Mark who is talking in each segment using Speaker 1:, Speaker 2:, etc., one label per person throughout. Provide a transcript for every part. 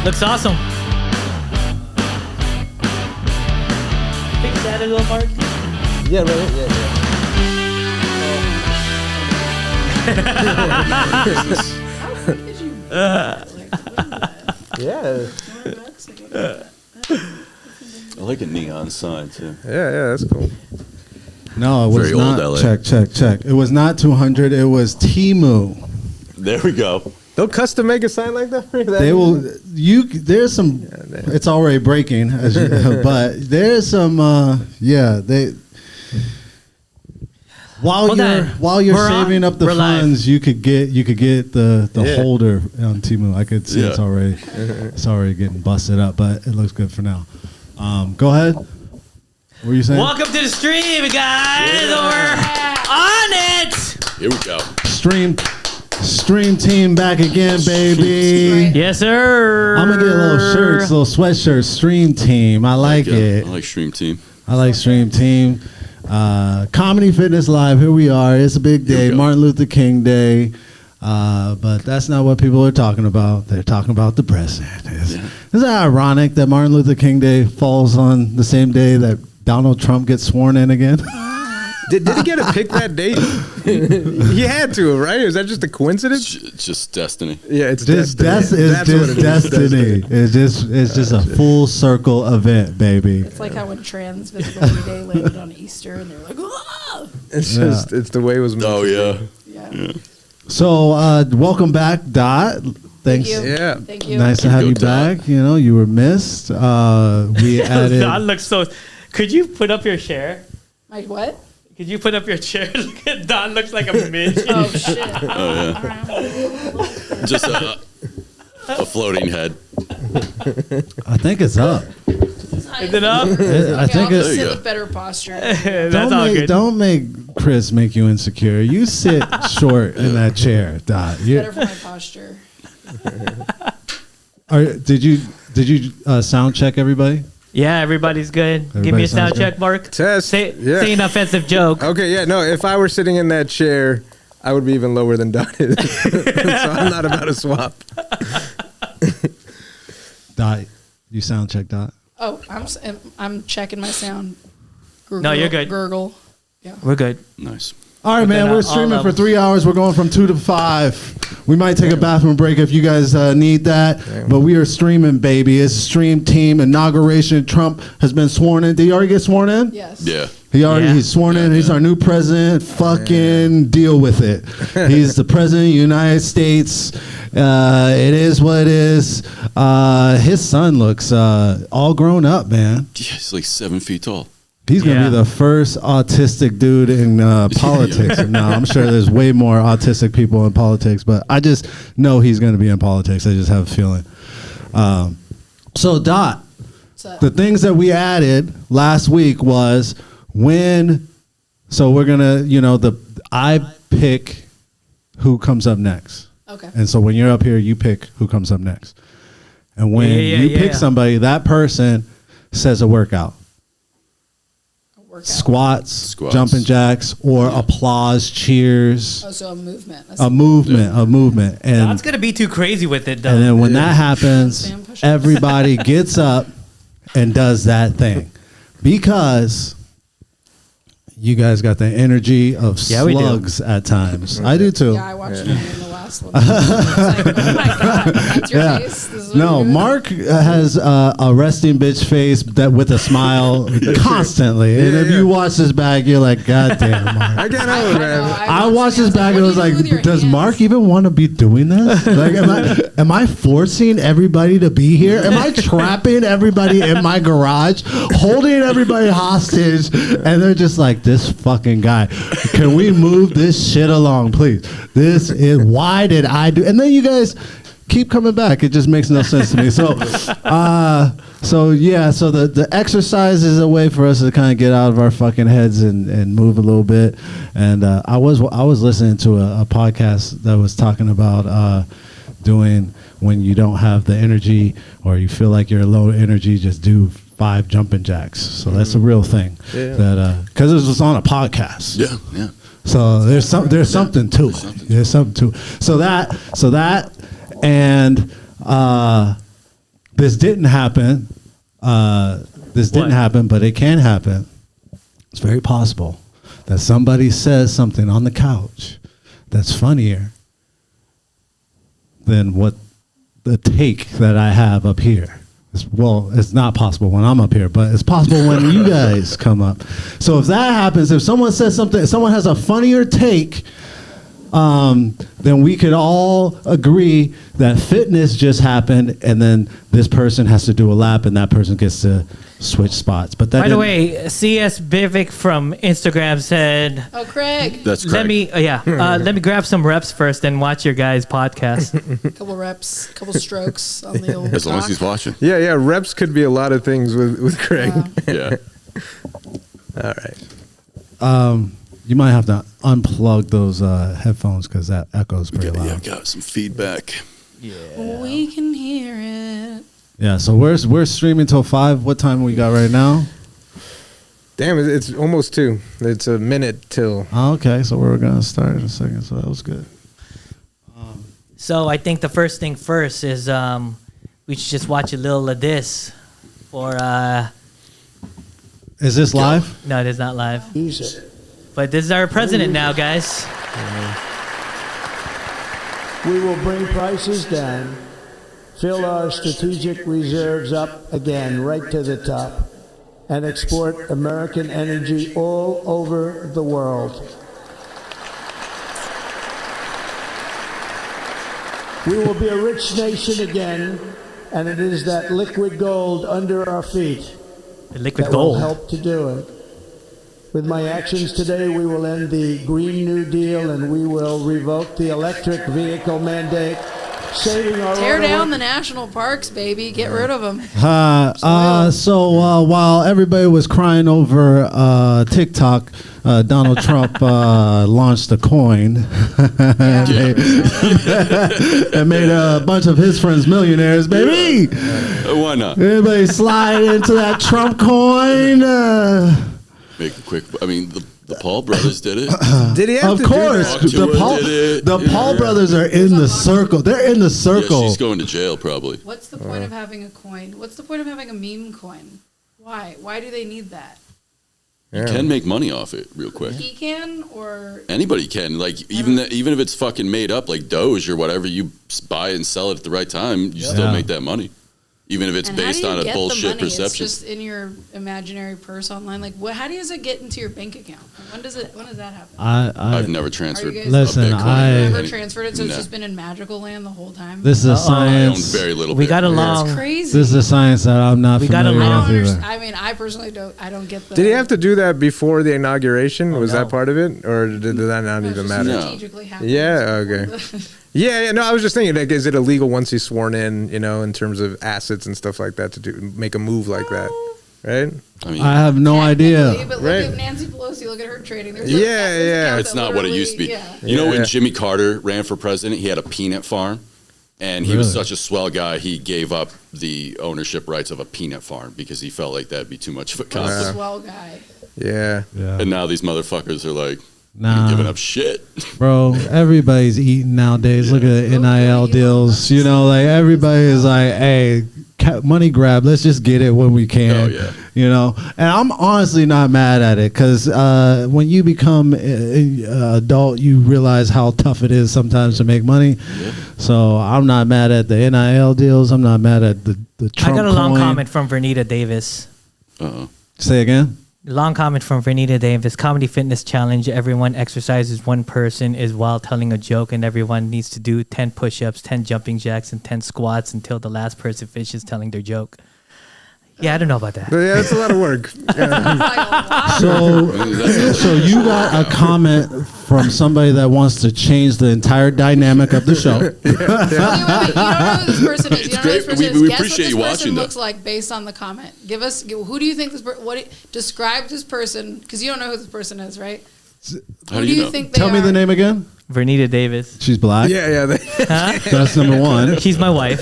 Speaker 1: Looks awesome. Fix that a little, Mark.
Speaker 2: Yeah, right. Yeah.
Speaker 3: I like a neon sign too.
Speaker 2: Yeah, that's cool.
Speaker 4: No, it was
Speaker 3: Very old
Speaker 4: not.
Speaker 3: LA.
Speaker 4: Check. It was not 200. It was Temu.
Speaker 3: There we go.
Speaker 2: They'll custom make a sign like that for you?
Speaker 4: They will. There's some. It's already breaking, but there's some. They. While you're saving up the funds, you could get the holder on Temu. I could see it's already getting busted up, but it looks good for now. Go ahead. What were you saying?
Speaker 1: Welcome to the stream, guys. We're on it.
Speaker 3: Here we go.
Speaker 4: Stream team back again, baby.
Speaker 1: Yes, sir.
Speaker 4: I'm gonna get little shirts, little sweatshirts. Stream team. I like it.
Speaker 3: I like Stream Team.
Speaker 4: I like Stream Team. Comedy Fitness Live. Here we are. It's a big day, Martin Luther King Day. But that's not what people are talking about. They're talking about the president. Isn't it ironic that Martin Luther King Day falls on the same day that Donald Trump gets sworn in again?
Speaker 2: Did he get to pick that date? He had to, right? Is that just a coincidence?
Speaker 3: It's just destiny.
Speaker 2: Yeah, it's
Speaker 4: Just
Speaker 2: destiny.
Speaker 4: destiny. It's just a full circle event, baby.
Speaker 5: It's like how when Trans Visibility Day landed on Easter and they're like, oh!
Speaker 2: It's just it's the way it was meant.
Speaker 3: Oh
Speaker 2: to
Speaker 3: yeah.
Speaker 2: be.
Speaker 5: Yeah.
Speaker 4: So welcome back, Dot. Thanks.
Speaker 5: Thank you.
Speaker 2: Yeah.
Speaker 5: Thank you.
Speaker 4: Nice to have you
Speaker 3: Go, Dot.
Speaker 4: back. You know, you were missed. We added.
Speaker 1: That looks so. Could you put up your chair?
Speaker 5: My what?
Speaker 1: Could you put up your chair? Look at Don. Looks like a midget.
Speaker 5: Oh, shit.
Speaker 3: Oh yeah. Just a floating head.
Speaker 4: I think it's up.
Speaker 1: Is it up?
Speaker 4: I think
Speaker 5: I'll
Speaker 4: it's.
Speaker 3: There you
Speaker 5: sit
Speaker 3: go.
Speaker 5: with better posture.
Speaker 1: That's all good.
Speaker 4: Don't make Kris make you insecure. You sit short in that chair, Dot.
Speaker 5: Better for my posture.
Speaker 4: Did you sound check everybody?
Speaker 1: Yeah, everybody's good. Give me
Speaker 4: Everybody
Speaker 1: a sound
Speaker 4: sounds
Speaker 1: check, Mark.
Speaker 2: Test.
Speaker 1: Say
Speaker 2: Yeah.
Speaker 1: an offensive joke.
Speaker 2: Okay, yeah, no, if I were sitting in that chair, I would be even lower than Dot is. So I'm not about to swap.
Speaker 4: Dot, you sound check, Dot.
Speaker 5: Oh, I'm checking my sound. Gurgle,
Speaker 1: No, you're good.
Speaker 5: Gurgle. Yeah.
Speaker 1: We're good.
Speaker 3: Nice.
Speaker 4: All right,
Speaker 1: But
Speaker 4: man.
Speaker 1: then
Speaker 4: We're
Speaker 1: all
Speaker 4: streaming for
Speaker 1: levels.
Speaker 4: 3 hours. We're going from 2 to 5. We might take a bathroom break if you guys need that. But we are streaming, baby. It's a stream team inauguration. Trump has been sworn in. Did he already get sworn in?
Speaker 5: Yes.
Speaker 3: Yeah.
Speaker 4: He's sworn in. He's our new president. Fucking deal with it. He's the president of the United States. It is what it is. His son looks all grown up, man.
Speaker 3: Yeah, he's like 7 feet tall.
Speaker 4: He's going to
Speaker 1: Yeah.
Speaker 4: be the first autistic dude in politics. No, I'm sure there's way more autistic people in politics, but I just know he's going to be in politics. I just have a feeling. So, Dot, the things that we added last week was so we're going to, I pick who comes up next.
Speaker 5: Okay.
Speaker 4: And so when you're up here, you pick who comes up next. And when you pick somebody, that person says a workout. Squats, jumping jacks, or applause, cheers.
Speaker 5: Oh, so a movement.
Speaker 4: A movement. And
Speaker 1: That's gonna be too crazy with it, though.
Speaker 4: and then when that happens,
Speaker 5: Stand push-ups.
Speaker 4: everybody gets up and does that thing. Because you guys got the energy of
Speaker 1: Yeah, we do.
Speaker 4: slugs at times. I do too.
Speaker 5: Yeah, I watched you in the last one. It's like, oh my God, that's your
Speaker 4: Yeah.
Speaker 5: face? This is what
Speaker 4: No,
Speaker 5: you're doing?
Speaker 4: Mark has a resting bitch face that with a smile constantly. And if you watch this back, you're like, God damn, Mark.
Speaker 2: I can't
Speaker 5: I
Speaker 2: help it,
Speaker 5: know,
Speaker 2: man.
Speaker 4: I watched this back and
Speaker 5: what
Speaker 4: was
Speaker 5: do you
Speaker 4: like,
Speaker 5: do with your
Speaker 4: does
Speaker 5: hands?
Speaker 4: Mark even want to be doing this? Like, am I forcing everybody to be here? Am I trapping everybody in my garage, holding everybody hostage? And they're just like, this fucking guy. Can we move this shit along, please? Why did I do? And then you guys keep coming back. It just makes no sense to me. So the exercise is a way for us to kind of get out of our fucking heads and move a little bit. And I was listening to a podcast that was talking about doing when you don't have the energy or you feel like you're low energy, just do 5 jumping jacks. So that's a real thing.
Speaker 2: Yeah.
Speaker 4: That because it was on a podcast.
Speaker 3: Yeah.
Speaker 4: So there's something to it. There's something to it. So that and this didn't happen. This didn't
Speaker 1: What?
Speaker 4: happen, but it can happen. It's very possible that somebody says something on the couch that's funnier than what the take that I have up here. Well, it's not possible when I'm up here, but it's possible when you guys come up. So if that happens, if someone says something, if someone has a funnier take, then we could all agree that fitness just happened, and then this person has to do a lap, and that person gets to switch spots. But that
Speaker 1: By the
Speaker 4: didn't-
Speaker 1: way, CS Bivik from Instagram said,
Speaker 5: Oh, Craig.
Speaker 3: That's
Speaker 1: "Let
Speaker 3: Craig.
Speaker 1: me, let me grab some reps first and watch your guys' podcast."
Speaker 5: Couple reps, couple strokes on the old
Speaker 3: As long as
Speaker 5: cock.
Speaker 3: he's watching.
Speaker 2: Yeah, reps could be a lot of things with Craig.
Speaker 3: Yeah.
Speaker 2: All right.
Speaker 4: You might have to unplug those headphones because that echoes pretty
Speaker 3: Yeah,
Speaker 4: loud.
Speaker 3: got some feedback.
Speaker 5: We can hear it.
Speaker 4: Yeah, so we're streaming till 5. What time we got right now?
Speaker 2: Damn, it's almost 2. It's a minute till.
Speaker 4: Oh, okay, so we're gonna start in a second. So that was good.
Speaker 1: So I think the first thing first is we should just watch a little of this for.
Speaker 4: Is this live?
Speaker 1: No, it is not live.
Speaker 6: Easy.
Speaker 1: But this is our president now, guys.
Speaker 6: We will bring prices down, fill our strategic reserves up again right to the top, and export American energy all over the world. We will be a rich nation again, and it is that liquid gold under our feet
Speaker 1: The liquid
Speaker 6: that will
Speaker 1: gold.
Speaker 6: help to do it. With my actions today, we will end the Green New Deal and we will revoke the electric vehicle mandate, saving our
Speaker 5: Tear
Speaker 6: auto-
Speaker 5: down the national parks, baby. Get rid of them.
Speaker 4: So while everybody was crying over TikTok, Donald Trump launched a coin and made a bunch of his friends millionaires, baby.
Speaker 3: Why not?
Speaker 4: Everybody slide into that Trump coin.
Speaker 3: Make a quick. I mean, the Paul brothers did it.
Speaker 2: Did he have
Speaker 4: Of
Speaker 2: to do
Speaker 4: course,
Speaker 2: that?
Speaker 3: Tua
Speaker 4: the Paul,
Speaker 3: did it.
Speaker 4: the Paul brothers are in the circle. They're in the
Speaker 3: Yeah,
Speaker 4: circle.
Speaker 3: she's going to jail probably.
Speaker 5: What's the point of having a coin? What's the point of having a meme coin? Why? Why do they need that?
Speaker 3: You can make money off it real quick.
Speaker 5: He can, or
Speaker 3: Anybody can. Like even if it's fucking made up, like Doge or whatever, you buy and sell it at the right time, you still
Speaker 4: Yeah.
Speaker 3: make that money. Even if it's
Speaker 5: and
Speaker 3: based
Speaker 5: how do
Speaker 3: on
Speaker 5: you
Speaker 3: a
Speaker 5: get the
Speaker 3: bullshit
Speaker 5: money?
Speaker 3: perception.
Speaker 5: It's just in your imaginary purse online. Like, how does it get into your bank account? When does that happen?
Speaker 3: I've never transferred.
Speaker 5: guys-
Speaker 3: a
Speaker 4: Listen,
Speaker 3: Bitcoin
Speaker 4: I-
Speaker 3: or
Speaker 5: Never
Speaker 3: any-
Speaker 5: transferred it, so it's
Speaker 3: No.
Speaker 5: just been in magical land the whole time.
Speaker 4: This is a
Speaker 3: I own
Speaker 4: science.
Speaker 3: very little.
Speaker 1: We
Speaker 3: bit.
Speaker 1: got a
Speaker 5: That's
Speaker 1: long.
Speaker 5: crazy.
Speaker 4: This is a science that I'm not
Speaker 1: We got a
Speaker 4: familiar
Speaker 5: I
Speaker 1: long-
Speaker 5: don't
Speaker 4: with either.
Speaker 5: understand. I mean, I personally don't. I don't get the.
Speaker 2: Did he have to do that before the inauguration? Was
Speaker 1: no.
Speaker 2: that part of it, or did that not
Speaker 5: No,
Speaker 2: even
Speaker 5: just
Speaker 2: matter?
Speaker 3: No.
Speaker 5: strategically happen.
Speaker 2: Yeah, okay. Yeah, no, I was just thinking, like, is it illegal once he's sworn in, in terms of assets and stuff like that, to make a move like that, right?
Speaker 3: I mean,
Speaker 4: I have no
Speaker 5: Technically,
Speaker 4: idea.
Speaker 5: But
Speaker 2: Right.
Speaker 5: look at Nancy Pelosi. Look at her trading. There's
Speaker 2: Yeah,
Speaker 5: there's
Speaker 2: yeah.
Speaker 5: accounts
Speaker 3: it's
Speaker 5: that
Speaker 3: not what it used to be.
Speaker 5: literally- Yeah.
Speaker 3: You know, when
Speaker 2: Yeah.
Speaker 3: Jimmy Carter ran for president, he had a peanut farm, and he was
Speaker 4: Really?
Speaker 3: such a swell guy. He gave up the ownership rights of a peanut farm because he felt like that'd be too much of a conflict.
Speaker 5: Swell guy.
Speaker 2: Yeah.
Speaker 4: Yeah.
Speaker 3: And now these motherfuckers are like,
Speaker 4: Nah.
Speaker 3: you're giving up shit.
Speaker 4: Bro, everybody's eating nowadays. Look at NIL deals. Like everybody is like, hey, money grab. Let's just get it when we can.
Speaker 3: Oh, yeah.
Speaker 4: And I'm honestly not mad at it because when you become an adult, you realize how tough it is sometimes to make money.
Speaker 3: Yeah.
Speaker 4: So I'm not mad at the NIL deals. I'm not mad at the Trump
Speaker 1: I got a long
Speaker 4: coin.
Speaker 1: comment from Vernita Davis.
Speaker 3: Uh-oh.
Speaker 4: Say again.
Speaker 1: Long comment from Vernita Davis. Comedy fitness challenge. Everyone exercises. One person is while telling a joke, and everyone needs to do 10 push-ups, 10 jumping jacks, and 10 squats until the last person finishes telling their joke. Yeah, I don't know about that.
Speaker 2: But yeah, that's a lot of work. Yeah.
Speaker 4: So you got a comment from somebody that wants to change the entire dynamic of the show.
Speaker 5: Wait, you don't know who this person is. You
Speaker 3: It's
Speaker 5: don't know who this
Speaker 3: great.
Speaker 5: person
Speaker 3: We
Speaker 5: is. Guess
Speaker 3: appreciate
Speaker 5: what
Speaker 3: you
Speaker 5: this
Speaker 3: watching,
Speaker 5: person
Speaker 3: though.
Speaker 5: looks like based on the comment. Who do you think this describe this person? Because you don't know who this person is, right?
Speaker 3: How
Speaker 5: Who
Speaker 3: do
Speaker 5: do
Speaker 3: you
Speaker 5: you
Speaker 3: know?
Speaker 5: think they
Speaker 4: Tell me
Speaker 5: are?
Speaker 4: the name again.
Speaker 1: Vernita Davis.
Speaker 4: She's black.
Speaker 2: Yeah.
Speaker 1: Huh?
Speaker 4: That's number one.
Speaker 1: She's my wife.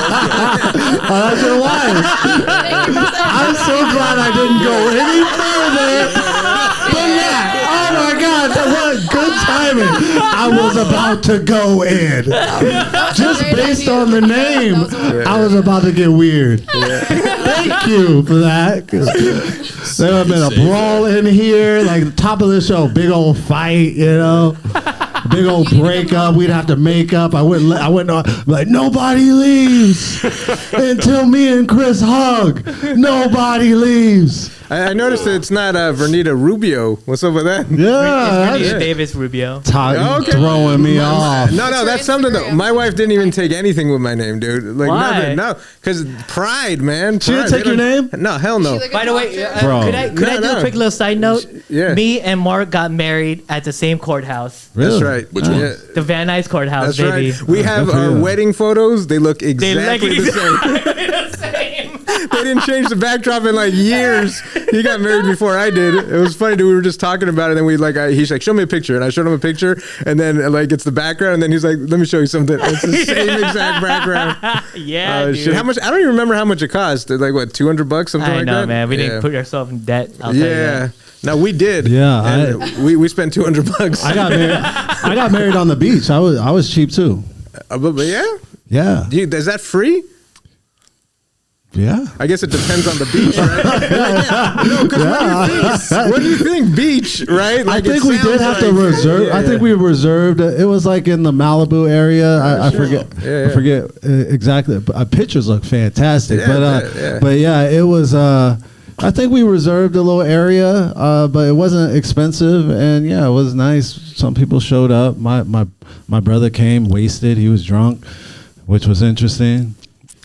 Speaker 4: Oh, that's your wife.
Speaker 5: Thank you for saying
Speaker 4: I'm so glad I didn't go any further than that. Oh my God, what good timing. I was about to go in. Just based on the name, I was about to get weird. Thank you for that. There would have been a brawl in here, like the top of the show, big old fight, you know. Big old breakup. We'd have to make up. I wouldn't like nobody leaves until me and Kris hug. Nobody leaves.
Speaker 2: I noticed that it's not Vernita Rubio. What's up with that?
Speaker 4: Yeah,
Speaker 1: It's Davis Rubio.
Speaker 4: throwing me off.
Speaker 2: No, that's something that my wife didn't even take anything with my name, dude. Like
Speaker 1: Why?
Speaker 2: nothing. No, because pride, man.
Speaker 4: She didn't
Speaker 2: Pride.
Speaker 4: take your name?
Speaker 2: No, hell no.
Speaker 5: Like a
Speaker 1: By the way,
Speaker 5: doctor?
Speaker 4: Bro.
Speaker 1: could I do
Speaker 2: No.
Speaker 1: a quick little side note?
Speaker 2: Yeah.
Speaker 1: Me and Mark got married at the same courthouse.
Speaker 2: That's right.
Speaker 3: Which one?
Speaker 2: Yeah.
Speaker 1: The Van Nuys courthouse,
Speaker 2: That's
Speaker 1: baby.
Speaker 2: right. We have
Speaker 4: good for
Speaker 2: our
Speaker 4: you.
Speaker 2: wedding photos. They look
Speaker 1: They
Speaker 2: exactly the same.
Speaker 1: the same.
Speaker 2: They didn't change the backdrop in like years. He got married before I did. It was funny, dude. We were just talking about it, and then he's like, "Show me a picture," and I showed him a picture, and then like it's the background, and then he's like, "Let me show you something." It's the same exact background.
Speaker 1: Yeah, dude.
Speaker 2: Shit. How much? I don't even remember how much it cost. Like what, $200, something
Speaker 1: I
Speaker 2: like
Speaker 1: know,
Speaker 2: that.
Speaker 1: man. We
Speaker 2: Yeah.
Speaker 1: didn't put ourselves in debt. I'll tell you
Speaker 2: Yeah.
Speaker 1: that.
Speaker 2: No, we did.
Speaker 4: Yeah,
Speaker 2: And we spent $200.
Speaker 4: I got married on the beach. I was cheap too.
Speaker 2: But yeah,
Speaker 4: Yeah,
Speaker 2: dude, is that free?
Speaker 4: yeah.
Speaker 2: I guess it depends on the beach, right? No, because what do you think? Beach, right?
Speaker 4: I
Speaker 2: Like,
Speaker 4: think
Speaker 2: it
Speaker 4: we did
Speaker 2: sounds
Speaker 4: have to
Speaker 2: like-
Speaker 4: reserve.
Speaker 2: Yeah,
Speaker 4: I think we reserved. It was like in the Malibu area. I
Speaker 2: sure.
Speaker 4: forget.
Speaker 2: Yeah,
Speaker 4: I forget exactly. But, pictures look fantastic.
Speaker 2: Yeah,
Speaker 4: but yeah, it was. I think we reserved a little area, but it wasn't expensive, and yeah, it was nice. Some people showed up. My brother came wasted. He was drunk, which was interesting.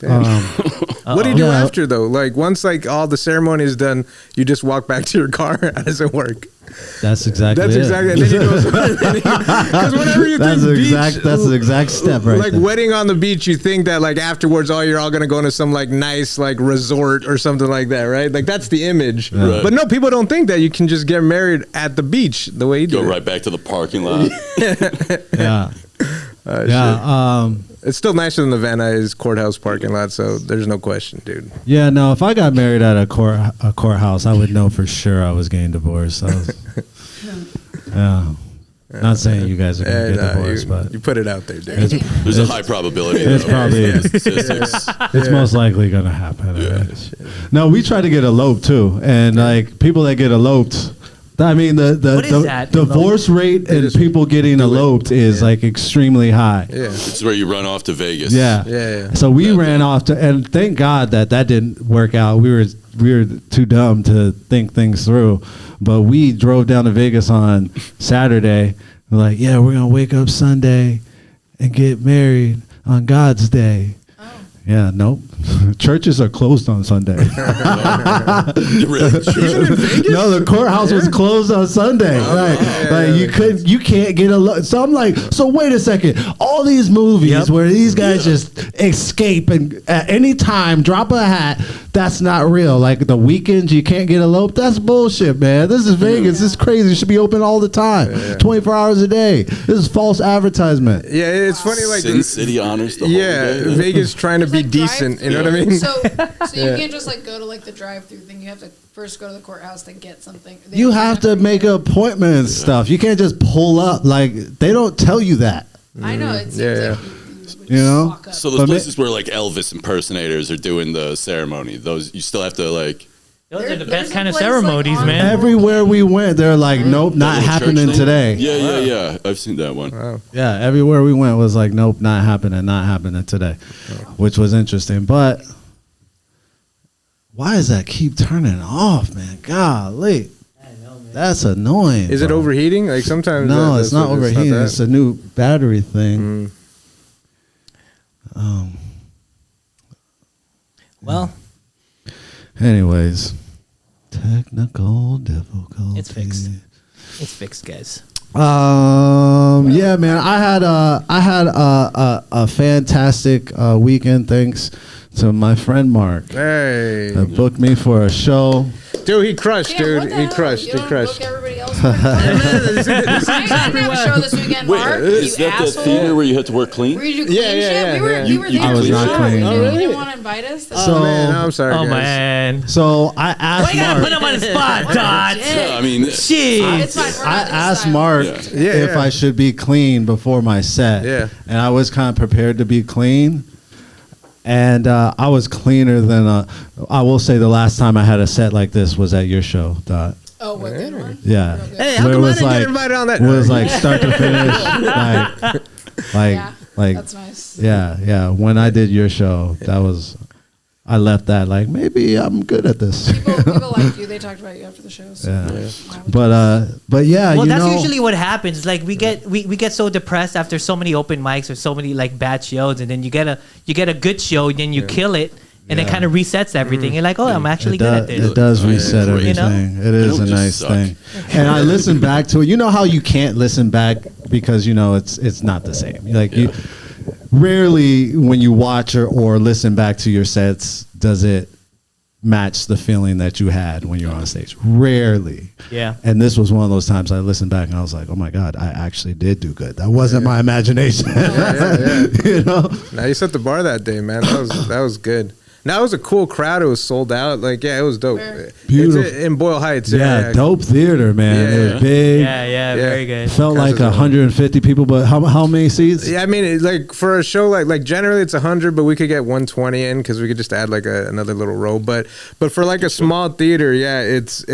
Speaker 2: What do you do
Speaker 4: Yeah.
Speaker 2: after though? Like once like all the ceremony is done, you just walk back to your car. How does it work?
Speaker 4: That's exactly.
Speaker 2: That's
Speaker 4: it.
Speaker 2: exactly. And then you go. Because whenever you
Speaker 4: That's
Speaker 2: think
Speaker 4: exact.
Speaker 2: beach,
Speaker 4: That's the exact step right
Speaker 2: like
Speaker 4: there.
Speaker 2: wedding on the beach, you think that like afterwards, you're all gonna go into some like nice like resort or something like that, right? Like that's the image.
Speaker 3: Right.
Speaker 2: But no, people don't think that you can just get married at the beach the way you do.
Speaker 3: Go
Speaker 2: it.
Speaker 3: right back to the parking lot.
Speaker 4: Yeah.
Speaker 2: Shit.
Speaker 4: Yeah.
Speaker 2: It's still nicer than the Van Nuys courthouse parking lot, so there's no question, dude.
Speaker 4: Yeah, no, if I got married at a courthouse, I would know for sure I was getting divorced. Yeah. Not saying you guys are going to get divorced, but
Speaker 2: you put it out there, dude.
Speaker 3: There's a high probability.
Speaker 4: it's
Speaker 3: though,
Speaker 4: probably-
Speaker 3: based on the statistics.
Speaker 4: it's most likely going to happen. Right? No, we try to get eloped too. And like people that get eloped, I mean, the
Speaker 1: What is that,
Speaker 4: divorce rate and
Speaker 2: just
Speaker 4: people getting eloped is like extremely high.
Speaker 2: Yeah.
Speaker 3: It's where you run off to Vegas.
Speaker 4: Yeah.
Speaker 2: Yeah.
Speaker 4: So we ran off to, and thank God that didn't work out. We were too dumb to think things through, but we drove down to Vegas on Saturday. We're like, yeah, we're gonna wake up Sunday and get married on God's day. Yeah, nope. Churches are closed on Sunday.
Speaker 3: Really?
Speaker 4: No, the courthouse was closed on Sunday. You can't get a. So I'm like, so wait a second. All these movies where these guys just escape and at any time drop a hat, that's not real. Like the weekends, you can't get eloped. That's bullshit, man. This is Vegas. This is crazy. It should be open all the time, 24 hours a day. This is false advertisement.
Speaker 2: Yeah, it's funny. Like
Speaker 3: Sin City honors the whole
Speaker 2: yeah,
Speaker 3: day.
Speaker 2: Vegas trying to be
Speaker 5: Like
Speaker 2: decent. You know what I
Speaker 5: drive-through.
Speaker 2: mean?
Speaker 5: So you can't just like go to like the drive-through thing. You have to first go to the courthouse to get something.
Speaker 4: You have to make an appointment and stuff. You can't just pull up. Like they don't tell you that.
Speaker 5: I know it seems
Speaker 2: Yeah,
Speaker 5: like
Speaker 4: You
Speaker 5: you would
Speaker 4: know?
Speaker 5: walk up.
Speaker 3: So those places where like Elvis impersonators are doing the ceremony, those you still have to like.
Speaker 1: Those are the
Speaker 5: There's
Speaker 1: best
Speaker 5: a
Speaker 1: kind of
Speaker 5: place, like,
Speaker 1: ceremonies,
Speaker 5: on
Speaker 1: man.
Speaker 4: Everywhere we went, they're like, nope, not
Speaker 3: little church
Speaker 4: happening
Speaker 3: thing?
Speaker 4: today.
Speaker 3: Yeah. I've seen that one.
Speaker 4: Yeah, everywhere we went was like, nope, not happening today, which was interesting. But why does that keep turning off, man? Golly, that's annoying.
Speaker 2: Is it
Speaker 4: bro.
Speaker 2: overheating? Like sometimes.
Speaker 4: No,
Speaker 2: that's
Speaker 4: it's not
Speaker 2: what-
Speaker 4: overheating.
Speaker 2: that.
Speaker 4: It's a new battery thing.
Speaker 1: Well,
Speaker 4: Anyways, technical difficulty.
Speaker 1: it's fixed. It's fixed, guys.
Speaker 4: Yeah, man. I had a fantastic weekend thanks to my friend Mark.
Speaker 2: Hey,
Speaker 4: That booked me for a show.
Speaker 2: dude, he crushed,
Speaker 5: Yeah, what
Speaker 2: dude.
Speaker 5: the
Speaker 2: He
Speaker 5: hell?
Speaker 2: crushed.
Speaker 5: You
Speaker 2: He
Speaker 5: don't
Speaker 2: crushed.
Speaker 5: book everybody else would have done. I didn't have a show this weekend,
Speaker 3: Wait,
Speaker 5: Mark.
Speaker 3: is
Speaker 5: You
Speaker 3: that the
Speaker 5: asshole.
Speaker 3: theater where you had to work clean?
Speaker 5: Where you do clean
Speaker 2: Yeah, yeah,
Speaker 5: shit?
Speaker 2: yeah,
Speaker 5: We were,
Speaker 2: yeah.
Speaker 5: you were
Speaker 3: You
Speaker 5: there.
Speaker 4: I was
Speaker 5: for the
Speaker 4: not
Speaker 5: show.
Speaker 4: clean.
Speaker 5: You
Speaker 4: Oh,
Speaker 5: didn't
Speaker 2: really?
Speaker 5: want to invite us.
Speaker 4: So-
Speaker 2: Man, I'm sorry,
Speaker 1: Oh
Speaker 2: guys.
Speaker 1: man.
Speaker 4: So I asked
Speaker 1: Why you gotta
Speaker 4: Mark.
Speaker 1: put him on the spot, Dot?
Speaker 3: Yeah, I mean,
Speaker 1: Jeez.
Speaker 5: It's fine. We're
Speaker 4: I
Speaker 5: not
Speaker 4: asked
Speaker 5: style.
Speaker 4: Mark
Speaker 3: Yeah.
Speaker 2: Yeah,
Speaker 4: if
Speaker 2: yeah.
Speaker 4: I should be clean before my set.
Speaker 2: Yeah.
Speaker 4: And I was kind of prepared to be clean. And I was cleaner than, I will say the last time I had a set like this was at your show, Dot.
Speaker 5: Oh, what good one?
Speaker 4: Yeah.
Speaker 5: Real good.
Speaker 2: Hey, how
Speaker 4: Where it
Speaker 2: come I
Speaker 4: was
Speaker 2: didn't
Speaker 4: like-
Speaker 2: get invited on that?
Speaker 4: Was like start to finish. like,
Speaker 5: Yeah,
Speaker 4: like,
Speaker 5: that's nice.
Speaker 4: yeah. When I did your show, that was, I left that like, maybe I'm good at this.
Speaker 5: People liked you. They talked about you after the show. So
Speaker 4: Yeah.
Speaker 5: why would
Speaker 4: But yeah,
Speaker 1: Well,
Speaker 4: you
Speaker 1: that's
Speaker 4: know,
Speaker 1: usually what happens. Like we get so depressed after so many open mics or so many like bad shows, and then you get a good show, then you kill it, and it
Speaker 4: Yeah.
Speaker 1: kind of resets everything. You're like, oh, I'm actually good at this.
Speaker 4: It does reset
Speaker 3: You know?
Speaker 4: everything. It is
Speaker 3: It'll
Speaker 4: a
Speaker 3: just
Speaker 4: nice
Speaker 3: suck.
Speaker 4: thing. And I listen back to it. You know how you can't listen back because you know it's not the same. Like you rarely when you watch or listen back to your sets does it match the feeling that you had when you're on stage. Rarely.
Speaker 1: Yeah.
Speaker 4: And this was one of those times I listened back and I was like, oh my God, I actually did do good. That wasn't my imagination. You know?
Speaker 2: Now you set the bar that day, man. That was good. Now it was a cool crowd. It was sold out. Like, yeah, it was dope.
Speaker 5: Where?
Speaker 4: Beautiful.
Speaker 2: It's in Boyle Heights.
Speaker 4: Yeah, dope theater, man.
Speaker 2: Yeah.
Speaker 4: It was big.
Speaker 1: Yeah, very good.
Speaker 4: Felt like
Speaker 2: Because of the-
Speaker 4: 150 people, but how many seats?
Speaker 2: Yeah, I mean, like for a show like generally it's 100, but we could get 120 in because we could just add like another little row. But for like a small theater, yeah, it's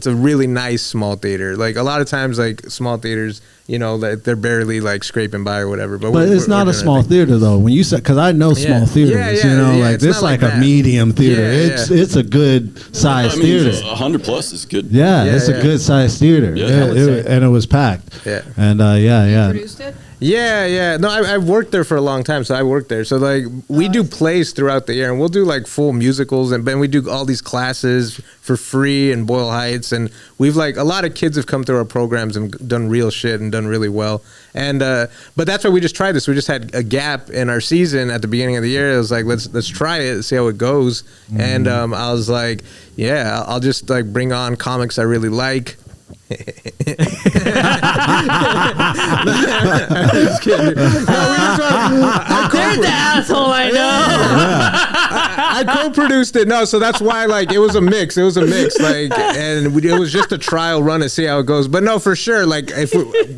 Speaker 2: a really nice small theater. Like a lot of times, like small theaters, you know, like they're barely like scraping by or whatever.
Speaker 4: But
Speaker 2: we're-
Speaker 4: it's not
Speaker 2: we're
Speaker 4: a
Speaker 2: doing
Speaker 4: small
Speaker 2: our thing.
Speaker 4: theater though. When you said, because I know small
Speaker 2: Yeah.
Speaker 4: theaters,
Speaker 2: Yeah,
Speaker 4: you know,
Speaker 2: yeah,
Speaker 4: like
Speaker 2: it's
Speaker 4: this
Speaker 2: not
Speaker 4: like
Speaker 2: like
Speaker 4: a
Speaker 2: that.
Speaker 4: medium theater.
Speaker 2: Yeah,
Speaker 4: It's a good size
Speaker 3: I mean,
Speaker 4: theater.
Speaker 3: 100 plus is good.
Speaker 4: Yeah,
Speaker 2: Yeah,
Speaker 4: it's
Speaker 2: yeah.
Speaker 4: a good size theater.
Speaker 3: Yeah,
Speaker 4: Yeah,
Speaker 3: I would
Speaker 4: and it was packed.
Speaker 2: Yeah.
Speaker 4: And
Speaker 5: you produced it?
Speaker 2: Yeah. No, I've worked there for a long time, so I worked there. So like we do plays throughout the year, and we'll do like full musicals, and then we do all these classes for free in Boyle Heights, and we've like a lot of kids have come through our programs and done real shit and done really well. And but that's why we just tried this. We just had a gap in our season at the beginning of the year. It was like let's try it, see how it goes. And I was like, yeah, I'll just like bring on comics I really like. I'm just kidding. No,
Speaker 1: There's the asshole I know.
Speaker 2: I co-produced it. No, so that's why like it was a mix. It was a mix, like, and it was just a trial run to see how it goes. But no, for sure, like if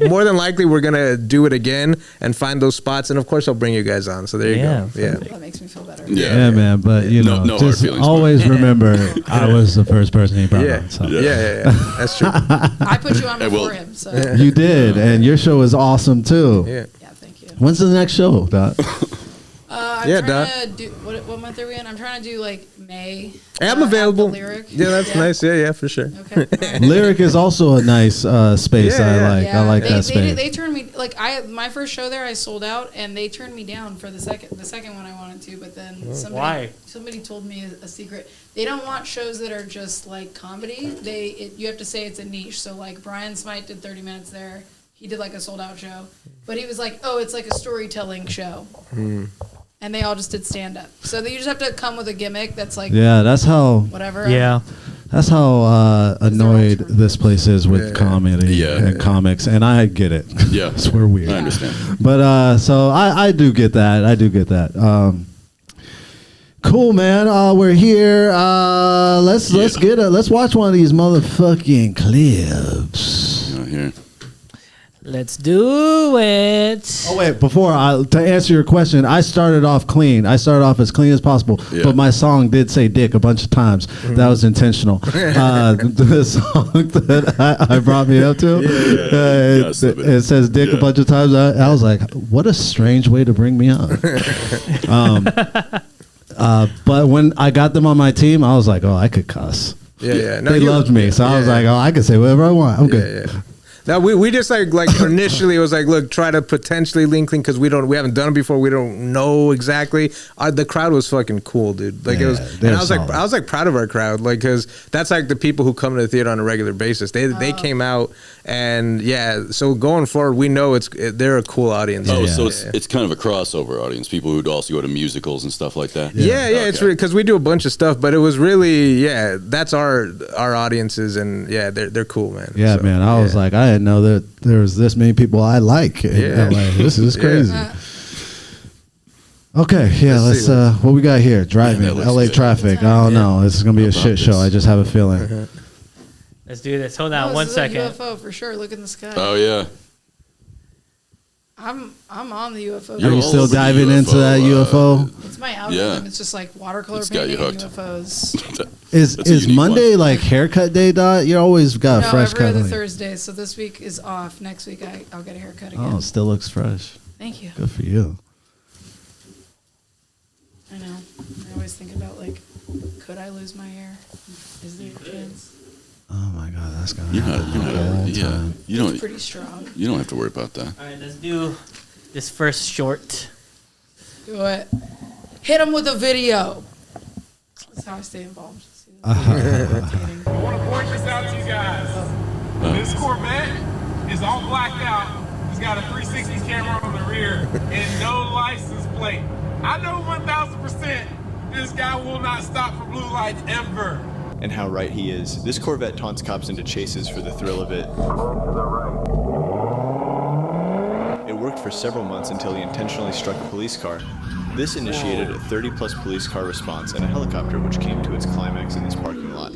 Speaker 2: more than likely we're gonna do it again and find those spots, and of course I'll bring you guys on. So there you
Speaker 1: Yeah.
Speaker 2: go. Yeah.
Speaker 5: That makes me feel better.
Speaker 4: Yeah, man. But you
Speaker 3: No-
Speaker 4: know,
Speaker 3: no hard
Speaker 4: just
Speaker 3: feelings,
Speaker 4: always remember I was the first person he brought
Speaker 2: Yeah.
Speaker 4: on. So.
Speaker 2: Yeah. That's true.
Speaker 5: I put you on
Speaker 3: Hey,
Speaker 5: before
Speaker 3: well-
Speaker 5: him, so
Speaker 4: You did, and your show is awesome too.
Speaker 2: Yeah.
Speaker 5: yeah, thank you.
Speaker 4: When's the next show, Dot?
Speaker 5: I'm
Speaker 2: Yeah,
Speaker 5: trying
Speaker 2: Doc.
Speaker 5: to do what month are we in? I'm trying to do like May.
Speaker 2: Hey, I'm
Speaker 5: at the
Speaker 2: available.
Speaker 5: Lyric.
Speaker 2: Yeah, that's nice. Yeah, for sure.
Speaker 5: Okay. all right.
Speaker 4: Lyric is also a nice space.
Speaker 2: Yeah, yeah.
Speaker 4: I like.
Speaker 5: Yeah,
Speaker 4: I like
Speaker 5: they,
Speaker 4: that
Speaker 5: they,
Speaker 4: space.
Speaker 5: they turned me like my first show there. I sold out, and they turned me down for the second one I wanted to. But then
Speaker 1: Why?
Speaker 5: somebody told me a secret. They don't want shows that are just like comedy. You have to say it's a niche. So like Brian Smite did 30 minutes there. He did like a sold out show, but he was like, oh, it's like a storytelling show. And they all just did stand up. So you just have to come with a gimmick that's like
Speaker 4: Yeah, that's how.
Speaker 5: whatever.
Speaker 1: Yeah.
Speaker 4: That's how annoyed this place is with
Speaker 2: Yeah.
Speaker 4: comedy
Speaker 3: Yeah.
Speaker 4: and comics, and I get it.
Speaker 3: Yeah.
Speaker 4: It's we're weird.
Speaker 3: I understand.
Speaker 4: But so I do get that. I do get that. Cool, man. We're here. Let's watch one of these motherfucking clips.
Speaker 3: Not here.
Speaker 1: Let's do it.
Speaker 4: Oh wait, to answer your question, I started off clean. I started off as clean as possible,
Speaker 3: Yeah.
Speaker 4: but my song did say "dick" a bunch of times. That was intentional. The song that I brought me up to, it says "dick" a bunch of times. I was like, "What a strange way to bring me up." But when I got them on my team, I was like, "Oh, I could cuss."
Speaker 2: Yeah. No,
Speaker 4: They loved me, so I was
Speaker 2: yeah.
Speaker 4: like, "Oh, I can say whatever I want. I'm good."
Speaker 2: Yeah. Now we just like initially it was like, look, try to potentially link because we haven't done it before, we don't know exactly. The crowd was fucking cool, dude. Like it was,
Speaker 4: they're
Speaker 2: and I was
Speaker 4: solid.
Speaker 2: proud of our crowd, like because that's like the people who come to the theater on a regular basis. They came out And yeah, so going forward, we know they're a cool audience.
Speaker 3: Oh, so it's kind of a crossover audience. People who'd also go to musicals and stuff like that.
Speaker 2: Yeah,
Speaker 3: Okay.
Speaker 2: it's because we do a bunch of stuff, but it was really that's our audiences, and yeah, they're cool, man.
Speaker 4: Yeah,
Speaker 2: So,
Speaker 4: man. I was like, I didn't know that there was this many people I like in LA. This is crazy. Okay, yeah, let's what we got here? Driving, LA
Speaker 3: good.
Speaker 4: traffic. I don't know. This is gonna be a shit show. I just have a feeling.
Speaker 1: Let's do this. Hold on one
Speaker 5: this is a
Speaker 1: second.
Speaker 5: UFO for sure. Look in the sky.
Speaker 3: Oh yeah.
Speaker 5: I'm on the UFO.
Speaker 4: Are
Speaker 3: You're
Speaker 4: you
Speaker 3: all
Speaker 4: still
Speaker 3: over the
Speaker 4: diving
Speaker 3: UFO,
Speaker 4: into that UFO?
Speaker 5: It's my algorithm.
Speaker 3: Yeah.
Speaker 5: It's just like watercolor
Speaker 3: It's got you
Speaker 5: painting and
Speaker 3: hooked.
Speaker 5: UFOs.
Speaker 4: Is
Speaker 3: That's a unique
Speaker 4: Monday
Speaker 3: one.
Speaker 4: like haircut day, Dot? You always got a
Speaker 5: No,
Speaker 4: fresh
Speaker 5: every
Speaker 4: cut.
Speaker 5: other
Speaker 4: on you.
Speaker 5: Thursday. So this week is off. Next week I'll get a haircut again.
Speaker 4: Oh, it still looks fresh.
Speaker 5: Thank you.
Speaker 4: Good for you.
Speaker 5: I know. I always think about like, could I lose my hair? Is there a chance?
Speaker 4: Oh my God, that's gonna
Speaker 3: You're
Speaker 4: happen
Speaker 3: not,
Speaker 4: all the
Speaker 3: yeah.
Speaker 4: time.
Speaker 3: You don't.
Speaker 5: It's pretty strong.
Speaker 3: You don't have to worry about that.
Speaker 1: All right, let's do this first short.
Speaker 5: Do it. Hit him with a video. That's how I stay involved. See,
Speaker 7: I want to point this out to you guys. This Corvette is all blacked out. It's got a 360 camera on the rear and no license plate. I know 1,000% this guy will not stop for blue lights ever.
Speaker 8: And how right he is. This Corvette taunts cops into chases for the thrill of it. It worked for several months until he intentionally struck a police car. This initiated a 30-plus police car response and a helicopter which came to its climax in this parking lot.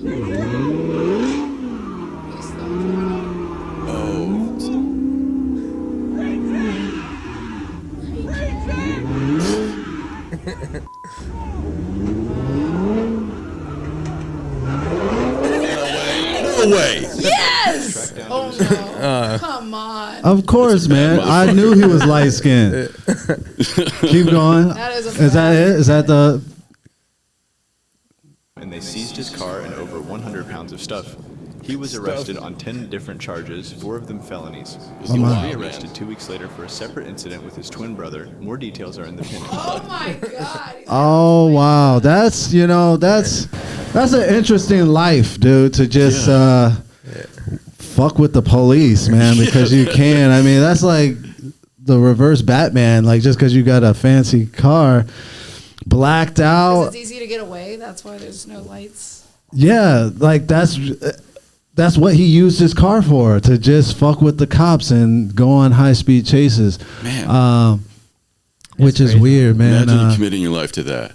Speaker 3: No way.
Speaker 5: yes! Oh no. Come on.
Speaker 4: Of course, man. I knew he was light skinned. Keep going.
Speaker 5: That is a
Speaker 4: Is that it? Is that the?
Speaker 8: And they seized his car and over 100 pounds of stuff. He was arrested on 10 different charges, 4 of them felonies. He was rearrested 2 weeks later for a separate incident with his twin brother. More details are in the pin.
Speaker 5: Oh my God.
Speaker 4: Oh wow, that's that's an interesting life, dude. To just fuck with the police, man, because you can. I mean, that's like the reverse Batman. Like just because you got a fancy car, blacked out.
Speaker 5: It's easy to get away. That's why there's no lights.
Speaker 4: Yeah, like that's what he used his car for, to just fuck with the cops and go on high speed chases.
Speaker 3: Man.
Speaker 4: Which is
Speaker 1: crazy.
Speaker 4: weird, man.
Speaker 3: Imagine committing your life to that.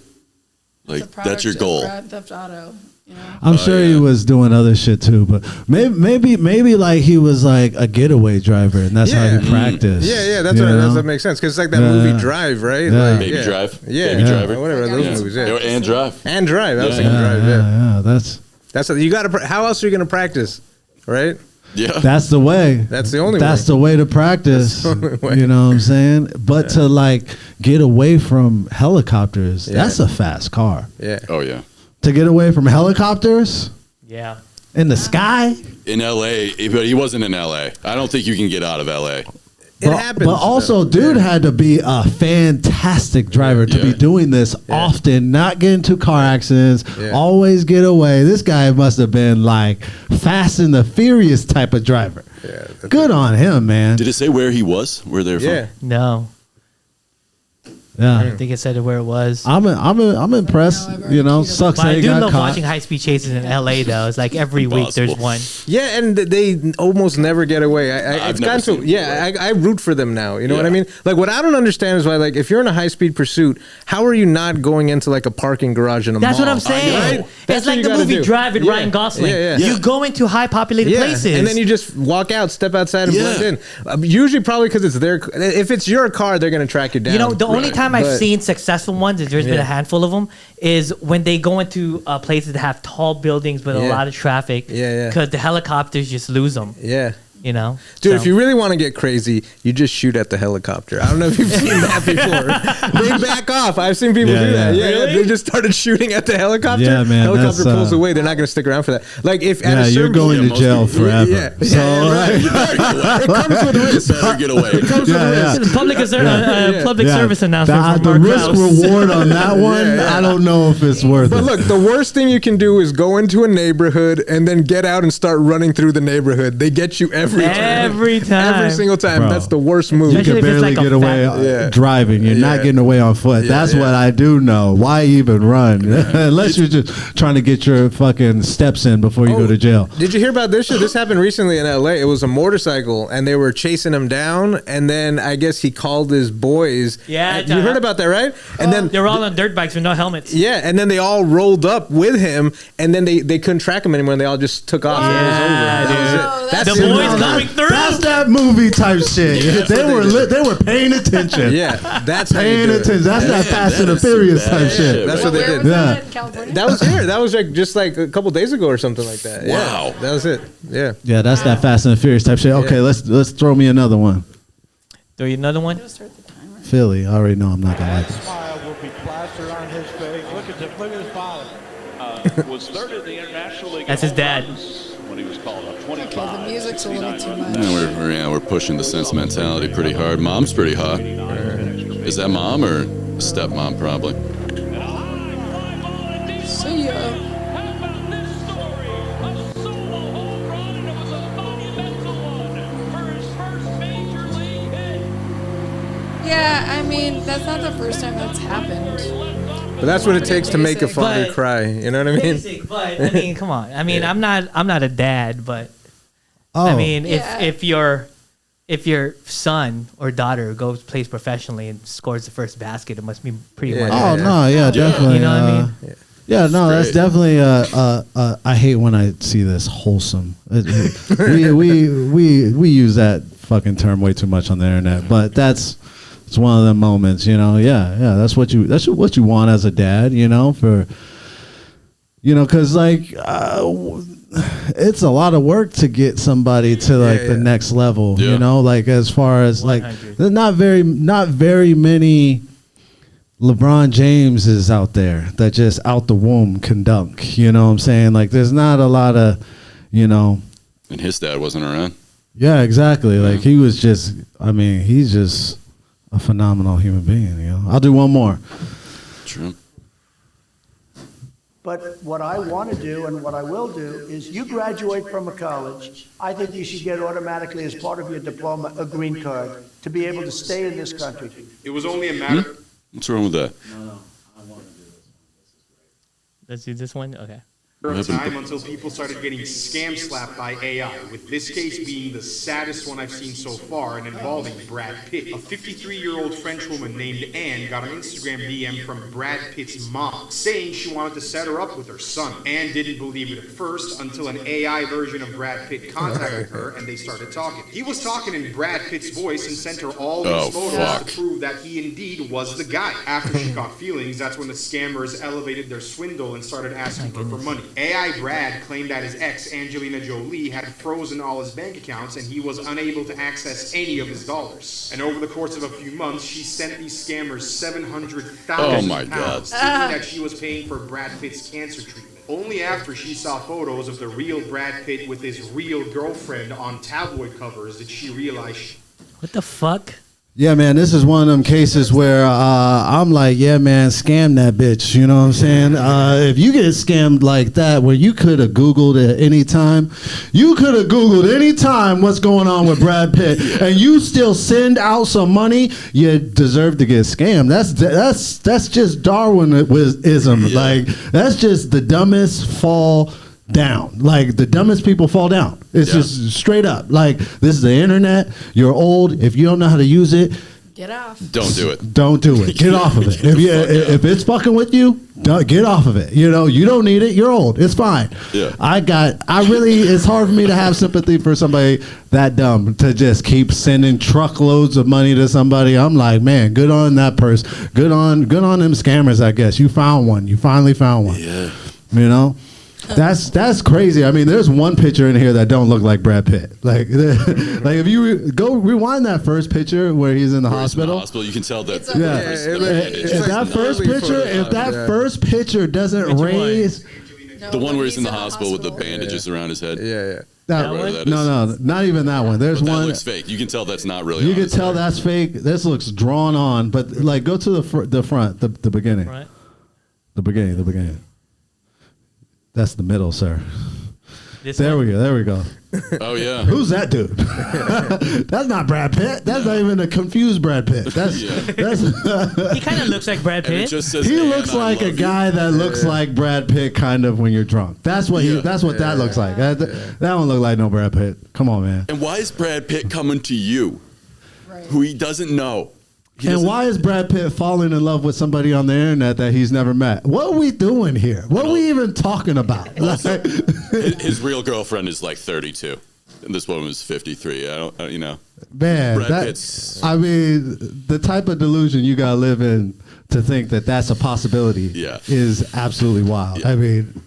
Speaker 3: Like
Speaker 5: It's a
Speaker 3: that's your
Speaker 5: product of
Speaker 3: goal.
Speaker 5: Grand Theft Auto. You know?
Speaker 4: I'm sure he
Speaker 3: yeah.
Speaker 4: was doing other shit too, but maybe like he was like a getaway driver, and that's how he practiced.
Speaker 2: Yeah, that's
Speaker 4: you
Speaker 2: what
Speaker 4: know?
Speaker 2: that makes sense, because it's like that
Speaker 4: Yeah.
Speaker 2: movie Drive, right?
Speaker 4: Yeah.
Speaker 2: Like,
Speaker 3: Baby Drive.
Speaker 2: Yeah,
Speaker 3: Baby Driver.
Speaker 2: whatever those
Speaker 5: Yeah.
Speaker 2: movies.
Speaker 3: Yeah,
Speaker 2: Yeah,
Speaker 3: and Drive.
Speaker 2: and Drive. I was thinking
Speaker 3: Yeah.
Speaker 2: Drive. Yeah,
Speaker 4: That's
Speaker 2: you got to. How else are you going to practice, right?
Speaker 3: Yeah.
Speaker 4: that's the way.
Speaker 2: That's the only
Speaker 4: That's
Speaker 2: way.
Speaker 4: the way to practice.
Speaker 2: That's the only way.
Speaker 4: You know what I'm saying? But to like get away from helicopters, that's a fast car.
Speaker 2: Yeah.
Speaker 3: Oh yeah.
Speaker 4: To get away from helicopters
Speaker 1: Yeah.
Speaker 4: in the sky.
Speaker 3: In LA, but he wasn't in LA. I don't think you can get out of LA.
Speaker 2: It happens.
Speaker 4: But also, dude had to be a fantastic driver to be
Speaker 3: Yeah.
Speaker 4: doing this often, not get into car accidents,
Speaker 2: Yeah.
Speaker 4: always get away. This guy must have been like Fast and the Furious type of driver.
Speaker 2: Yeah,
Speaker 4: Good on him, man.
Speaker 3: Did it say where he was? Where they're
Speaker 2: Yeah.
Speaker 3: from?
Speaker 1: No. I
Speaker 4: Yeah.
Speaker 1: think it said where it was.
Speaker 4: I'm impressed.
Speaker 5: No, I've
Speaker 4: You know,
Speaker 5: already
Speaker 4: sucks
Speaker 1: But
Speaker 4: that
Speaker 1: I
Speaker 4: he
Speaker 1: do
Speaker 4: got
Speaker 1: love
Speaker 4: caught.
Speaker 1: watching high speed chases in LA though. It's like every week there's
Speaker 3: Impossible.
Speaker 1: one.
Speaker 2: Yeah, and they almost never get away.
Speaker 3: I've
Speaker 2: It's
Speaker 3: never
Speaker 2: gotten
Speaker 3: seen
Speaker 2: to,
Speaker 3: them
Speaker 2: yeah,
Speaker 3: get
Speaker 2: I root for them now. You know what I
Speaker 3: Yeah.
Speaker 2: mean? Like, what I don't understand is why, like, if you're in a high speed pursuit, how are you not going into like a parking garage in a
Speaker 1: That's
Speaker 2: mall?
Speaker 1: what I'm saying.
Speaker 2: Right? That's
Speaker 1: It's
Speaker 2: what
Speaker 1: like
Speaker 2: you
Speaker 1: the
Speaker 2: gotta
Speaker 1: movie
Speaker 2: do.
Speaker 1: Drive with
Speaker 2: Yeah.
Speaker 1: Ryan Gosling.
Speaker 2: Yeah, yeah.
Speaker 1: You go into high populated
Speaker 2: Yeah,
Speaker 1: places.
Speaker 2: and then you just walk out, step outside, and
Speaker 3: Yeah.
Speaker 2: blend in. Usually, probably because it's their. If it's your car, they're going to track you down.
Speaker 1: You know, the only
Speaker 3: Right.
Speaker 1: time I've
Speaker 2: But-
Speaker 1: seen successful ones, and there's been
Speaker 2: Yeah.
Speaker 1: a handful of them, is when they go into places that have tall buildings with a
Speaker 2: Yeah.
Speaker 1: lot of traffic.
Speaker 2: Yeah, yeah.
Speaker 1: Because the helicopters just lose them.
Speaker 2: Yeah.
Speaker 1: You know,
Speaker 2: Dude,
Speaker 1: So-
Speaker 2: if you really want to get crazy, you just shoot at the helicopter. I don't know if you've seen that before. They back off. I've seen people
Speaker 4: Yeah,
Speaker 2: do that.
Speaker 4: yeah.
Speaker 2: Yeah,
Speaker 1: Really?
Speaker 2: they just started shooting at the helicopter.
Speaker 4: Yeah, man,
Speaker 2: Helicopter
Speaker 4: that's,
Speaker 2: pulls away. They're not going to stick around for that. Like if at
Speaker 4: Yeah,
Speaker 2: a
Speaker 4: you're
Speaker 2: certain
Speaker 4: going to
Speaker 3: most
Speaker 4: jail
Speaker 3: people-
Speaker 4: forever.
Speaker 2: Yeah,
Speaker 4: So
Speaker 2: right.
Speaker 3: You better get away.
Speaker 2: It comes with risk.
Speaker 3: You better get away.
Speaker 2: It comes
Speaker 4: Yeah,
Speaker 2: with
Speaker 4: yeah.
Speaker 2: risk.
Speaker 1: It's a public
Speaker 4: Yeah.
Speaker 1: service announcement from
Speaker 4: The
Speaker 1: Mark
Speaker 4: risk
Speaker 1: Krause.
Speaker 4: reward on that one,
Speaker 2: Yeah, yeah.
Speaker 4: I don't know if it's worth
Speaker 2: But
Speaker 4: it.
Speaker 2: look, the worst thing you can do is go into a neighborhood and then get out and start running through the neighborhood. They get you every
Speaker 1: Every time.
Speaker 2: Every single time.
Speaker 4: Bro.
Speaker 2: That's the worst move.
Speaker 4: You
Speaker 1: Especially
Speaker 4: can
Speaker 1: if it's
Speaker 4: barely
Speaker 1: like a
Speaker 4: get away
Speaker 1: fat-
Speaker 2: Yeah.
Speaker 4: driving. You're not
Speaker 2: Yeah.
Speaker 4: getting away on foot.
Speaker 2: Yeah,
Speaker 4: That's
Speaker 2: yeah.
Speaker 4: what I do know. Why even run? Unless you're just trying to get your fucking steps in before you go to jail.
Speaker 2: Did you hear about this shit? This happened recently in LA. It was a motorcycle and they were chasing him down, and then I guess he called his boys.
Speaker 1: Yeah,
Speaker 2: And you heard about that, right? And then
Speaker 1: They're all on dirt bikes with no helmets.
Speaker 2: yeah, and then they all rolled up with him, and then they couldn't track him anymore, and they all just took off. And it was over.
Speaker 1: Yeah,
Speaker 2: That was
Speaker 1: dude.
Speaker 2: it.
Speaker 5: Oh,
Speaker 2: That's
Speaker 1: The
Speaker 2: it.
Speaker 1: boys coming through.
Speaker 4: That's that movie type shit. They
Speaker 2: what
Speaker 4: were
Speaker 2: they did.
Speaker 4: they were paying attention.
Speaker 2: Yeah, that's how you
Speaker 4: Paying
Speaker 2: do it.
Speaker 4: attention. That's that Fast and the
Speaker 3: that is some
Speaker 4: Furious
Speaker 3: bad
Speaker 4: type
Speaker 3: shit,
Speaker 4: shit.
Speaker 2: That's
Speaker 3: man.
Speaker 2: what they
Speaker 5: Where
Speaker 2: did.
Speaker 5: was
Speaker 4: Yeah.
Speaker 5: that in California?
Speaker 2: That was here. That was like just like a couple days ago or something like that. Yeah,
Speaker 3: Wow.
Speaker 2: that was it. Yeah.
Speaker 4: Yeah, that's that Fast and the Furious type shit. Okay,
Speaker 2: Yeah.
Speaker 4: let's throw me another one.
Speaker 1: Throw you another one.
Speaker 5: Start the timer.
Speaker 4: Philly. I already know I'm not gonna like it.
Speaker 9: Smile will be plastered on his face. Look at his father.
Speaker 10: Was third in the International League.
Speaker 1: That's his dad.
Speaker 10: When he was called up,
Speaker 5: Okay,
Speaker 10: 25.
Speaker 5: the music's a little too much.
Speaker 3: Yeah, we're pushing the sentimentality pretty hard. Mom's pretty hot. Is that mom or stepmom? Probably.
Speaker 5: See ya. Yeah, I mean, that's not the first time that's happened.
Speaker 2: But that's what it takes to make a father
Speaker 1: But-
Speaker 2: cry. You know what I mean?
Speaker 1: Basic, but I mean, come on. I mean, I'm not a dad, but
Speaker 4: Oh,
Speaker 1: I mean,
Speaker 5: Yeah.
Speaker 1: if your son or daughter plays professionally and scores the first basket, it must be pretty
Speaker 2: Yeah.
Speaker 1: wonderful.
Speaker 4: oh no, yeah, definitely.
Speaker 1: You know what I mean?
Speaker 4: Yeah, no, that's
Speaker 3: Straight.
Speaker 4: definitely. I hate when I see this wholesome. We use that fucking term way too much on the internet, but it's one of them moments, you know. Yeah, that's what you want as a dad, you know, because like it's a lot of work to get somebody to like the next level,
Speaker 3: Yeah.
Speaker 4: you know, like as far as like
Speaker 1: 100.
Speaker 4: there's not very many LeBron James is out there that just out the womb can dunk. You know what I'm saying? Like there's not a lot of, you know.
Speaker 3: And his dad wasn't around.
Speaker 4: Yeah, exactly. Like he was just, I mean, he's just a phenomenal human being, you know. I'll do one more.
Speaker 3: True.
Speaker 6: But what I want to do and what I will do is you graduate from a college, I think you should get automatically as part of your diploma a green card to be able to stay in this country.
Speaker 7: It was only a matter.
Speaker 3: What's wrong with that?
Speaker 1: Let's do this one. Okay.
Speaker 7: Of time until people started getting scam slapped by AI, with this case being the saddest one I've seen so far and involving Brad Pitt. A 53-year-old French woman named Anne got an Instagram DM from Brad Pitt's mom saying she wanted to set her up with her son. Anne didn't believe it at first until an AI version of Brad Pitt contacted her and they started talking. He was talking in Brad Pitt's voice and sent her all these photos
Speaker 3: fuck.
Speaker 7: to prove that he indeed was the guy. After she caught feelings, that's when the scammers elevated their swindle and started asking her for money. AI Brad claimed that his ex, Angelina Jolie, had frozen all his bank accounts and he was unable to access any of his dollars. And over the course of a few months, she sent these scammers $700,000,
Speaker 3: Oh my God.
Speaker 7: thinking that she was paying for Brad Pitt's cancer treatment. Only after she saw photos of the real Brad Pitt with his real girlfriend on tabloid covers did she realize
Speaker 1: What the fuck?
Speaker 4: Yeah, man, this is one of them cases where I'm like, yeah, man, scam that bitch. You know what I'm saying? If you get scammed like that, where you could have Googled at any time, what's going on with Brad Pitt, and you still send out some money, you deserve to get scammed. That's just Darwinism.
Speaker 3: Yeah.
Speaker 4: Like that's just the dumbest fall down. Like the dumbest people fall down. It's just straight up. Like this is the internet. You're old. If you don't know how to use it,
Speaker 5: Get off.
Speaker 3: Don't do it.
Speaker 4: don't do it. Get off of it. If it's fucking with you, don't get off of it. You know, you don't need it. You're old. It's fine.
Speaker 3: Yeah.
Speaker 4: It's hard for me to have sympathy for somebody that dumb to just keep sending truckloads of money to somebody. I'm like, man, good on that person. Good on them scammers, I guess. You found one. You finally found one.
Speaker 3: Yeah.
Speaker 4: You know? That's crazy. I mean, there's one picture in here that don't look like Brad Pitt. Like if you go rewind that first picture where he's in the
Speaker 3: Whereas in the
Speaker 4: hospital.
Speaker 3: hospital, you can tell that.
Speaker 5: It's a-
Speaker 4: Yeah,
Speaker 5: It's
Speaker 4: if that first picture, first picture doesn't
Speaker 1: Which one?
Speaker 4: raise,
Speaker 5: No,
Speaker 3: The one
Speaker 5: when
Speaker 3: where he's in the hospital with the bandages around his head.
Speaker 2: Yeah.
Speaker 4: that,
Speaker 1: one?
Speaker 3: That is.
Speaker 4: no, not even that one. There's
Speaker 3: But that
Speaker 4: one.
Speaker 3: looks fake. You can tell that's not really.
Speaker 4: You
Speaker 3: on
Speaker 4: can
Speaker 3: his
Speaker 4: tell
Speaker 3: head.
Speaker 4: that's fake. This looks drawn on, but like go to the front, the beginning,
Speaker 1: Right.
Speaker 4: the beginning. That's the middle, sir. There we go.
Speaker 3: Oh yeah.
Speaker 4: Who's that dude? That's not Brad Pitt. That's not even a confused Brad Pitt. That's
Speaker 1: He kind of looks like Brad
Speaker 3: And it
Speaker 1: Pitt.
Speaker 3: just says,
Speaker 4: he
Speaker 3: "And
Speaker 4: looks
Speaker 3: I
Speaker 4: like a
Speaker 3: love
Speaker 4: guy that looks like Brad Pitt kind of when you're drunk. That's what that looks like. That don't look like no Brad Pitt. Come on, man.
Speaker 3: you." And why is Brad Pitt coming to you,
Speaker 5: Right.
Speaker 3: who he doesn't know?
Speaker 4: And why is Brad Pitt falling in love with somebody on the internet that he's never met? What are we doing here? What are we even talking about?
Speaker 3: Also, his real girlfriend is like 32, and this woman was 53. I don't, you know.
Speaker 4: Man,
Speaker 3: Brad Pitt's.
Speaker 4: I mean, the type of delusion you gotta live in to think that that's a possibility is absolutely wild.
Speaker 3: Yeah.
Speaker 4: I mean,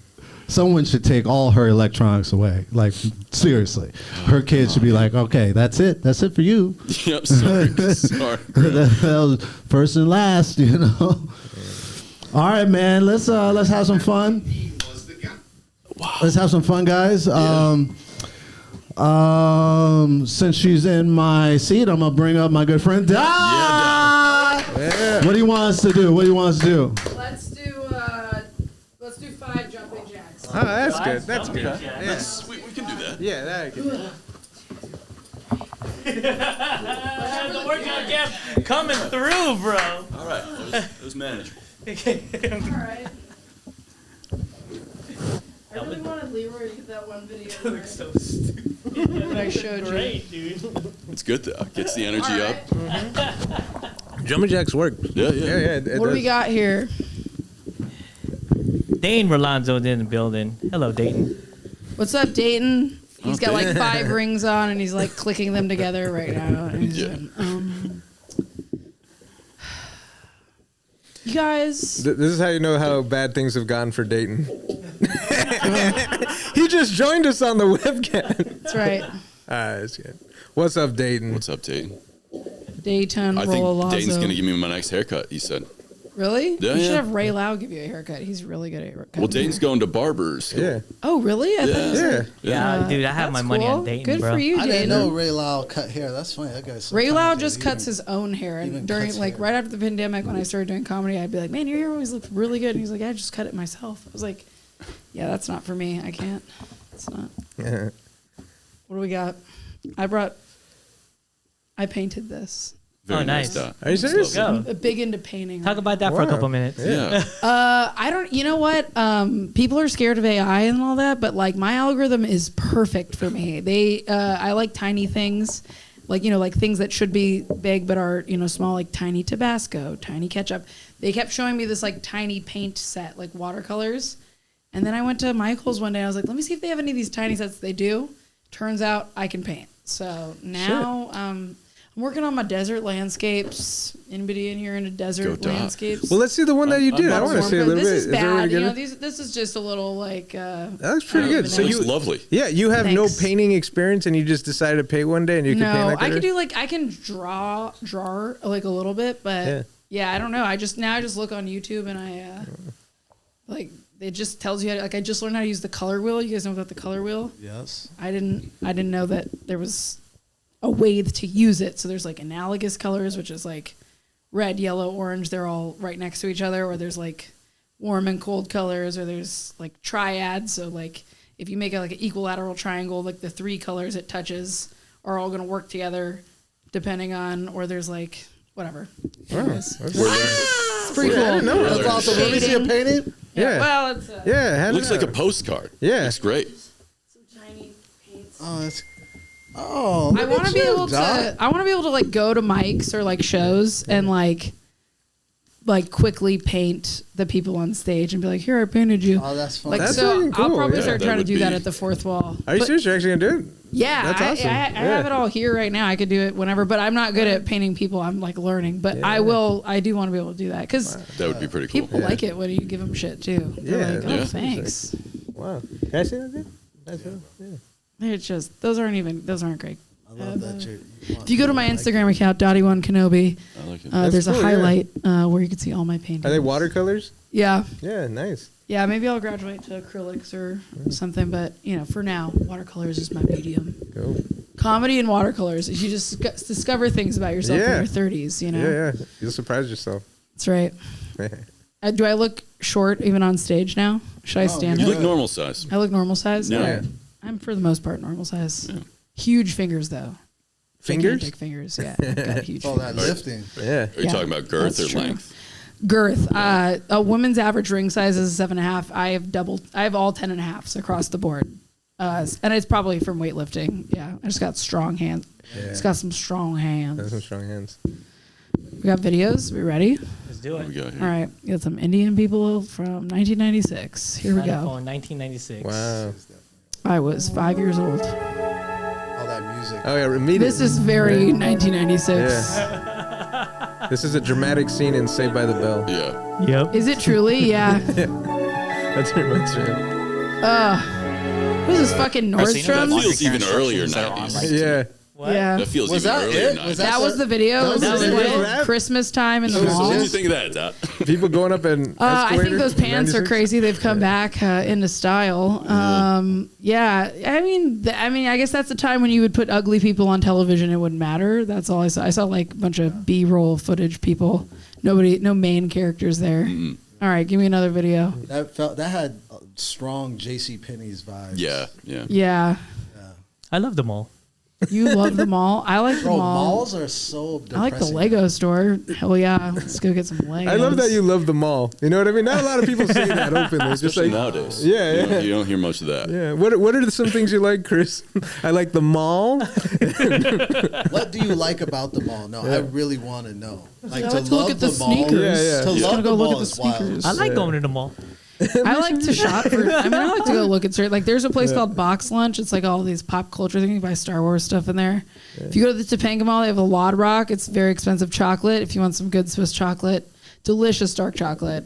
Speaker 4: someone should take all her electronics away. Like, seriously. Her kids should be like, okay, that's it. That's it for you.
Speaker 3: Yep, sorry.
Speaker 4: That was first and last, you know. All right, man. Let's have some fun. Let's have some fun, guys. Since she's in my seat, I'm gonna bring up my good friend Dot. What do you want us to do?
Speaker 5: Let's do 5 jumping jacks.
Speaker 2: Oh, that's good. That's good.
Speaker 3: Okay.
Speaker 2: Yeah.
Speaker 3: That's, we can do that.
Speaker 2: Yeah, that I can do.
Speaker 1: The workout gap coming through, bro.
Speaker 3: All right, it was manageable.
Speaker 5: Alright. I really wanted Leroy to get that one video where
Speaker 1: So stupid.
Speaker 5: that I showed you.
Speaker 1: Great, dude.
Speaker 3: It's good though. Gets the energy
Speaker 5: All
Speaker 3: up.
Speaker 5: right.
Speaker 2: Jumping jacks work.
Speaker 3: Yeah.
Speaker 2: It
Speaker 5: What do we
Speaker 2: does.
Speaker 5: got here?
Speaker 1: Dane Rolonzo's in the building. Hello, Dayton.
Speaker 5: What's up, Dayton? He's got like
Speaker 2: Dayton.
Speaker 5: 5 rings on, and he's like clicking them together right now. And he's
Speaker 3: Yeah.
Speaker 5: doing, you guys,
Speaker 2: This is how you know how bad things have gone for Dayton. He just joined us on the webcam.
Speaker 5: that's right.
Speaker 2: That's good. What's up, Dayton?
Speaker 3: What's up, Dayton?
Speaker 5: Dayton
Speaker 3: I think
Speaker 5: Rololazo.
Speaker 3: Dayton's gonna give me my next haircut. He said.
Speaker 5: Really?
Speaker 3: Yeah,
Speaker 5: you should
Speaker 3: yeah.
Speaker 5: have Ray Lau give you a haircut. He's really good at haircuts.
Speaker 3: Well, Dayton's going to barbers.
Speaker 2: Yeah.
Speaker 5: Oh, really? I thought you said-
Speaker 2: Yeah.
Speaker 1: Dude, I have my
Speaker 5: that's
Speaker 1: money
Speaker 5: cool.
Speaker 1: on Dayton,
Speaker 5: Good
Speaker 1: bro.
Speaker 5: for you,
Speaker 11: I didn't
Speaker 5: Dayton.
Speaker 11: know Ray Lau cut hair. That's funny. That guy's so
Speaker 5: Ray Lau
Speaker 11: talented.
Speaker 5: just
Speaker 11: He
Speaker 5: cuts
Speaker 11: even-
Speaker 5: his own hair,
Speaker 11: even
Speaker 5: and during
Speaker 11: cuts
Speaker 5: like
Speaker 11: hair.
Speaker 5: right after the pandemic, when I started doing comedy, I'd be like, "Man, your hair always looks really good." And he's like, "I just cut it myself." I was like, "Yeah, that's not for me. I can't. It's not."
Speaker 2: Yeah.
Speaker 5: What do we got? I painted this.
Speaker 3: Very
Speaker 1: Oh, nice.
Speaker 3: Dot.
Speaker 2: Are you serious?
Speaker 1: Go.
Speaker 5: I'm big into painting.
Speaker 1: Talk about that for a
Speaker 2: Wow.
Speaker 1: couple minutes.
Speaker 3: Yeah.
Speaker 5: I don't. You know what? People are scared of AI and all that, but like my algorithm is perfect for me. I like tiny things, like like things that should be big but are small, like tiny Tabasco, tiny ketchup. They kept showing me this like tiny paint set, like watercolors, and then I went to Michael's one day. I was like, let me see if they have any of these tiny sets. They do. Turns out I can paint. So now I'm working on my desert landscapes. Anybody in here into desert
Speaker 3: Dot.
Speaker 5: landscapes?
Speaker 2: Well, let's see the one that you did. I want to see a little
Speaker 5: This
Speaker 2: bit.
Speaker 5: is
Speaker 2: there a way
Speaker 5: bad.
Speaker 2: to get it?
Speaker 5: This is just a little like.
Speaker 2: That looks pretty good. So
Speaker 3: It
Speaker 2: you
Speaker 3: looks lovely.
Speaker 2: Yeah, you have no
Speaker 5: Thanks.
Speaker 2: painting experience, and you just decided to paint one day, and you can paint
Speaker 5: No,
Speaker 2: like that.
Speaker 5: I could do like I can draw like a little bit, but yeah, I don't know. I just look on YouTube and I like it just tells you how to, like I just learned how to use the color wheel. You guys know about the color wheel?
Speaker 11: Yes.
Speaker 5: I didn't know that there was a way to use it. So there's like analogous colors, which is like red, yellow, orange. They're all right next to each other. Or there's like warm and cold colors, or there's like triads. So like if you make like an equilateral triangle, like the 3 colors it touches are all going to work together, depending on. Or there's like whatever. Anyways. It's pretty cool.
Speaker 2: No,
Speaker 11: That's awesome. Let me see a painting.
Speaker 2: Yeah.
Speaker 5: Well, it's
Speaker 2: Yeah,
Speaker 3: It looks like a postcard.
Speaker 2: Yeah.
Speaker 3: Looks great.
Speaker 5: some tiny paints.
Speaker 11: Oh, that's. Oh,
Speaker 5: I want to be able to. I want to be able to like go to mics or like shows and like quickly paint the people on stage and be like, "Here, I painted you."
Speaker 11: Oh, that's fun.
Speaker 5: Like
Speaker 2: That's
Speaker 5: so,
Speaker 2: fucking cool,
Speaker 5: I'll probably
Speaker 2: yeah.
Speaker 5: start
Speaker 3: That
Speaker 5: trying to
Speaker 3: would
Speaker 5: do that
Speaker 3: be-
Speaker 5: at the 4th wall.
Speaker 2: Are you
Speaker 5: But-
Speaker 2: serious? You're actually gonna do it?
Speaker 5: Yeah,
Speaker 2: That's awesome.
Speaker 5: I have it all here right now. I could do it whenever, but I'm not good at painting people. I'm like learning, but I will. I do want to be able to do that because
Speaker 3: That would be pretty cool.
Speaker 5: people like it when you give them shit too. They're
Speaker 2: Yeah,
Speaker 5: like, oh,
Speaker 3: yeah.
Speaker 5: thanks.
Speaker 2: Wow. Can I see that? Dude? That's it. Yeah.
Speaker 5: They're just those aren't great.
Speaker 11: I love that chick.
Speaker 5: If you go to my Instagram account, Dottie1 Kenobi,
Speaker 3: I like it.
Speaker 5: there's
Speaker 2: cool,
Speaker 5: a
Speaker 2: yeah.
Speaker 5: highlight where you can see all my paintings.
Speaker 2: Are they watercolors?
Speaker 5: Yeah.
Speaker 2: Yeah, nice.
Speaker 5: Yeah, maybe I'll graduate to acrylics or something, but for now, watercolors is my medium.
Speaker 2: Cool.
Speaker 5: Comedy and watercolors. You just discover things about yourself
Speaker 2: Yeah.
Speaker 5: in your 30s,
Speaker 2: Yeah. You'll surprise yourself.
Speaker 5: That's right. Do I look short even on stage now? Should I stand
Speaker 3: You
Speaker 5: up?
Speaker 3: look normal size.
Speaker 5: I look normal size?
Speaker 3: Yeah.
Speaker 5: All right. I'm for the most part normal size. Yeah. Huge fingers though.
Speaker 2: Fingers?
Speaker 5: Gigantic fingers. Yeah. I've got huge.
Speaker 11: All that lifting.
Speaker 2: Yeah.
Speaker 3: Are you talking about girth or
Speaker 5: true.
Speaker 3: length?
Speaker 5: Girth. A woman's average ring size is 7.5. I have all 10.5s across the board. And it's probably from weightlifting. Yeah. I just got strong hands. Yeah. It's got some strong hands.
Speaker 2: That's some strong hands.
Speaker 5: We got videos. We ready?
Speaker 1: Let's do it.
Speaker 5: All right. We got some Indian people from 1996. Here we go.
Speaker 1: 1996.
Speaker 2: Wow.
Speaker 5: I was 5 years old.
Speaker 11: All that music.
Speaker 2: Oh, yeah. Immediately.
Speaker 5: This is very 1996.
Speaker 2: Yeah. This is a dramatic scene in Saved by the Bell.
Speaker 3: Yeah.
Speaker 1: Yep.
Speaker 5: Is it truly? Yeah.
Speaker 2: That's pretty much it.
Speaker 5: What is this fucking
Speaker 3: That
Speaker 5: Nordstrom?
Speaker 3: feels even earlier 90s.
Speaker 2: Yeah.
Speaker 1: What?
Speaker 5: Yeah.
Speaker 3: That feels
Speaker 11: Was
Speaker 3: even
Speaker 11: that
Speaker 3: earlier
Speaker 11: it?
Speaker 3: 90s.
Speaker 11: Was
Speaker 5: That was the video.
Speaker 2: was
Speaker 5: That was
Speaker 2: the video?
Speaker 5: like Christmas time in the
Speaker 3: What
Speaker 5: mall.
Speaker 3: did you think of that, Dot?
Speaker 2: People going up in
Speaker 5: I think those pants are
Speaker 2: 96?
Speaker 5: crazy. They've come back into style. Yeah. I mean, I guess that's the time when you would put ugly people on television. It wouldn't matter. That's all I saw. I saw like a bunch of B-roll footage people. No main characters there. All right, give me another video.
Speaker 11: That had strong J.C. Penney's vibes.
Speaker 3: Yeah.
Speaker 5: Yeah.
Speaker 1: I love them all.
Speaker 5: You love the mall. I like the
Speaker 11: Bro,
Speaker 5: mall.
Speaker 11: malls are so depressing.
Speaker 5: I like the Lego store. Hell yeah. Let's go get some Legos.
Speaker 2: I love that you love the mall. You know what I mean? Not a lot of people say that openly. It's just
Speaker 3: Especially
Speaker 2: like
Speaker 3: nowadays.
Speaker 2: Yeah.
Speaker 3: You don't hear much of that.
Speaker 2: Yeah. What are some things you like, Chris? I like the mall.
Speaker 11: What do you like about the mall? No, I really want to know. Like
Speaker 5: I
Speaker 11: to
Speaker 5: like to look
Speaker 11: love
Speaker 5: at the
Speaker 11: the mall.
Speaker 5: sneakers.
Speaker 2: Yeah.
Speaker 11: To
Speaker 5: Just
Speaker 11: love
Speaker 5: gonna
Speaker 11: the
Speaker 5: go look
Speaker 11: mall
Speaker 5: at the
Speaker 11: is wild.
Speaker 5: sneakers.
Speaker 1: I like going to the mall.
Speaker 5: I like to shop for. I like to go look at certain. Like, there's a place called Box Lunch. It's like all these pop culture things. You buy Star Wars stuff in there. If you go to the Topanga Mall, they have a Lod Rock. It's very expensive chocolate. If you want some good Swiss chocolate, delicious dark chocolate.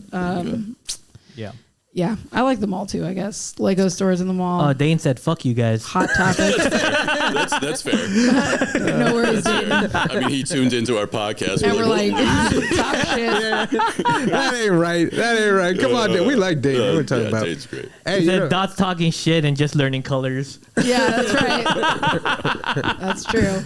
Speaker 1: Yeah.
Speaker 5: Yeah, I like the mall too. I guess Lego stores in the mall.
Speaker 1: Dane said, "Fuck you guys."
Speaker 5: Hot Topic.
Speaker 3: That's fair.
Speaker 5: No worries, Dane.
Speaker 3: I mean, he tuned into our podcast.
Speaker 5: And we're like,
Speaker 3: "What?"
Speaker 5: talk shit.
Speaker 2: That ain't right. Come on, Dave. We like Dave. We're talking about.
Speaker 3: Dave's great.
Speaker 2: Hey,
Speaker 1: He
Speaker 2: you
Speaker 1: said,
Speaker 2: know,
Speaker 1: "Dot's talking shit and just learning colors."
Speaker 5: Yeah, that's right. That's true.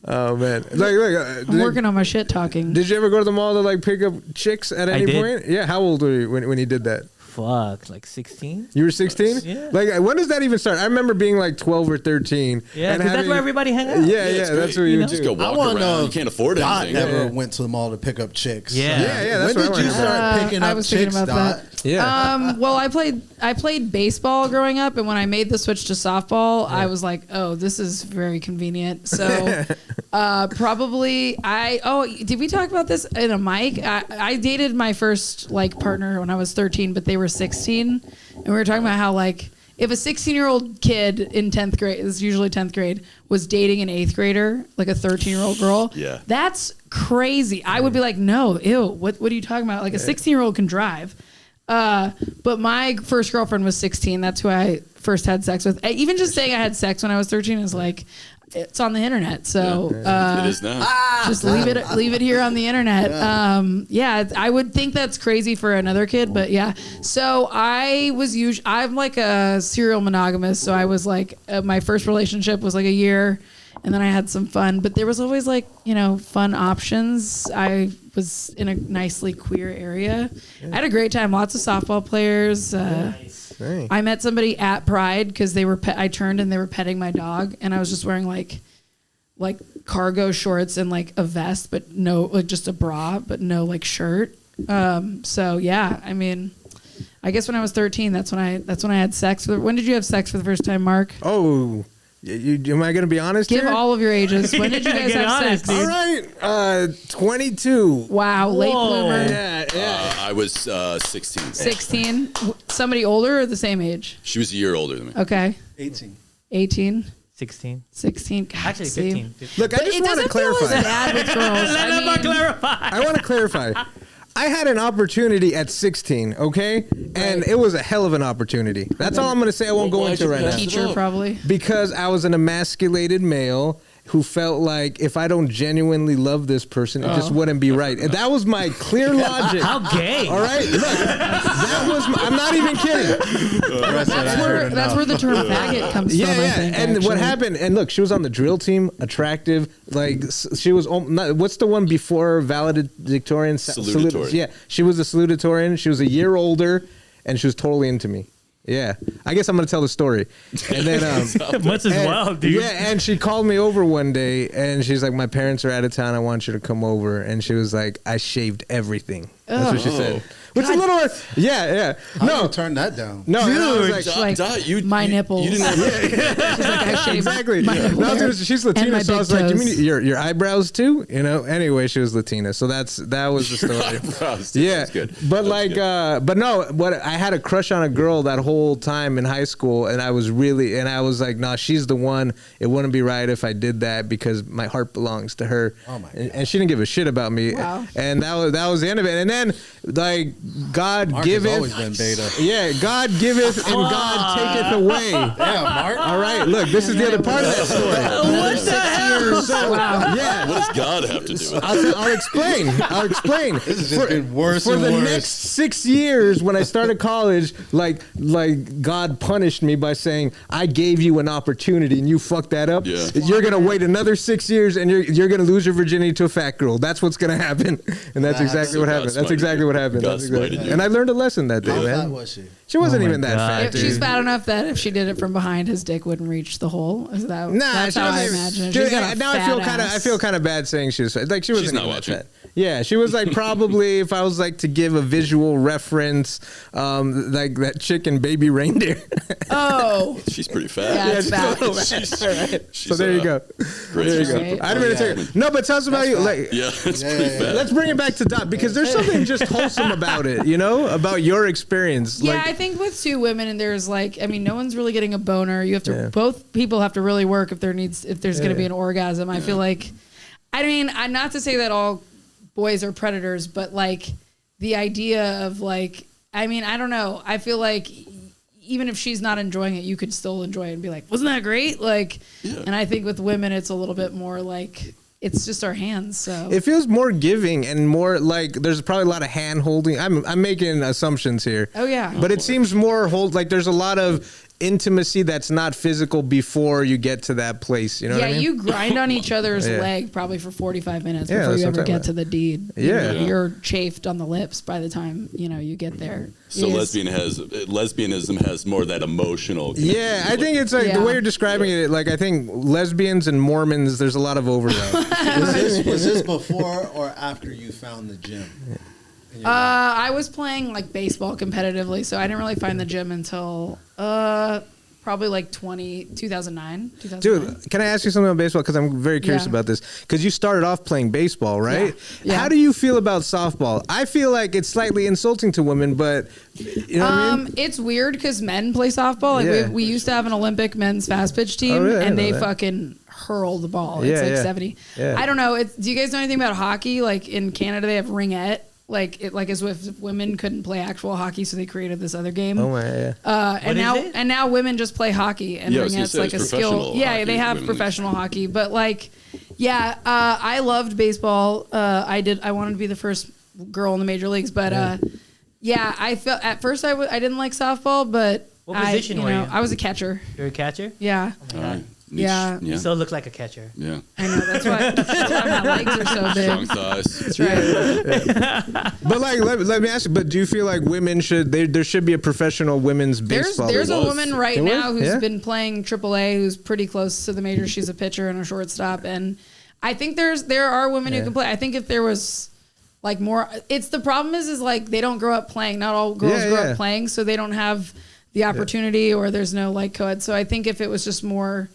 Speaker 2: oh man, look.
Speaker 5: I'm working on my shit talking.
Speaker 2: Did you ever go to the mall to like pick up chicks at any
Speaker 1: did.
Speaker 2: point? Yeah. How old were you when you did that?
Speaker 1: Fuck, like 16.
Speaker 2: You were 16?
Speaker 1: Yeah.
Speaker 2: Like, when does that even start? I remember being like 12 or 13.
Speaker 1: Yeah,
Speaker 2: and
Speaker 1: because that's where everybody hang out.
Speaker 2: Yeah,
Speaker 3: it's
Speaker 2: that's
Speaker 3: great.
Speaker 2: where you
Speaker 1: You
Speaker 2: would
Speaker 1: know?
Speaker 3: Just go
Speaker 2: do.
Speaker 11: I
Speaker 3: walk
Speaker 11: want to know.
Speaker 3: around.
Speaker 11: if
Speaker 3: You can't afford
Speaker 11: Dot
Speaker 3: anything.
Speaker 11: ever went to the mall to pick up chicks.
Speaker 1: Yeah.
Speaker 2: Yeah, that's
Speaker 11: When
Speaker 2: what
Speaker 11: did
Speaker 2: I
Speaker 11: you
Speaker 2: wanna know.
Speaker 11: start picking
Speaker 5: I
Speaker 11: up
Speaker 5: was thinking
Speaker 11: chicks,
Speaker 5: about
Speaker 11: Dot?
Speaker 5: that.
Speaker 2: Yeah.
Speaker 5: Well, I played baseball growing up, and when I made the switch to softball, I was like, oh, this is very convenient. So probably did we talk about this in a mic? I dated my first like partner when I was 13, but they were 16, and we were talking about how like if a 16-year-old kid in 10th grade, it's usually 10th grade, was dating an 8th grader, like a 13-year-old girl,
Speaker 3: Yeah.
Speaker 5: that's crazy. I would be like, no, ew, what are you talking about? Like a 16-year-old can drive. But my first girlfriend was 16. That's who I first had sex with. Even just saying I had sex when I was 13 is like, it's on the internet. So
Speaker 3: It is now.
Speaker 5: just leave it here on the internet. I would think that's crazy for another kid, but yeah. So I'm like a serial monogamous. So I was like, my first relationship was like a year. And then I had some fun, but there was always like, fun options. I was in a nicely queer area. I had a great time. Lots of softball players.
Speaker 2: Hey.
Speaker 5: I met somebody at Pride because I turned and they were petting my dog, and I was just wearing like cargo shorts and like a vest, but no, like just a bra, but no like shirt. So yeah, I mean, I guess when I was 13, that's when I had sex. When did you have sex for the first time, Mark?
Speaker 2: Oh, am I going to be honest
Speaker 5: Give
Speaker 2: here?
Speaker 5: all of your ages. When did you guys
Speaker 1: Get
Speaker 5: have
Speaker 1: honest,
Speaker 5: sex?
Speaker 1: dude.
Speaker 2: All right, 22.
Speaker 5: Wow, late bloomer.
Speaker 2: Yeah.
Speaker 3: I was 16.
Speaker 5: 16. Somebody older or the same age?
Speaker 3: She was a year older than me.
Speaker 5: Okay.
Speaker 11: 18.
Speaker 5: 18.
Speaker 1: 16.
Speaker 5: 16. God,
Speaker 1: Actually,
Speaker 5: see?
Speaker 1: 15.
Speaker 2: Look, I
Speaker 5: But
Speaker 2: just
Speaker 5: it
Speaker 2: want to
Speaker 5: doesn't feel as
Speaker 2: clarify.
Speaker 5: bad with girls.
Speaker 2: I want to clarify. I had an opportunity at 16, okay? And it was a hell of an opportunity. That's all I'm going to say. I won't go into it right now.
Speaker 5: Teacher probably.
Speaker 2: Because I was an emasculated male who felt like if I don't genuinely love this person, it just wouldn't be right. And that was my clear logic.
Speaker 1: How gay?
Speaker 2: All right? Look, that was I'm not even kidding.
Speaker 5: That's where the term faggot comes from, I think.
Speaker 2: And what
Speaker 5: actually.
Speaker 2: happened, and look, she was on the drill team, attractive. Like, she was, what's the one before valedictorian?
Speaker 3: Salutatorian.
Speaker 2: Yeah, she was a salutatorian. She was a year older, and she was totally into me. Yeah, I guess I'm gonna tell the story. And then
Speaker 1: Much as well, dude.
Speaker 2: Yeah, and she called me over one day, and she's like, "My parents are out of town. I want you to come over." And she was like, "I shaved everything." That's what she said. Which is a little, yeah.
Speaker 11: No, turn that down.
Speaker 2: No, and I was
Speaker 5: Dude,
Speaker 2: like,
Speaker 5: she's like, my nipples.
Speaker 3: You didn't have
Speaker 5: She's like, I shaved
Speaker 2: exactly.
Speaker 5: my
Speaker 2: No,
Speaker 5: nipples.
Speaker 2: dude, she's
Speaker 5: And my
Speaker 2: Latina, so I
Speaker 5: big
Speaker 2: was like, "You mean
Speaker 5: toes.
Speaker 2: your eyebrows too?" You know. Anyway, she was Latina, so that was the story.
Speaker 3: eyebrows.
Speaker 2: Yeah,
Speaker 3: That's good.
Speaker 2: but
Speaker 3: That's
Speaker 2: like,
Speaker 3: good.
Speaker 2: but no, what I had a crush on a girl that whole time in high school, and I was like, "Nah, she's the one. It wouldn't be right if I did that because my heart belongs to her."
Speaker 11: Oh my God.
Speaker 2: And she didn't give a shit about me.
Speaker 5: Wow.
Speaker 2: And that was the end of it. And then like God
Speaker 11: Mark
Speaker 2: giveth,
Speaker 11: has always been beta.
Speaker 2: yeah, God giveth and God taketh away.
Speaker 11: Yeah, Mark.
Speaker 2: All right, look, this is the other part of that story.
Speaker 1: What the hell?
Speaker 2: So, yeah,
Speaker 3: What does God have to do with it?
Speaker 2: I'll explain.
Speaker 11: This has just been worse
Speaker 2: for
Speaker 11: and
Speaker 2: the
Speaker 11: worse.
Speaker 2: next 6 years when I started college. Like God punished me by saying, "I gave you an opportunity and you fucked that up.
Speaker 3: Yeah.
Speaker 2: You're gonna wait another 6 years and you're gonna lose your virginity to a fat girl. That's what's gonna happen." And that's exactly what happened. That's exactly what happened.
Speaker 3: God
Speaker 2: That's exactly-
Speaker 3: smited you.
Speaker 2: And I learned a lesson that day,
Speaker 11: How fat
Speaker 2: man.
Speaker 11: was she?
Speaker 2: She wasn't
Speaker 1: Oh my
Speaker 2: even that
Speaker 1: God.
Speaker 2: fat.
Speaker 5: If she's
Speaker 2: dude.
Speaker 5: fat enough that if she did it from behind, his dick wouldn't reach the hole. Is that?
Speaker 2: Nah,
Speaker 5: that's
Speaker 2: she
Speaker 5: how I
Speaker 2: wasn't-
Speaker 5: imagine it.
Speaker 2: Dude,
Speaker 5: She's got a
Speaker 2: now
Speaker 5: fat
Speaker 2: I feel kind of bad saying she was fat. Like she wasn't
Speaker 3: not
Speaker 2: even that
Speaker 3: watching.
Speaker 2: fat. Yeah, she was like probably if I was like to give a visual reference, like that chicken baby reindeer.
Speaker 5: Oh,
Speaker 3: She's pretty fat.
Speaker 5: Yeah, it's fat.
Speaker 2: So there you go.
Speaker 3: Great.
Speaker 2: There you go.
Speaker 5: Right.
Speaker 2: I didn't mean to take. No, but tell us about you. Like,
Speaker 3: Yeah, it's
Speaker 11: Yeah,
Speaker 3: pretty
Speaker 11: yeah,
Speaker 3: fat.
Speaker 2: let's bring it back to Dot because there's something just wholesome about it. You know, about your experience.
Speaker 5: yeah.
Speaker 2: Like,
Speaker 5: I think with two women, and there's like, I mean, no one's really getting a boner. You have to.
Speaker 2: Yeah.
Speaker 5: Both people have to really work if there's going to be an orgasm. I feel like, I mean, not to say that all boys are predators, but like the idea of like, I mean, I don't know. I feel like even if she's not enjoying it, you could still enjoy it and be like, wasn't that great? Like, and I think with women, it's a little bit more like, it's just our hands. So
Speaker 2: it feels more giving and more like there's probably a lot of hand holding. I'm making assumptions here.
Speaker 5: Oh, yeah.
Speaker 2: But it seems more like there's a lot of intimacy that's not physical before you get to that place. You know what I mean?
Speaker 5: you grind on each other's
Speaker 2: Yeah.
Speaker 5: leg probably for 45 minutes
Speaker 2: Yeah,
Speaker 5: before
Speaker 2: that's
Speaker 5: you
Speaker 2: what
Speaker 5: ever
Speaker 2: I'm talking
Speaker 5: get to the deed.
Speaker 2: Yeah.
Speaker 5: You're chafed on the lips by the time, you get there.
Speaker 3: So
Speaker 5: Yes.
Speaker 3: lesbianism has more of that emotional.
Speaker 2: Yeah, I think it's like the
Speaker 5: Yeah.
Speaker 2: way you're describing it. Like I think lesbians and Mormons, there's a lot of overlap.
Speaker 11: Was this before or after you found the gym?
Speaker 5: I was playing like baseball competitively, so I didn't really find the gym until probably like 2009.
Speaker 2: Dude, can I ask you something about baseball? Because I'm very curious
Speaker 5: Yeah.
Speaker 2: about this. Because you started off playing baseball, right?
Speaker 5: Yeah.
Speaker 2: How do you feel about softball? I feel like it's slightly insulting to women, but you know what I mean?
Speaker 5: It's weird because men play softball. Like
Speaker 2: Yeah.
Speaker 5: we used to have an Olympic men's fast pitch team,
Speaker 2: Oh, really? I
Speaker 5: and
Speaker 2: didn't
Speaker 5: they
Speaker 2: know that.
Speaker 5: fucking hurl the ball.
Speaker 2: Yeah,
Speaker 5: It's like
Speaker 2: yeah.
Speaker 5: 70.
Speaker 2: Yeah.
Speaker 5: I don't know. Do you guys know anything about hockey? Like in Canada, they have ringette. Like as if women couldn't play actual hockey, so they created this other game.
Speaker 2: Oh my, yeah.
Speaker 5: And now women just play hockey, and
Speaker 3: Yeah, I was gonna
Speaker 5: ringette's
Speaker 3: say,
Speaker 5: like a
Speaker 3: it's
Speaker 5: skill.
Speaker 3: professional
Speaker 5: Yeah,
Speaker 3: hockey,
Speaker 5: they have
Speaker 3: women.
Speaker 5: professional hockey, but like, yeah, I loved baseball. I wanted to be the first girl in the major leagues, but yeah, I felt at first I didn't like softball, but
Speaker 1: What position were you?
Speaker 5: I was a catcher.
Speaker 1: You're a catcher?
Speaker 5: Yeah,
Speaker 3: All right.
Speaker 5: Yeah.
Speaker 1: You still look like a catcher.
Speaker 3: Yeah.
Speaker 5: I know that's why my legs are so
Speaker 3: Strong
Speaker 5: big.
Speaker 3: thighs.
Speaker 5: That's right.
Speaker 2: But like, let me ask you. But do you feel like women there should be a professional women's baseball?
Speaker 5: There's a
Speaker 3: was.
Speaker 5: woman right
Speaker 2: There was?
Speaker 5: now who's
Speaker 2: Yeah.
Speaker 5: been playing AAA, who's pretty close to the major. She's a pitcher and a shortstop, and I think there are women who can play. I think if there was like more, it's the problem is like they don't grow up playing. Not all girls grow up playing, so they don't have the opportunity, or there's no like co-ed. So I think if it was just more,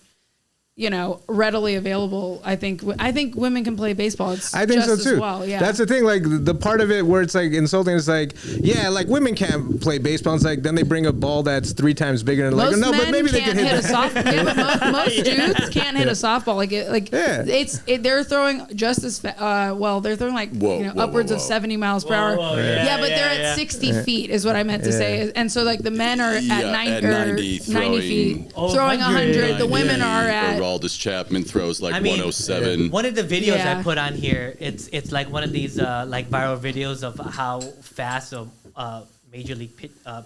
Speaker 5: readily available, I think women can play baseball. It's
Speaker 2: I think
Speaker 5: just
Speaker 2: so too.
Speaker 5: As well, yeah.
Speaker 2: That's the thing. Like the part of it where it's like insulting is like, yeah, like women can't play baseball. It's like then they bring a ball that's 3 times bigger and
Speaker 5: Most
Speaker 2: like, no,
Speaker 5: men
Speaker 2: but maybe they
Speaker 5: can't
Speaker 2: can
Speaker 5: hit
Speaker 2: hit
Speaker 5: a
Speaker 2: that.
Speaker 5: softball. Yeah, but most dudes can't hit a softball. They're throwing just as they're throwing like upwards of 70 miles per hour.
Speaker 1: Yeah,
Speaker 5: but they're at 60 feet is what I meant to say. And so like the men are at 90 feet, throwing 100. The women are at.
Speaker 3: Aroldis Chapman throws like
Speaker 1: I mean,
Speaker 3: 107.
Speaker 1: One of the videos
Speaker 5: Yeah.
Speaker 1: I put on here, it's like one of these like viral videos of how fast a major league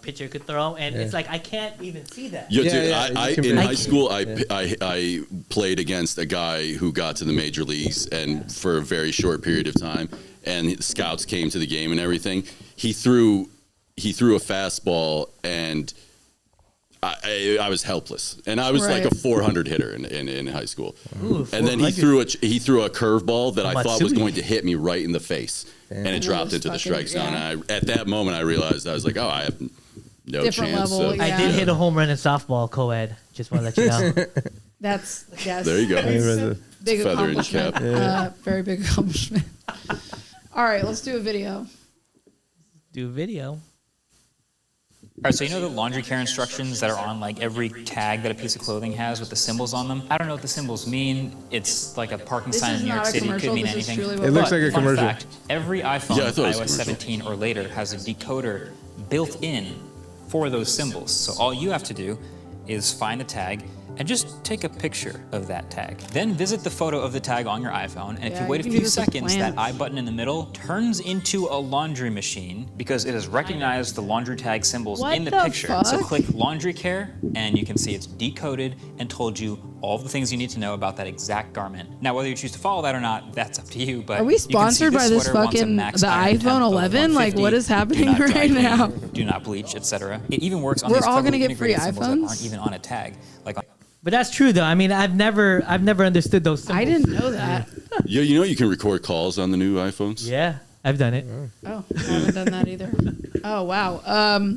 Speaker 1: pitcher could throw, and it's like I can't even see that.
Speaker 3: Yo,
Speaker 2: Yeah,
Speaker 3: dude,
Speaker 2: yeah, you can
Speaker 3: in
Speaker 2: be-
Speaker 3: high school, I played against a guy who got to the major leagues, and for a very short period of time, and scouts came to the game and everything. He threw a fastball, and I was helpless, and I was like a 400 hitter in high school.
Speaker 1: Ooh,
Speaker 3: and then he threw a curveball that I thought was going to hit me right in the face, and it dropped into the strike zone. And at that moment, I realized I was like, oh, I have no
Speaker 5: Different
Speaker 3: chance.
Speaker 5: level, yeah.
Speaker 1: I did hit a home run in softball co-ed. Just want to let you know.
Speaker 5: That's yes.
Speaker 3: There you go.
Speaker 5: Big
Speaker 3: Feather in your
Speaker 5: accomplishment.
Speaker 3: cap.
Speaker 5: Very big accomplishment. All right, let's do a video.
Speaker 1: Do a video.
Speaker 12: All right, so you know the laundry care instructions that are on like every tag that a piece of clothing has with the symbols on them? I don't know what the symbols mean. It's like a parking
Speaker 5: This
Speaker 12: sign
Speaker 5: is
Speaker 12: in New York
Speaker 5: not a
Speaker 12: City. It could
Speaker 5: commercial.
Speaker 12: mean
Speaker 5: This is
Speaker 12: anything.
Speaker 5: truly what
Speaker 2: It looks like a
Speaker 12: Fun
Speaker 2: commercial.
Speaker 12: fact, every iPhone,
Speaker 3: Yeah, I thought it was
Speaker 12: iOS
Speaker 3: commercial.
Speaker 12: 17 or later, has a decoder built in for those symbols. So all you have to do is find the tag and just take a picture of that tag. Then visit the photo of the tag on your iPhone, and if
Speaker 5: Yeah,
Speaker 12: you wait a
Speaker 5: you can
Speaker 12: few
Speaker 5: do this with
Speaker 12: seconds, that
Speaker 5: plants.
Speaker 12: I button in the middle turns into a laundry machine because it has recognized the laundry tag symbols
Speaker 5: What
Speaker 12: in the
Speaker 5: the
Speaker 12: picture.
Speaker 5: fuck?
Speaker 12: So click laundry care, and you can see it's decoded and told you all the things you need to know about that exact garment. Now, whether you choose to follow that or not, that's up to you. But
Speaker 5: Are we
Speaker 12: you can see
Speaker 5: sponsored by this
Speaker 12: sweater wants a
Speaker 5: fucking
Speaker 12: max
Speaker 5: the
Speaker 12: iron
Speaker 5: iPhone
Speaker 12: temp of
Speaker 5: 11? Like,
Speaker 12: 150.
Speaker 5: what is happening
Speaker 12: Do not dry
Speaker 5: right
Speaker 12: clean,
Speaker 5: now?
Speaker 12: Do not bleach, etc. It even works on
Speaker 5: We're
Speaker 12: these
Speaker 5: all gonna
Speaker 12: cleverly
Speaker 5: get free
Speaker 12: integrated symbols that
Speaker 5: iPhones?
Speaker 12: aren't even on a tag. Like.
Speaker 1: But that's true though. I mean, I've never understood those symbols.
Speaker 5: I didn't know that.
Speaker 3: Yeah, you know you can record calls on the new iPhones.
Speaker 1: Yeah, I've done it.
Speaker 5: Oh, I haven't done that either. Oh wow.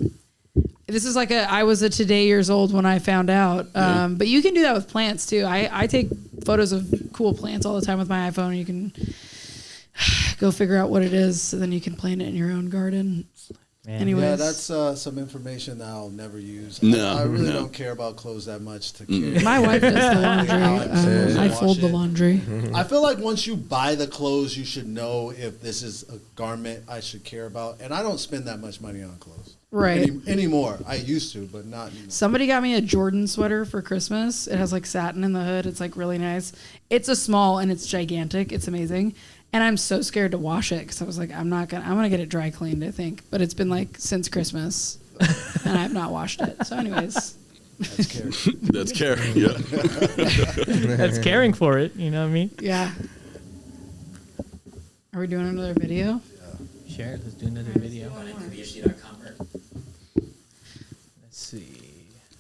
Speaker 5: This is like I was today years old when I found out. But you can do that with plants too. I take photos of cool plants all the time with my iPhone. You can go figure out what it is, so then you can plant it in your own garden.
Speaker 1: Man.
Speaker 5: Anyways,
Speaker 11: Yeah, that's some information that I'll never use.
Speaker 3: No,
Speaker 11: I really
Speaker 3: no.
Speaker 11: don't care about clothes that much to care.
Speaker 5: my wife does the laundry. I
Speaker 11: Wash
Speaker 5: fold the
Speaker 11: it.
Speaker 5: laundry.
Speaker 11: I feel like once you buy the clothes, you should know if this is a garment I should care about. And I don't spend that much money on clothes.
Speaker 5: Right.
Speaker 11: Anymore. I used to, but not anymore.
Speaker 5: Somebody got me a Jordan sweater for Christmas. It has like satin in the hood. It's like really nice. It's a small and it's gigantic. It's amazing. And I'm so scared to wash it because I was like, I'm gonna get it dry cleaned, I think. But it's been like since Christmas, and I have not washed it. So, anyways,
Speaker 11: That's care.
Speaker 3: That's care. Yeah.
Speaker 1: That's caring for it. You know what I mean?
Speaker 5: yeah. Are we doing another video?
Speaker 1: Sure. Let's do another video. Let's see.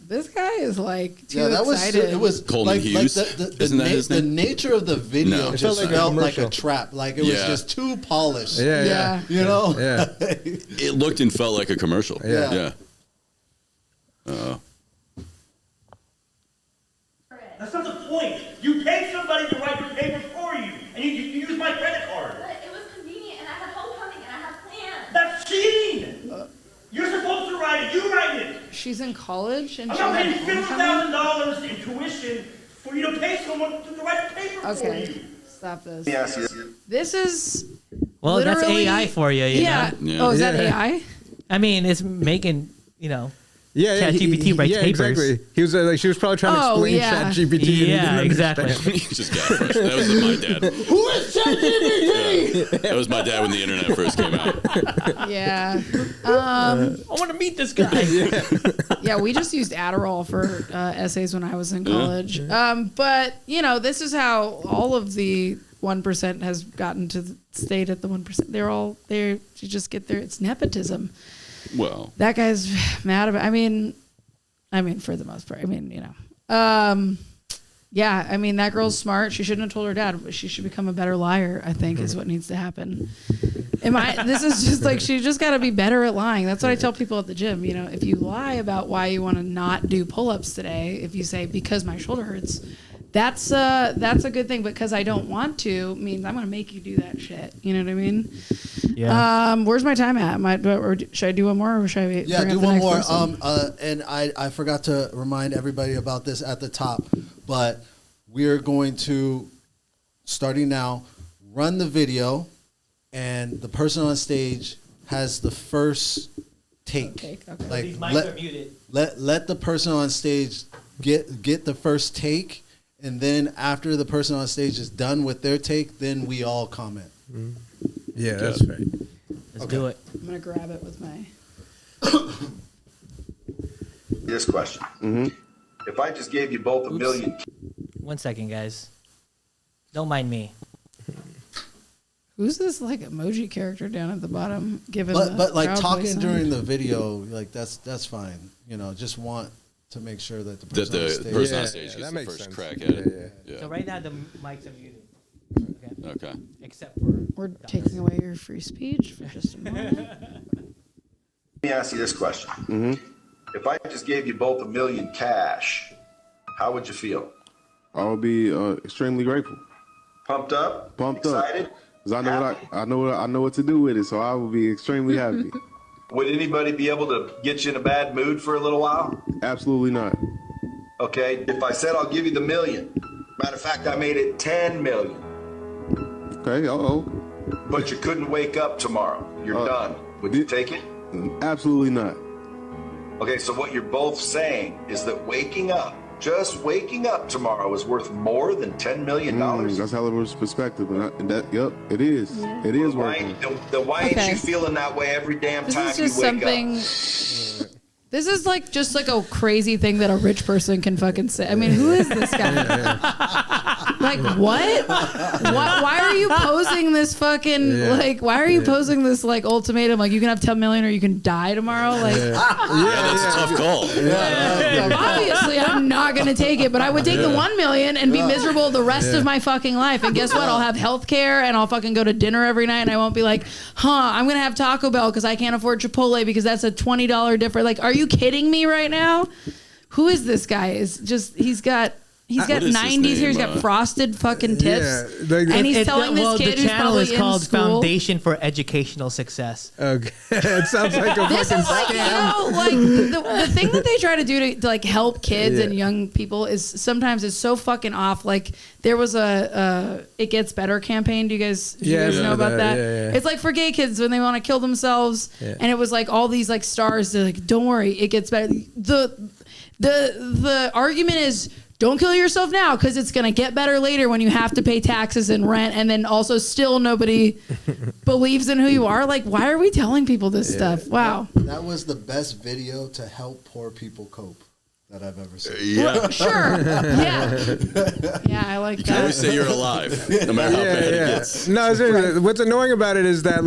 Speaker 5: This guy is like too
Speaker 11: Yeah, that was
Speaker 5: excited.
Speaker 11: it was
Speaker 3: Coleman Hughes?
Speaker 11: the
Speaker 3: Isn't that his
Speaker 11: the
Speaker 3: name?
Speaker 11: nature of the video
Speaker 3: No. It
Speaker 11: just
Speaker 2: felt like a
Speaker 11: felt like a
Speaker 2: commercial.
Speaker 11: trap. Like it was
Speaker 3: Yeah.
Speaker 11: just too polished.
Speaker 2: Yeah,
Speaker 5: Yeah.
Speaker 11: You know?
Speaker 2: yeah.
Speaker 3: It looked and felt like a commercial.
Speaker 11: Yeah.
Speaker 3: Yeah.
Speaker 13: That's not the point. You paid somebody to write your paper for you, and you used my credit card.
Speaker 14: But it was convenient, and I had homecoming, and I had plans.
Speaker 13: That's cheating. You're supposed to write it. You write it.
Speaker 5: She's in college and
Speaker 13: I'm
Speaker 5: she
Speaker 13: not
Speaker 5: had
Speaker 13: paying
Speaker 5: homecoming?
Speaker 13: $50,000 in tuition for you to pay someone to write a paper for
Speaker 5: Okay,
Speaker 13: you.
Speaker 5: stop this.
Speaker 14: Yes.
Speaker 5: This is
Speaker 1: Well, that's
Speaker 5: literally-
Speaker 1: AI for you. You
Speaker 5: Yeah.
Speaker 1: know?
Speaker 3: Yeah.
Speaker 5: Oh, is that
Speaker 2: Yeah.
Speaker 5: AI?
Speaker 1: I mean, it's making
Speaker 2: Yeah,
Speaker 1: ChatGPT writes papers.
Speaker 2: Exactly. He was like, she was probably trying to
Speaker 5: Oh,
Speaker 2: explain
Speaker 5: yeah.
Speaker 2: ChatGPT. and he
Speaker 1: Yeah,
Speaker 2: didn't
Speaker 1: exactly.
Speaker 2: understand.
Speaker 3: He just got frustrated. That was my dad.
Speaker 11: Who is ChatGPT?
Speaker 3: That was my dad when the internet first came out.
Speaker 5: Yeah.
Speaker 1: I want to meet this guy.
Speaker 5: Yeah, we just used Adderall for essays when I was in college. But, this is how all of the 1% has gotten to stayed at the 1%. They're all there to just get there. It's nepotism.
Speaker 3: Well,
Speaker 5: That guy's mad about, I mean, for the most part, yeah, I mean, that girl's smart. She shouldn't have told her dad. She should become a better liar, I think, is what needs to happen. This is just like, she just got to be better at lying. That's what I tell people at the gym. If you lie about why you want to not do pull-ups today, if you say, because my shoulder hurts, that's a good thing. Because I don't want to means I'm going to make you do that shit. You know what I mean?
Speaker 1: Yeah.
Speaker 5: Where's my time at? Or should I do one more, or should I?
Speaker 11: Yeah,
Speaker 5: bring
Speaker 11: do
Speaker 5: up the
Speaker 11: one
Speaker 5: next
Speaker 11: more.
Speaker 5: person?
Speaker 11: And I forgot to remind everybody about this at the top, but we're going to, starting now, run the video, and the person on stage has the first take.
Speaker 5: Okay.
Speaker 11: Like
Speaker 1: These mics are muted.
Speaker 11: let the person on stage get the first take, and then after the person on stage is done with their take, then we all comment.
Speaker 2: Yeah, that's right.
Speaker 1: Let's do it.
Speaker 5: I'm gonna grab it with my.
Speaker 14: This question. If I just gave you both $1 million.
Speaker 1: 1 second, guys. Don't mind me.
Speaker 5: Who's this like emoji character down at the bottom? Giving
Speaker 11: But like
Speaker 5: crowd
Speaker 11: talking
Speaker 5: voice
Speaker 11: during
Speaker 5: on?
Speaker 11: the video, like that's fine. Just want to make sure that the
Speaker 3: That
Speaker 11: person on
Speaker 3: the
Speaker 11: stage.
Speaker 3: person on stage gets the first crack at it. Yeah.
Speaker 1: So right now the mics are muted.
Speaker 3: Okay.
Speaker 1: Except for
Speaker 5: We're taking away your free speech for just a moment.
Speaker 14: Let me ask you this question. If I just gave you both $1 million cash, how would you feel?
Speaker 15: I would be extremely grateful.
Speaker 14: Pumped up?
Speaker 15: Pumped
Speaker 14: excited?
Speaker 15: up. Because I know what to do with it, so I would be extremely happy.
Speaker 14: Would anybody be able to get you in a bad mood for a little while?
Speaker 15: Absolutely not.
Speaker 14: Okay, if I said I'll give you the $1 million, matter of fact, I made it 10 million.
Speaker 15: Okay,
Speaker 14: But you couldn't wake up tomorrow. You're done. Would you take it?
Speaker 15: Absolutely not.
Speaker 14: Okay, so what you're both saying is that just waking up tomorrow is worth more than $10 million.
Speaker 15: That's how it was perspective. Yep, it is.
Speaker 5: Yeah.
Speaker 15: It is working.
Speaker 14: Why ain't you feeling that way every damn time
Speaker 5: This is just
Speaker 14: you wake
Speaker 5: something.
Speaker 14: up?
Speaker 5: This is just like a crazy thing that a rich person can fucking say. I mean, who is this guy? Like, what? Why are you posing this fucking why are you posing this ultimatum? Like, you can have 10 million or you can die tomorrow. Like,
Speaker 3: that's a tough call.
Speaker 5: obviously, I'm not gonna take it, but I would take the 1 million and be miserable the rest of my fucking life. And guess what? I'll have health care and I'll fucking go to dinner every night, and I won't be like, I'm gonna have Taco Bell because I can't afford Chipotle because that's a $20 difference. Like, are you kidding me right now? Who is this guy? He's got 90s here. He's got frosted fucking tips. And he's telling this kid who's
Speaker 1: the channel
Speaker 5: probably
Speaker 1: is called
Speaker 5: in school.
Speaker 1: Foundation for Educational Success.
Speaker 2: Okay. It sounds like a
Speaker 5: This
Speaker 2: fucking
Speaker 5: is like,
Speaker 2: scam.
Speaker 5: the thing that they try to do to help kids and young people is sometimes is so fucking off. Like, there was a It Gets Better campaign. Do you guys know about that?
Speaker 2: Yeah.
Speaker 5: It's like for gay kids when they want to kill themselves.
Speaker 2: Yeah.
Speaker 5: And it was like all these stars. They're like, don't worry, it gets better. The argument is, don't kill yourself now because it's going to get better later when you have to pay taxes and rent, and then also still nobody believes in who you are. Like, why are we telling people this stuff? Wow.
Speaker 11: That was the best video to help poor people cope that I've ever seen.
Speaker 3: Yeah.
Speaker 5: Sure. Yeah, I like
Speaker 3: You
Speaker 5: that.
Speaker 3: can always say you're alive, no matter how bad it gets.
Speaker 2: No, seriously, what's annoying about it is that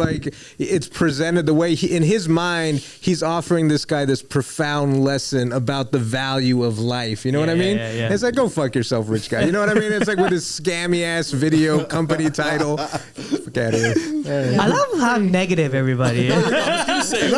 Speaker 2: it's presented the way in his mind, he's offering this guy this profound lesson about the value of life. You know what I mean?
Speaker 1: Yeah.
Speaker 2: It's like, go fuck yourself, rich guy. You know what I mean? It's like with his scammy ass video company title. Fuck out of here.
Speaker 1: I love how negative everybody is.
Speaker 3: I was gonna say,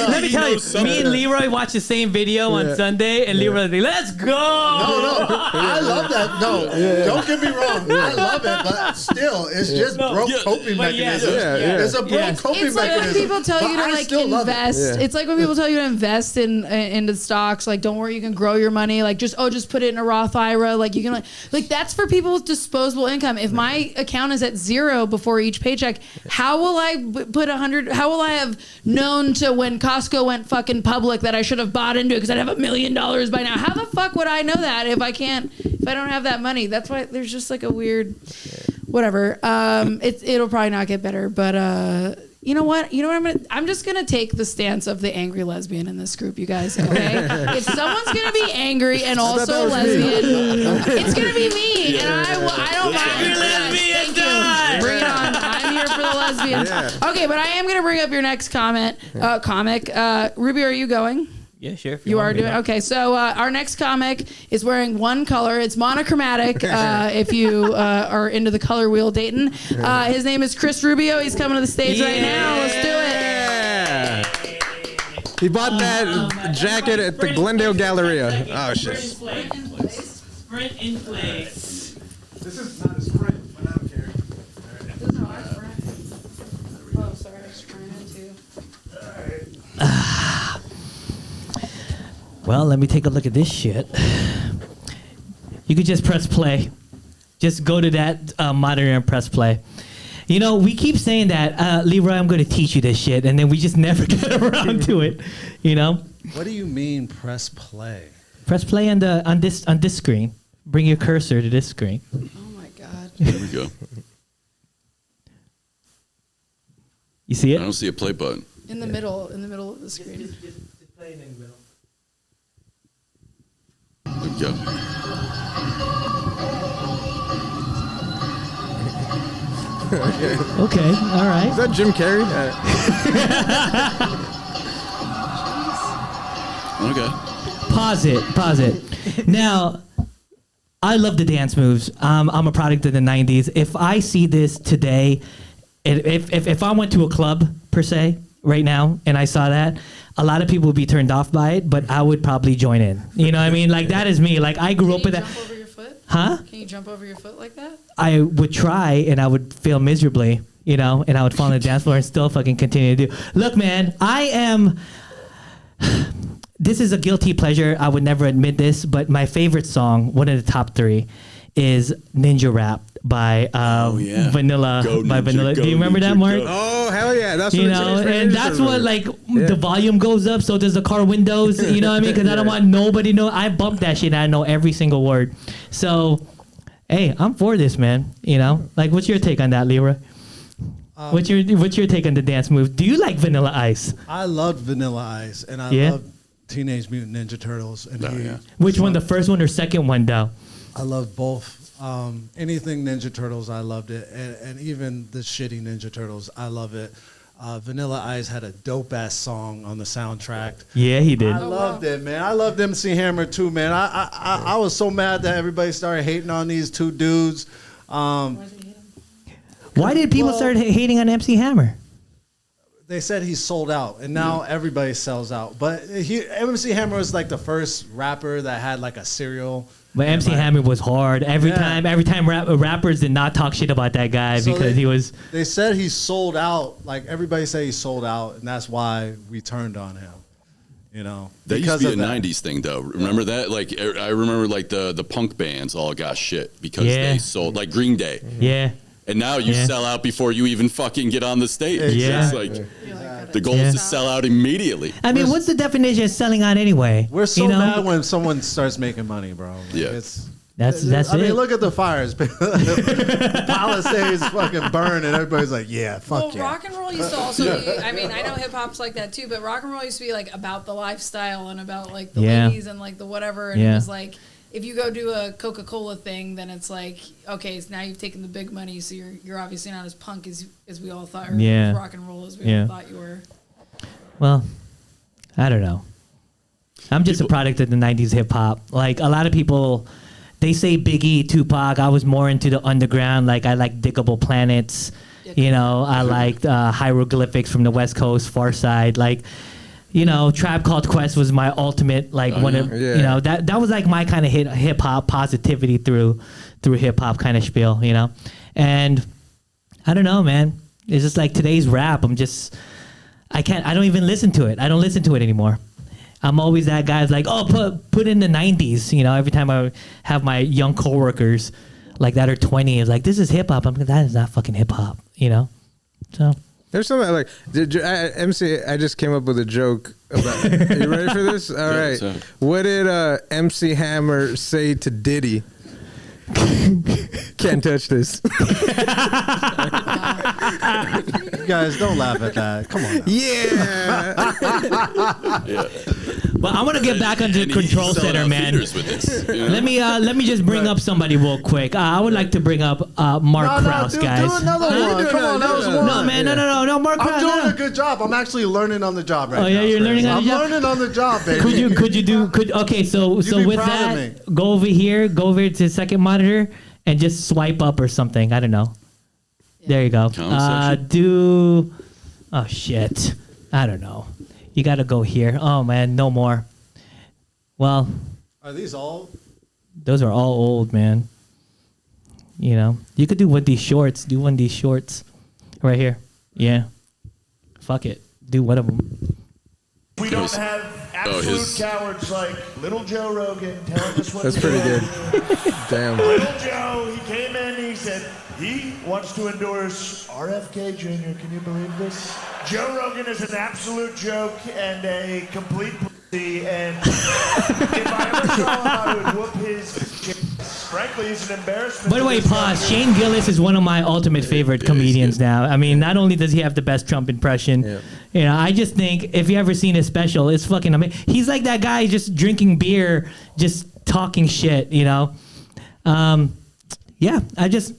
Speaker 1: Let me tell you, me and Leroy watched the same video on Sunday, and Leroy was like, let's go!
Speaker 11: No, I love that. No, don't get me wrong. I love it, but still, it's just broke coping mechanism. It's a broke coping
Speaker 5: It's like
Speaker 11: mechanism.
Speaker 5: when people tell you
Speaker 11: But I
Speaker 5: to
Speaker 11: still love it.
Speaker 5: invest. It's like when people tell you to invest into stocks. Like, don't worry, you can grow your money. Like, just put it in a Roth IRA. Like, you can like that's for people with disposable income. If my account is at zero before each paycheck, how will I put 100? How will I have known to when Costco went fucking public that I should have bought into it because I'd have $1 million by now? How the fuck would I know that if I don't have that money? That's why there's just like a weird, whatever. It'll probably not get better, but you know what? I'm just gonna take the stance of the angry lesbian in this group, you guys. Okay, if someone's gonna be angry and also a lesbian, it's gonna be me, and I don't mind.
Speaker 1: Lesbian
Speaker 5: Thank you. Bring it on. I'm here for the lesbians.
Speaker 2: Yeah.
Speaker 5: Okay, but I am gonna bring up your next comic. Ruby, are you going?
Speaker 1: Yeah, sure.
Speaker 5: You are doing okay. So our next comic is wearing one color. It's monochromatic. If you are into the color wheel, Dayton. His name is Kris Rubio. He's coming to the stage right now. Let's do it.
Speaker 2: He bought that jacket at the Glendale Galleria. Oh shit!
Speaker 1: Sprint in place.
Speaker 2: This is not a sprint, but I don't care.
Speaker 5: This is our sprint. Oh, sorry, I was trying to.
Speaker 1: Well, let me take a look at this shit. You could just press play. Just go to that monitor and press play. You know, we keep saying that, Leroy, I'm going to teach you this shit, and then we just never get around to it. You know?
Speaker 11: What do you mean press play?
Speaker 1: Press play on this screen. Bring your cursor to this screen.
Speaker 5: Oh my god.
Speaker 3: There we go.
Speaker 1: You see it?
Speaker 3: I don't see a play button.
Speaker 5: In the middle of the screen.
Speaker 1: Just play it in the middle.
Speaker 3: There we go.
Speaker 1: Okay, all right.
Speaker 2: Is that Jim Carrey?
Speaker 3: Okay.
Speaker 1: Pause it. Now, I love the dance moves. I'm a product of the 90s. If I see this today, if I went to a club, per se, right now, and I saw that, a lot of people would be turned off by it, but I would probably join in. You know what I mean? Like, that is me. Like, I grew up with that.
Speaker 5: Can you jump over your foot?
Speaker 1: Huh?
Speaker 5: Can you jump over your foot like that?
Speaker 1: I would try, and I would fail miserably, you know, and I would fall on the dance floor and still fucking continue to do. Look, man, I am... This is a guilty pleasure. I would never admit this, but my favorite song, one of the top 3, is Ninja Rap by Vanilla. Vanilla. Do you remember that, Mark?
Speaker 2: Oh, hell yeah. That's
Speaker 1: you know, and that's what, like, the volume goes up, so does the car windows, you know what I mean? Because I don't want nobody to know. I bump that shit, and I know every single word. So, hey, I'm for this, man. You know? Like, what's your take on that, Leroy? What's your take on the dance move? Do you like Vanilla Ice?
Speaker 11: I loved Vanilla Ice, and I love Teenage Mutant Ninja Turtles. And
Speaker 1: Which one, the first one or second one, though?
Speaker 11: I loved both. Anything Ninja Turtles, I loved it. And even the shitty Ninja Turtles, I love it. Vanilla Ice had a dope-ass song on the soundtrack.
Speaker 1: Yeah, he did.
Speaker 11: I loved it, man. I loved MC Hammer, too, man. I was so mad that everybody started hating on these two dudes.
Speaker 1: Why did people start hating on MC Hammer?
Speaker 11: They said he's sold out, and now everybody sells out. But MC Hammer was like the first rapper that had like a cereal.
Speaker 1: But MC Hammer was hard. Every time rappers did not talk shit about that guy because he was...
Speaker 11: They said he sold out. Like, everybody said he sold out, and that's why we turned on him. You know?
Speaker 3: That used to be a 90s thing, though. Remember that? Like, I remember, like, the punk bands all got shit because they sold... Like, Green Day.
Speaker 1: Yeah.
Speaker 3: And now you sell out before you even fucking get on the stage.
Speaker 1: Yeah.
Speaker 3: It's like the goal is to sell out immediately.
Speaker 1: I mean, what's the definition of selling out anyway?
Speaker 11: We're so mad when someone starts making money, bro. Like,
Speaker 1: That's
Speaker 11: I
Speaker 1: it.
Speaker 11: mean, look at the fires. Palisades fucking burn, and everybody's like, yeah, fuck yeah.
Speaker 5: Rock and roll used to also be, I mean, I know hip hop's like that too, but rock and roll used to be like about the lifestyle and about like the ladies and like the whatever. And it was like, if you go do a Coca-Cola thing, then it's like, okay, so now you've taken the big money, so you're obviously not as punk as we all thought, or as rock and roll as we all thought you were.
Speaker 1: Well, I don't know. I'm just a product of the 90s hip hop. Like, a lot of people, they say Biggie, Tupac. I was more into the underground. Like, I like Diggable Planets. You know, I liked Hieroglyphics from the West Coast, Far Side. Like, you know, Tribe Called Quest was my ultimate, like, you know, that was like my kind of hip hop positivity through hip hop kind of spiel, you know? And I don't know, man. It's just like today's rap. I don't even listen to it. I don't listen to it anymore. I'm always that guy who's like, oh, put in the 90s, you know? Every time I have my young coworkers like that are 20, it's like, this is hip hop. I'm like, that is not fucking hip hop, you know? So...
Speaker 2: There's something like MC. I just came up with a joke about. Are you ready for this? All right. What did MC Hammer say to Diddy? Can't touch this.
Speaker 11: You guys, don't laugh at that. Come on.
Speaker 2: Yeah.
Speaker 1: But I want to get back onto the control center, man. Let me just bring up somebody real quick. I would like to bring up Mark Krause, guys.
Speaker 11: Do another one. Come on, that was one.
Speaker 1: No, man, no, Mark Krause.
Speaker 11: I'm doing a good job. I'm actually learning on the job right now.
Speaker 1: Oh yeah, you're learning on the job.
Speaker 11: I'm learning on the job, baby.
Speaker 1: Okay, so with that, go over to the second monitor and just swipe up or something. I don't know. There you go. Oh shit. I don't know. You got to go here. Oh man, no more. Well,
Speaker 11: are these all?
Speaker 1: Those are all old, man. You know, you could do one of these shorts. Do one of these shorts right here. Yeah. Fuck it. Do one of them.
Speaker 9: We don't have absolute cowards like Little Joe Rogan telling us what
Speaker 2: That's
Speaker 9: to
Speaker 2: pretty
Speaker 9: do.
Speaker 2: good. Damn.
Speaker 9: Little Joe, he came in and he said he wants to endorse RFK Jr. Can you believe this? Joe Rogan is an absolute joke and a complete pussy, and if I ever saw him, I would whoop his shit. Frankly, he's an embarrassment.
Speaker 1: By the way, pause. Shane Gillis is one of my ultimate favorite comedians now. I mean, not only does he have the best Trump impression, you know, I just think if you ever seen his special, it's fucking amazing. He's like that guy just drinking beer, just talking shit, you know? Yeah, I just,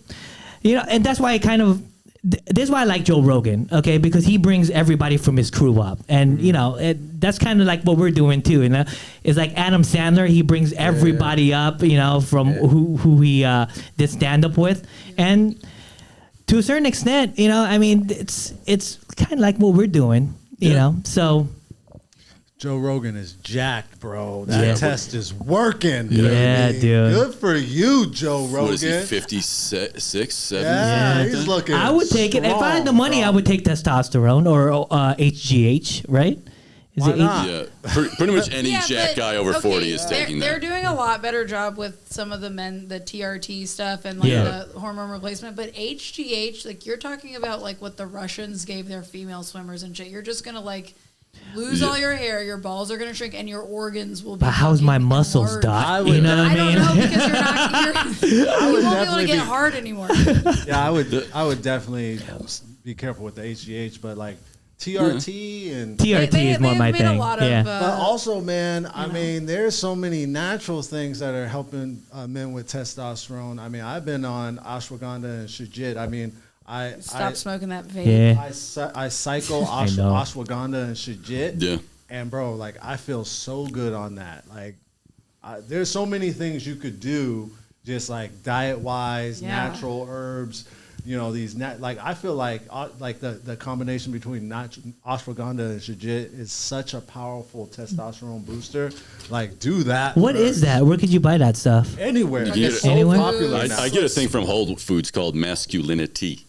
Speaker 1: you know, and that's why I kind of, this is why I like Joe Rogan, okay? Because he brings everybody from his crew up, and you know that's kind of like what we're doing too. You know, it's like Adam Sandler; he brings everybody up, you know, from who he did stand up with, and to a certain extent, you know, I mean, it's kind of like what we're doing, you know. So
Speaker 11: Joe Rogan is jacked, bro. That test is working.
Speaker 1: Yeah, dude.
Speaker 11: Good for you, Joe Rogan.
Speaker 3: What is he, 56, 7?
Speaker 11: Yeah, he's looking
Speaker 1: I would take it if I had the money.
Speaker 11: bro.
Speaker 1: I would take testosterone or HGH, right? Is
Speaker 11: Why
Speaker 1: it
Speaker 11: not?
Speaker 3: Yeah, pretty much any
Speaker 5: Yeah,
Speaker 3: jack
Speaker 5: but,
Speaker 3: guy over
Speaker 5: okay,
Speaker 3: 40 is taking
Speaker 5: They're
Speaker 3: that.
Speaker 5: doing a lot better job with some of the TRT stuff and like the hormone replacement. But HGH, like you're talking about like what the Russians gave their female swimmers and shit. You're just gonna like lose all your hair, your balls are gonna shrink, and your organs will be.
Speaker 1: But how's my
Speaker 5: fucking
Speaker 1: muscles,
Speaker 5: hard.
Speaker 1: Doc? You know what I mean?
Speaker 5: don't know because you're not. You won't be able to
Speaker 11: definitely
Speaker 5: get
Speaker 11: be-
Speaker 5: hard anymore.
Speaker 11: Yeah, I would definitely be careful with the HGH, but like TRT and
Speaker 1: TRT is more my
Speaker 5: made a
Speaker 1: thing.
Speaker 5: lot of,
Speaker 1: Yeah.
Speaker 11: But also, man, I mean, there's so many natural things that are helping men with testosterone. I mean, I've been on ashwagandha and shujit. I mean,
Speaker 5: Stop smoking that vape.
Speaker 1: Yeah.
Speaker 11: I cycle
Speaker 1: know.
Speaker 11: ashwagandha and shujit.
Speaker 3: Yeah.
Speaker 11: And bro, like I feel so good on that. Like, there's so many things you could do, just like diet wise, natural herbs. You know, these like I feel like the combination between ashwagandha and shujit is such a powerful testosterone booster. Like, do that.
Speaker 1: What is that? Where could you buy that stuff?
Speaker 11: Anywhere.
Speaker 3: You
Speaker 11: It's
Speaker 3: get
Speaker 11: so
Speaker 1: Anywhere?
Speaker 11: popular now.
Speaker 3: I get a thing from Whole Foods called masculinity,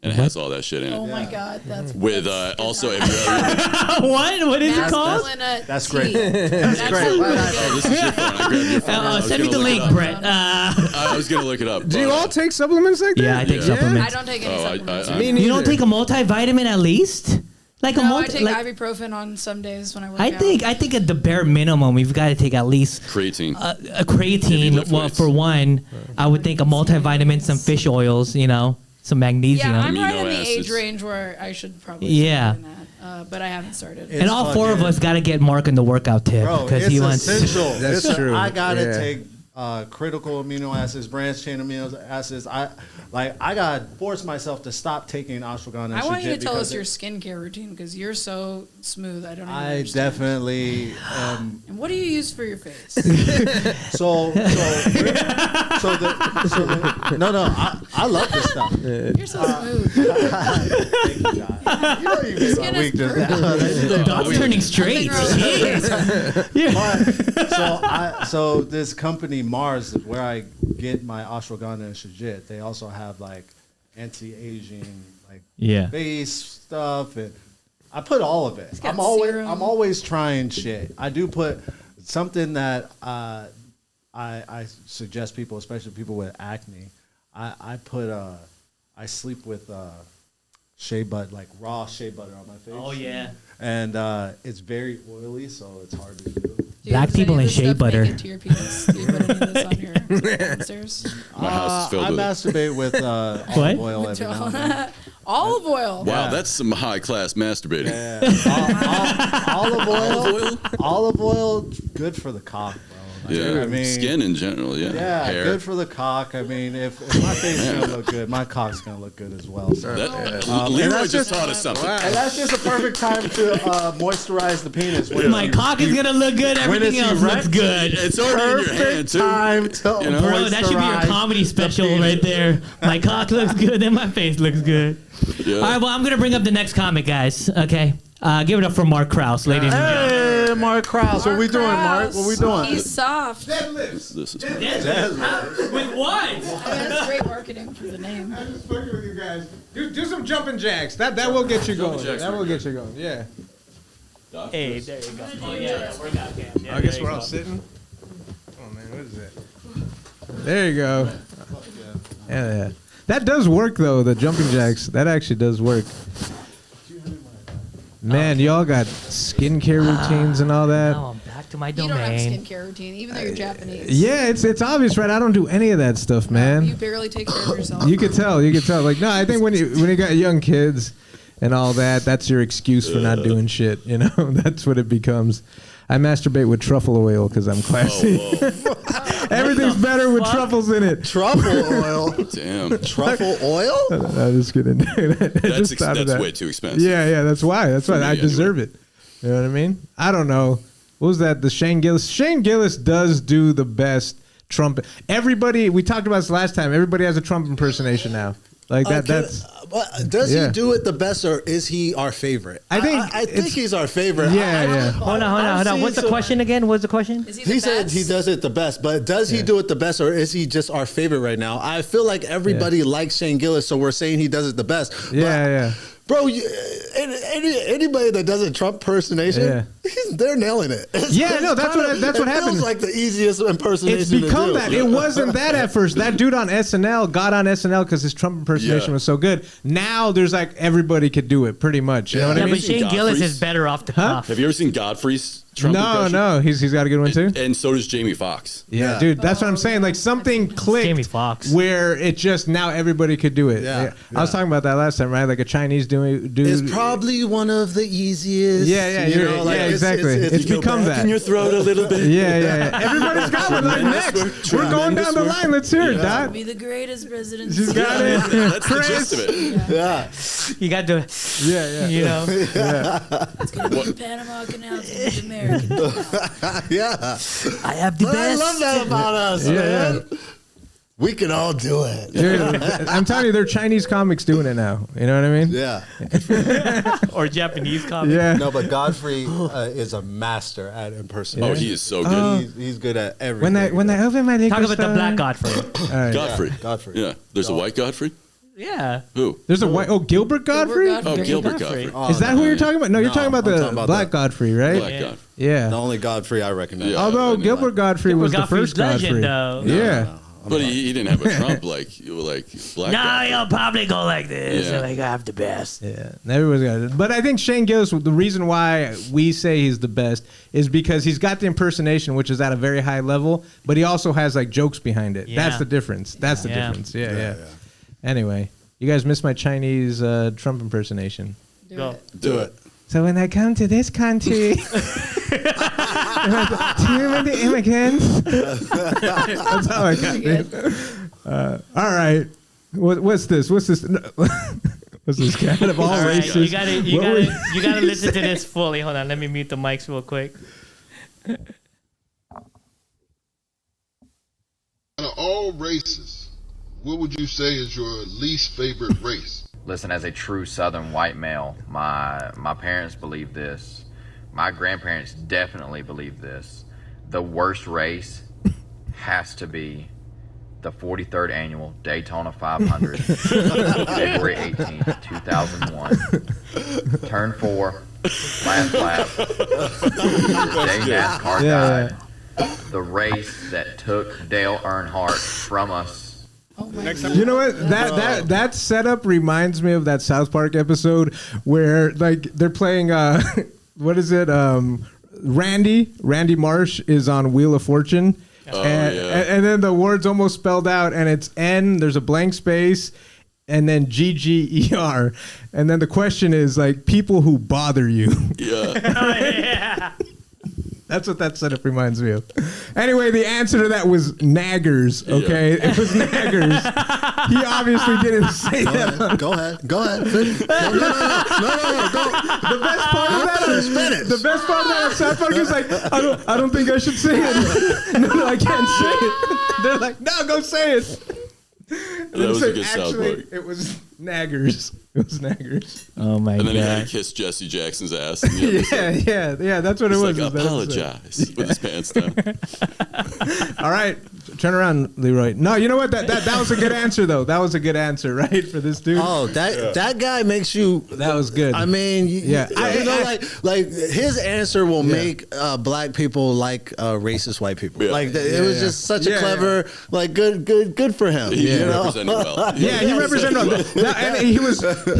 Speaker 3: and it has all that shit in it.
Speaker 5: Oh my god, that's
Speaker 3: With also, if you
Speaker 1: What? What is it called?
Speaker 11: That's great.
Speaker 5: That's great.
Speaker 3: oh, this is your phone. I grabbed your phone. I was
Speaker 1: Send me
Speaker 3: gonna
Speaker 1: the
Speaker 3: look it
Speaker 1: link,
Speaker 3: up.
Speaker 1: Brett.
Speaker 3: I was gonna look it up.
Speaker 2: Do you
Speaker 3: but,
Speaker 2: all take supplements like that?
Speaker 1: Yeah, I take supplements.
Speaker 5: I don't take any
Speaker 3: Oh,
Speaker 5: supplements.
Speaker 2: Me
Speaker 1: You don't
Speaker 2: neither.
Speaker 1: take a multivitamin at least? Like a
Speaker 5: No, I
Speaker 1: multi.
Speaker 5: take
Speaker 1: Like,
Speaker 5: ibuprofen on some days when I work
Speaker 1: I
Speaker 5: out.
Speaker 1: think at the bare minimum, we've got to take at least
Speaker 3: creatine.
Speaker 1: a creatine.
Speaker 3: lift
Speaker 1: Well,
Speaker 3: weights.
Speaker 1: for one, I would think a multivitamin, some fish oils, you know, some magnesium.
Speaker 5: Yeah, I'm right
Speaker 3: Amino
Speaker 5: in the age
Speaker 3: acids.
Speaker 5: range where I should probably
Speaker 1: Yeah.
Speaker 5: start doing that, but I haven't started.
Speaker 1: And all four of us got to get Mark in the workout tip
Speaker 11: Bro,
Speaker 1: because
Speaker 11: it's
Speaker 1: he wants.
Speaker 11: essential.
Speaker 2: That's
Speaker 11: It's
Speaker 2: true.
Speaker 11: I gotta
Speaker 2: Yeah.
Speaker 11: take critical amino acids, branched chain amino acids. I gotta force myself to stop taking ashwagandha. And
Speaker 5: I want you to
Speaker 11: shujit
Speaker 5: tell
Speaker 11: because
Speaker 5: us your skincare routine because you're so smooth. I don't. Even
Speaker 11: I
Speaker 5: understand.
Speaker 11: definitely
Speaker 5: And what do you use for your face? I love this stuff. You're so smooth.
Speaker 11: Thank you, God. You know you made
Speaker 5: Skin
Speaker 11: my
Speaker 5: is
Speaker 11: weakness.
Speaker 1: The dog's turning straight.
Speaker 5: Nothing wrong with
Speaker 1: Jeez.
Speaker 11: So this company Mars, where I get my ashwagandha and shujit, they also have like anti-aging, like
Speaker 1: Yeah.
Speaker 11: face stuff, and I put all of it.
Speaker 5: got
Speaker 11: I'm always
Speaker 5: serum.
Speaker 11: I'm always trying shit. I do put something that I suggest people, especially people with acne. I sleep with shea butter, like raw shea butter on my face.
Speaker 1: Oh yeah.
Speaker 11: And it's very oily, so it's hard to do.
Speaker 5: Do
Speaker 1: Black
Speaker 5: does
Speaker 1: people
Speaker 5: any
Speaker 1: and
Speaker 5: of this
Speaker 1: shea
Speaker 5: stuff
Speaker 1: butter.
Speaker 5: Make it to your penis? Do you put any of this on your downstairs?
Speaker 3: My house is filled
Speaker 11: I
Speaker 3: with it.
Speaker 11: masturbate with
Speaker 1: What?
Speaker 11: olive oil every now and then.
Speaker 5: Olive oil.
Speaker 3: Wow,
Speaker 11: Yeah.
Speaker 3: that's some high class masturbating.
Speaker 11: Olive oil, good for the cock, bro. Like,
Speaker 3: Yeah,
Speaker 11: I mean,
Speaker 3: skin in general. Yeah,
Speaker 11: yeah,
Speaker 3: hair.
Speaker 11: good for the cock. I mean, if my face is gonna look good, my cock's gonna look good as well. So.
Speaker 3: Leroy
Speaker 11: that's
Speaker 3: just taught us something.
Speaker 11: And that's just a perfect time to moisturize the penis. When
Speaker 1: My cock is gonna look good. Everything else looks good.
Speaker 3: It's already in your hand too.
Speaker 11: Time to
Speaker 3: You know?
Speaker 1: Bro, that should be your
Speaker 11: moisturize
Speaker 1: comedy
Speaker 11: the
Speaker 1: special
Speaker 11: penis.
Speaker 1: right there. My cock looks good, then my face looks good.
Speaker 3: Yeah.
Speaker 1: All right, well, I'm gonna bring up the next comic, guys. Okay, give it up for Mark Krause, ladies and gentlemen.
Speaker 11: Hey, Mark Krause. What we doing, Mark? What we doing?
Speaker 5: He's soft.
Speaker 3: This is
Speaker 1: With what?
Speaker 5: I mean, that's great marketing for the name.
Speaker 2: I'm just fucking with you guys. Do some jumping jacks. That will get you going.
Speaker 3: jacks
Speaker 2: That
Speaker 3: are
Speaker 2: will
Speaker 3: good.
Speaker 2: get you going. Yeah.
Speaker 1: Hey, there you go. Oh yeah, we're got cam. Yeah,
Speaker 2: I guess
Speaker 1: there
Speaker 2: we're
Speaker 1: you
Speaker 2: all
Speaker 1: go.
Speaker 2: sitting. Oh man, what is that? There you go. Yeah. That does work though. The jumping jacks. That actually does work. Man, y'all got skincare routines and all that.
Speaker 1: Now I'm back to my
Speaker 5: You don't have
Speaker 1: domain.
Speaker 5: skincare routine, even though you're Japanese.
Speaker 2: Yeah, it's obvious, right? I don't do any of that stuff,
Speaker 5: You
Speaker 2: man.
Speaker 5: barely take care of yourself.
Speaker 2: You could tell. Like, no, I think when you got young kids and all that, that's your excuse for not doing shit. You know, that's what it becomes. I masturbate with truffle oil because I'm classy. Everything's better with truffles in it.
Speaker 11: Truffle oil.
Speaker 3: Damn.
Speaker 11: Truffle oil?
Speaker 2: I'm just kidding.
Speaker 3: That's way too expensive.
Speaker 2: Yeah, that's why. That's why I deserve
Speaker 3: anyway.
Speaker 2: it. You know what I mean? I don't know. What was that? The Shane Gillis. Shane Gillis does do the best Trump. Everybody, we talked about this last time. Everybody has a Trump impersonation now. Like that.
Speaker 11: Does he do it the best, or is he our favorite? I think he's our favorite.
Speaker 2: Yeah.
Speaker 1: Hold on. What's the question again? What's the question?
Speaker 11: He said he does it the best, but does he do it the best, or is he just our favorite right now? I feel like everybody likes Shane Gillis, so we're saying he does it the best.
Speaker 2: Yeah.
Speaker 11: Bro, anybody that does a Trump impersonation, they're nailing it.
Speaker 2: That's what happened.
Speaker 11: Feels like the easiest impersonation.
Speaker 2: It's become
Speaker 11: to do.
Speaker 2: that. It wasn't that at first. That dude on SNL got on SNL because his Trump impersonation was so good. Now there's like everybody could do it pretty much. You know what I mean?
Speaker 1: But Shane Gillis is better off the cuff.
Speaker 3: Have you ever seen Godfrey's Trump impression?
Speaker 2: No, he's got a good one too.
Speaker 3: And so does Jamie Foxx.
Speaker 2: Yeah, dude, that's what I'm saying. Like something clicked.
Speaker 1: Jamie Foxx.
Speaker 2: Where it just now everybody could do it. I was talking about that last time, right? Like a Chinese dude.
Speaker 11: It's probably one of the easiest.
Speaker 2: Exactly. It's become that.
Speaker 11: In your throat a little bit.
Speaker 2: Yeah. Everybody's got one. Like next, we're going down the line. Let's hear it, Dot.
Speaker 5: Be the greatest president.
Speaker 2: She's got it.
Speaker 3: That's the gist of it.
Speaker 11: Yeah.
Speaker 1: You got to.
Speaker 2: Yeah.
Speaker 1: You know.
Speaker 5: It's gonna be the Panama Canal. It's gonna be American.
Speaker 11: Yeah.
Speaker 1: I have the best.
Speaker 11: I love that about us, man. We can all do it.
Speaker 2: Dude, I'm telling you, they're Chinese comics doing it now. You know what I mean?
Speaker 11: Yeah.
Speaker 1: Or Japanese comics.
Speaker 2: Yeah.
Speaker 11: No, but Godfrey is a master at impersonating.
Speaker 3: Oh, he is so good.
Speaker 11: He's good at everything.
Speaker 2: When I open my dick,
Speaker 1: Talk about the black Godfrey.
Speaker 3: Godfrey. Yeah. There's a white Godfrey?
Speaker 1: Yeah.
Speaker 3: Who?
Speaker 2: There's a white. Oh, Gilbert Godfrey.
Speaker 3: Gilbert Godfrey.
Speaker 2: Is that who you're talking about? No, you're talking about the Black Godfrey, right?
Speaker 3: Black Godfrey.
Speaker 2: Yeah.
Speaker 11: The only Godfrey I recognize.
Speaker 3: Yeah.
Speaker 2: Although Gilbert Godfrey was the first Godfrey.
Speaker 1: Though.
Speaker 2: Yeah.
Speaker 3: But he didn't have a Trump like Black
Speaker 1: No,
Speaker 3: Godfrey.
Speaker 1: he'll probably go like this.
Speaker 3: Yeah.
Speaker 1: Like I have the best.
Speaker 2: Yeah, everybody's got it. But I think Shane Gillis, the reason why we say he's the best is because he's got the impersonation, which is at a very high level, but he also has like jokes behind it.
Speaker 1: Yeah.
Speaker 2: That's the difference. That's the difference. Yeah. Anyway, you guys missed my Chinese Trump impersonation.
Speaker 1: Go.
Speaker 11: Do it.
Speaker 2: So when I come to this country, too many immigrants. That's how I got it. All right. What's this? What's this? What's this kind of all races?
Speaker 1: You gotta listen to this fully. Hold on, let me mute the mics real quick.
Speaker 16: Out of all races, what would you say is your least favorite race?
Speaker 17: Listen, as a true Southern white male, my parents believe this. My grandparents definitely believe this. The worst race has to be the 43rd annual Daytona 500, February 18th, 2001. Turn 4, last lap. The day NASCAR died. The race that took Dale Earnhardt from us.
Speaker 2: You know what? That setup reminds me of that South Park episode where like they're playing what is it? Randy Marsh is on Wheel of Fortune. And then the word's almost spelled out and it's N, there's a blank space, and then GGER. And then the question is like people who bother you.
Speaker 3: Yeah.
Speaker 2: That's what that setup reminds me of. Anyway, the answer to that was naggers, okay? Yeah. It was naggers. He obviously didn't say that.
Speaker 11: Go ahead. No.
Speaker 2: The best part of that, the best part of that South Park is like, I don't think I should say it. No, I can't say it. They're like, no, go say it.
Speaker 3: That was a good South Park.
Speaker 2: It was naggers. It was naggers.
Speaker 1: Oh my god!
Speaker 3: And then he had to kiss Jesse Jackson's ass. In the episode.
Speaker 2: Yeah. That's what it was.
Speaker 3: Like, apologize with his pants down.
Speaker 2: All right, turn around, Leroy. No, you know what? That was a good answer though. That was a good answer, right, for this dude.
Speaker 11: Oh, that guy makes you.
Speaker 2: That was good.
Speaker 11: I mean, like his answer will make black people like racist white people.
Speaker 3: Yeah.
Speaker 11: Like it was just such a clever, like good for him.
Speaker 3: He represented well.
Speaker 2: Yeah, he represented well. And he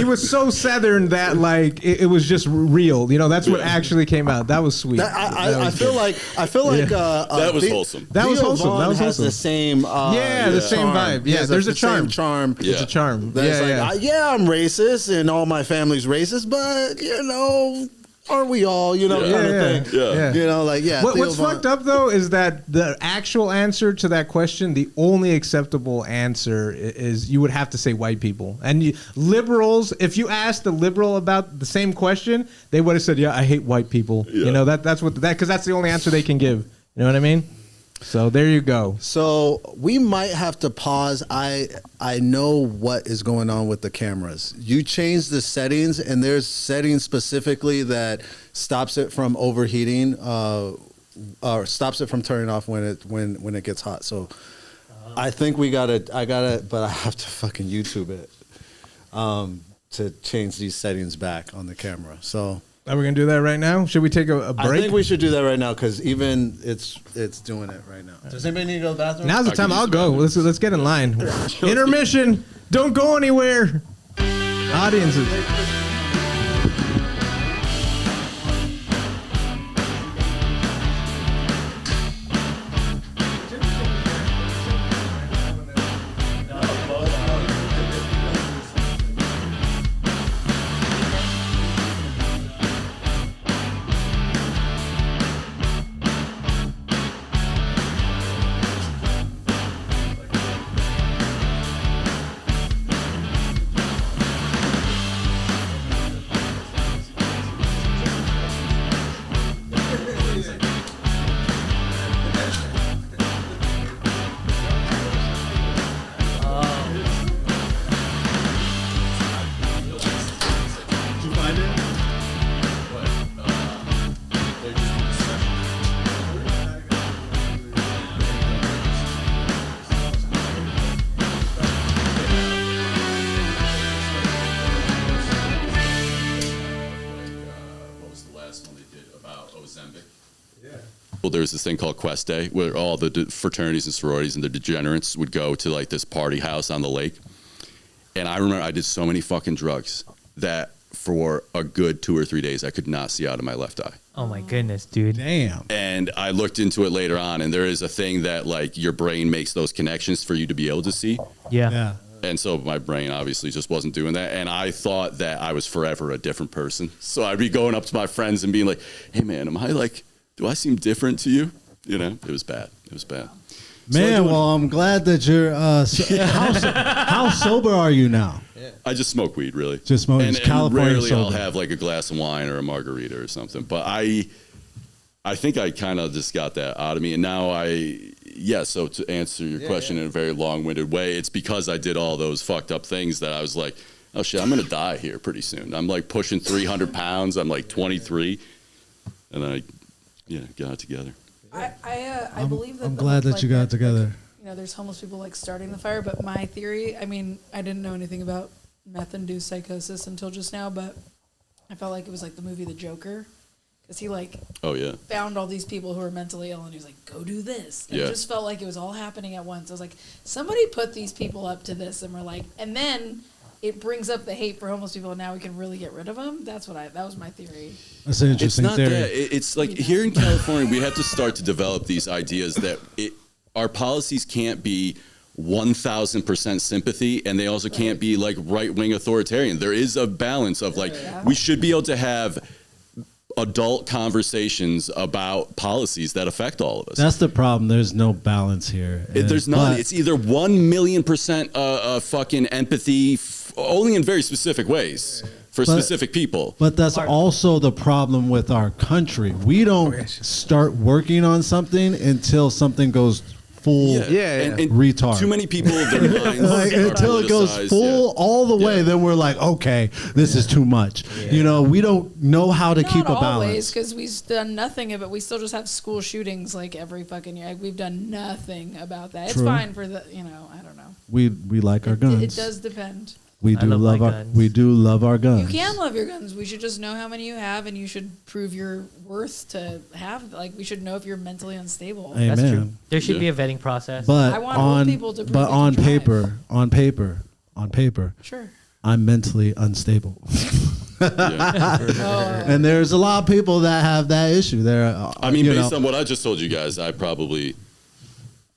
Speaker 2: was so Southern that like it was just real. You know, that's what actually came out. That was sweet.
Speaker 11: I feel like
Speaker 3: that was wholesome.
Speaker 2: That was wholesome. That was
Speaker 11: has the same
Speaker 2: the same vibe. Yeah, there's a charm.
Speaker 11: It's
Speaker 2: a charm.
Speaker 11: That's I'm racist and all my family's racist, but aren't we all, kind of thing.
Speaker 3: Yeah.
Speaker 11: You know, like, yeah.
Speaker 2: What's fucked up, though, is that the actual answer to that question, the only acceptable answer is you would have to say white people. And liberals, if you asked a liberal about the same question, they would have said, yeah, I hate white people.
Speaker 3: Yeah.
Speaker 2: You know, because that's the only answer they can give. You know what I mean? So there you go.
Speaker 11: So we might have to pause. I know what is going on with the cameras. You change the settings, and there's settings specifically that stops it from overheating, or stops it from turning off when it gets hot. So I think I gotta, but I have to fucking YouTube it to change these settings back on the camera. So.
Speaker 2: Are we gonna do that right now? Should we take a break?
Speaker 11: I think we should do that right now because even it's doing it right now. Does anybody need to go to the bathroom?
Speaker 2: Now's the time. I'll go. Let's get in line. Intermission. Don't go anywhere. Audiences.
Speaker 3: Well, there's this thing called Quest Day where all the fraternities and sororities and the degenerates would go to like this party house on the lake. And I remember I did so many fucking drugs that for a good 2 or 3 days, I could not see out of my left eye.
Speaker 1: Oh my goodness, dude.
Speaker 2: Damn.
Speaker 3: And I looked into it later on, and there is a thing that like your brain makes those connections for you to be able to see.
Speaker 1: Yeah.
Speaker 3: And so my brain obviously just wasn't doing that. And I thought that I was forever a different person. So I'd be going up to my friends and being like, hey man, do I seem different to you? You know, it was bad. It was bad.
Speaker 4: Man, well, I'm glad that you're. How sober are you now?
Speaker 3: I just smoke weed, really.
Speaker 4: Just smoke.
Speaker 3: And
Speaker 4: California
Speaker 3: rarely
Speaker 4: sober.
Speaker 3: I'll have like a glass of wine or a margarita or something. But I think I kind of just got that out of me. And now so to answer your question in a very long-winded way, it's because I did all those fucked up things that I was like, oh shit, I'm going to die here pretty soon. I'm like pushing 300 pounds. I'm like 23. And then I got it together.
Speaker 5: I believe that.
Speaker 4: I'm glad that you got it together.
Speaker 5: There's homeless people like starting the fire, but my theory, I didn't know anything about meth-induced psychosis until just now, but I felt like it was like the movie The Joker, because he found all these people who were mentally ill, and he was like, go do this. And it just felt like it was all happening at once. I was like, somebody put these people up to this, and we're like, and then it brings up the hate for homeless people, and now we can really get rid of them. That was my theory.
Speaker 4: That's an interesting theory.
Speaker 3: It's like here in California, we have to start to develop these ideas that our policies can't be 1,000% sympathy, and they also can't be like right-wing authoritarian. There is a balance of we should be able to have adult conversations about policies that affect all of us.
Speaker 4: That's the problem. There's no balance here.
Speaker 3: There's not. It's either 1,000,000% fucking empathy, only in very specific ways for specific people.
Speaker 4: But that's also the problem with our country. We don't start working on something until something goes full
Speaker 3: and
Speaker 4: retard.
Speaker 3: Too many people, their minds
Speaker 4: until it goes full all the way, then we're like, okay, this is too much. We don't know how to keep a balance.
Speaker 5: Not always, because we've done nothing of it. We still just have school shootings like every fucking year. We've done nothing about that. True. It's fine for the, I don't know.
Speaker 4: We like our guns.
Speaker 5: It does depend.
Speaker 4: We do love our guns.
Speaker 5: You can love your guns. We should just know how many you have, and you should prove your worth to have. Like, we should know if you're mentally unstable.
Speaker 4: Amen.
Speaker 1: That's true. There should be a vetting process.
Speaker 4: But
Speaker 5: I want old people to prove
Speaker 4: on paper,
Speaker 5: sure,
Speaker 4: I'm mentally unstable. And there's a lot of people that have that issue.
Speaker 3: Based on what I just told you guys, I probably,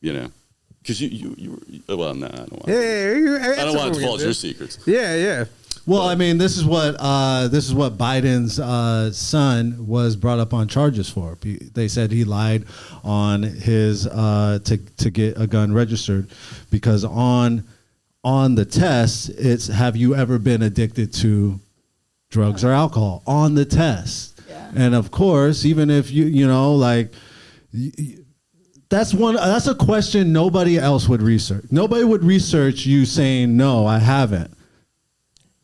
Speaker 3: because you well, no, I don't want.
Speaker 2: I
Speaker 3: don't want to divulge your secrets.
Speaker 2: Yeah.
Speaker 4: Well, I mean, this is what Biden's son was brought up on charges for. They said he lied on his to get a gun registered because on the test it's have you ever been addicted to drugs or alcohol on the test. Yeah. And of course, even if you know like. That's a question nobody else would research. Nobody would research you saying no, I haven't.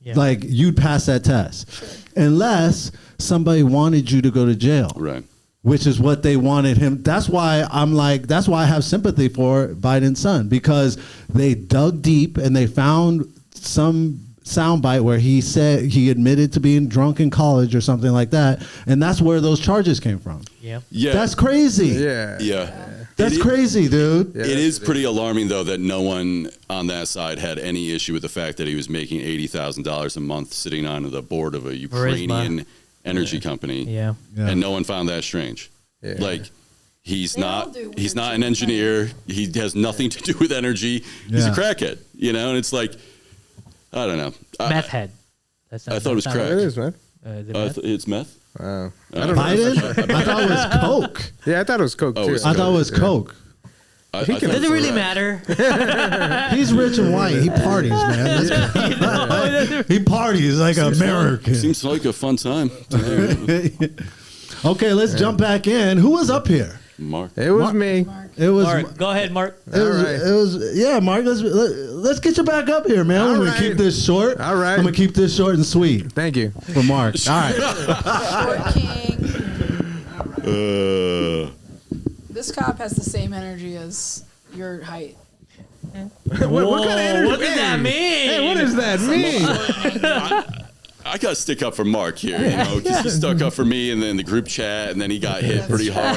Speaker 4: Yeah. Like you'd pass that test, unless somebody wanted you to go to jail,
Speaker 3: right?
Speaker 4: Which is what they wanted him. That's why that's why I have sympathy for Biden's son, because they dug deep and they found some soundbite where he said he admitted to being drunk in college or something like that, and that's where those charges came from.
Speaker 3: Yeah,
Speaker 4: that's crazy.
Speaker 3: Yeah.
Speaker 4: That's crazy, dude.
Speaker 3: It is pretty alarming, though, that no one on that side had any issue with the fact that he was making $80,000 a month sitting on the board of a Ukrainian energy company.
Speaker 1: Yeah.
Speaker 3: And no one found that strange. Yeah. Like, he's not an engineer. He has nothing to do with energy. He's a crackhead, you know? And it's like, I don't know.
Speaker 1: Meth head.
Speaker 3: I thought it was crack.
Speaker 2: It is, man.
Speaker 3: It's meth?
Speaker 2: Wow.
Speaker 4: Biden? I thought it was Coke.
Speaker 2: Yeah, I thought it was Coke, too.
Speaker 4: I thought it was Coke.
Speaker 1: Does it really matter?
Speaker 4: He's rich and white. He parties, man. He parties like an American.
Speaker 3: Seems like a fun time.
Speaker 4: Okay, let's jump back in. Who was up here?
Speaker 3: Mark.
Speaker 2: It was me.
Speaker 4: It was
Speaker 1: Mark. Go ahead, Mark.
Speaker 4: It was Mark. Let's get you back up here, man. I'm gonna keep this short.
Speaker 2: All right.
Speaker 4: I'm gonna keep this short and sweet.
Speaker 2: Thank you
Speaker 4: for Mark. All right.
Speaker 5: Short king. This cop has the same energy as your height.
Speaker 2: What kind of energy?
Speaker 1: What does that mean?
Speaker 2: Hey, what does that mean?
Speaker 3: I got to stick up for Mark here, you know, because he stuck up for me and then the group chat, and then he got hit pretty hard.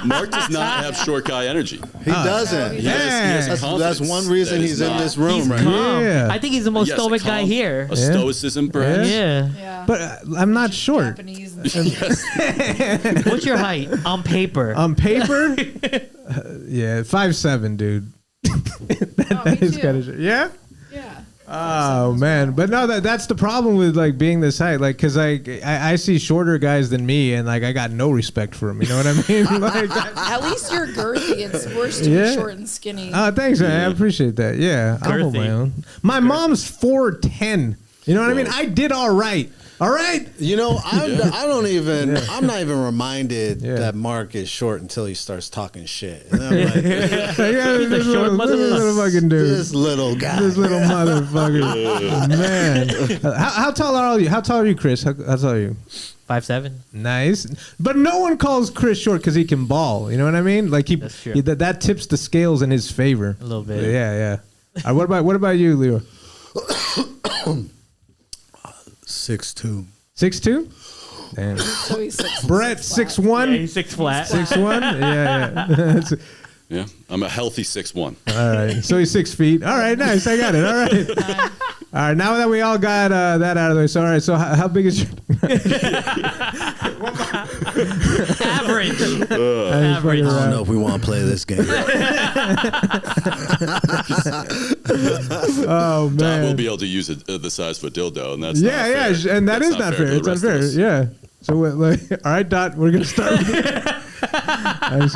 Speaker 3: Mark does not have short guy energy.
Speaker 11: He doesn't.
Speaker 3: He has
Speaker 11: That's one reason he's in this room right now.
Speaker 1: Yeah. I think he's the most stoic guy here.
Speaker 3: A stoicism, perhaps.
Speaker 1: Yeah.
Speaker 2: But I'm not short.
Speaker 5: Japanese.
Speaker 1: What's your height on paper?
Speaker 2: On paper? Yeah, 5'7", dude. that is kind of short. Yeah?
Speaker 5: Yeah.
Speaker 2: Oh man, but no, that's the problem with like being this height, like because I see shorter guys than me, and like I got no respect for them. You know what I mean? Like
Speaker 5: at least you're girthy. It's worse to be short and skinny.
Speaker 2: Oh, thanks, man. I appreciate that. Yeah, I'll hold my own. My mom's 4'10". You know what I mean? I did all right. All right.
Speaker 11: You know, I'm not even reminded that Mark is short until he starts talking shit. And I'm like,
Speaker 2: this little fucking dude.
Speaker 11: This little guy.
Speaker 2: This little motherfucker. Man. How tall are you? How tall are you, Chris? How tall are you?
Speaker 1: 5'7".
Speaker 2: Nice. But no one calls Chris short because he can ball. You know what I mean? Like that tips the scales in his favor.
Speaker 1: A little bit.
Speaker 2: Yeah. What about you, Leo?
Speaker 11: 6'2".
Speaker 2: 6'2"? Damn.
Speaker 5: So he's 6'1".
Speaker 2: Brett 6'1".
Speaker 1: Yeah, he's 6 flat.
Speaker 2: 6'1". Yeah.
Speaker 3: Yeah, I'm a healthy 6'1".
Speaker 2: All right. So he's 6 feet. All right, nice. I got it. All right. All right. Now that we all got that out of the way. So all right. So how big is your
Speaker 1: average?
Speaker 11: Average. I don't know if we want to play this game.
Speaker 2: Oh man.
Speaker 3: Don will be able to use the size of a dildo, and that's
Speaker 2: and that is not fair. It's unfair. Yeah. So all right, Dot. We're gonna start. With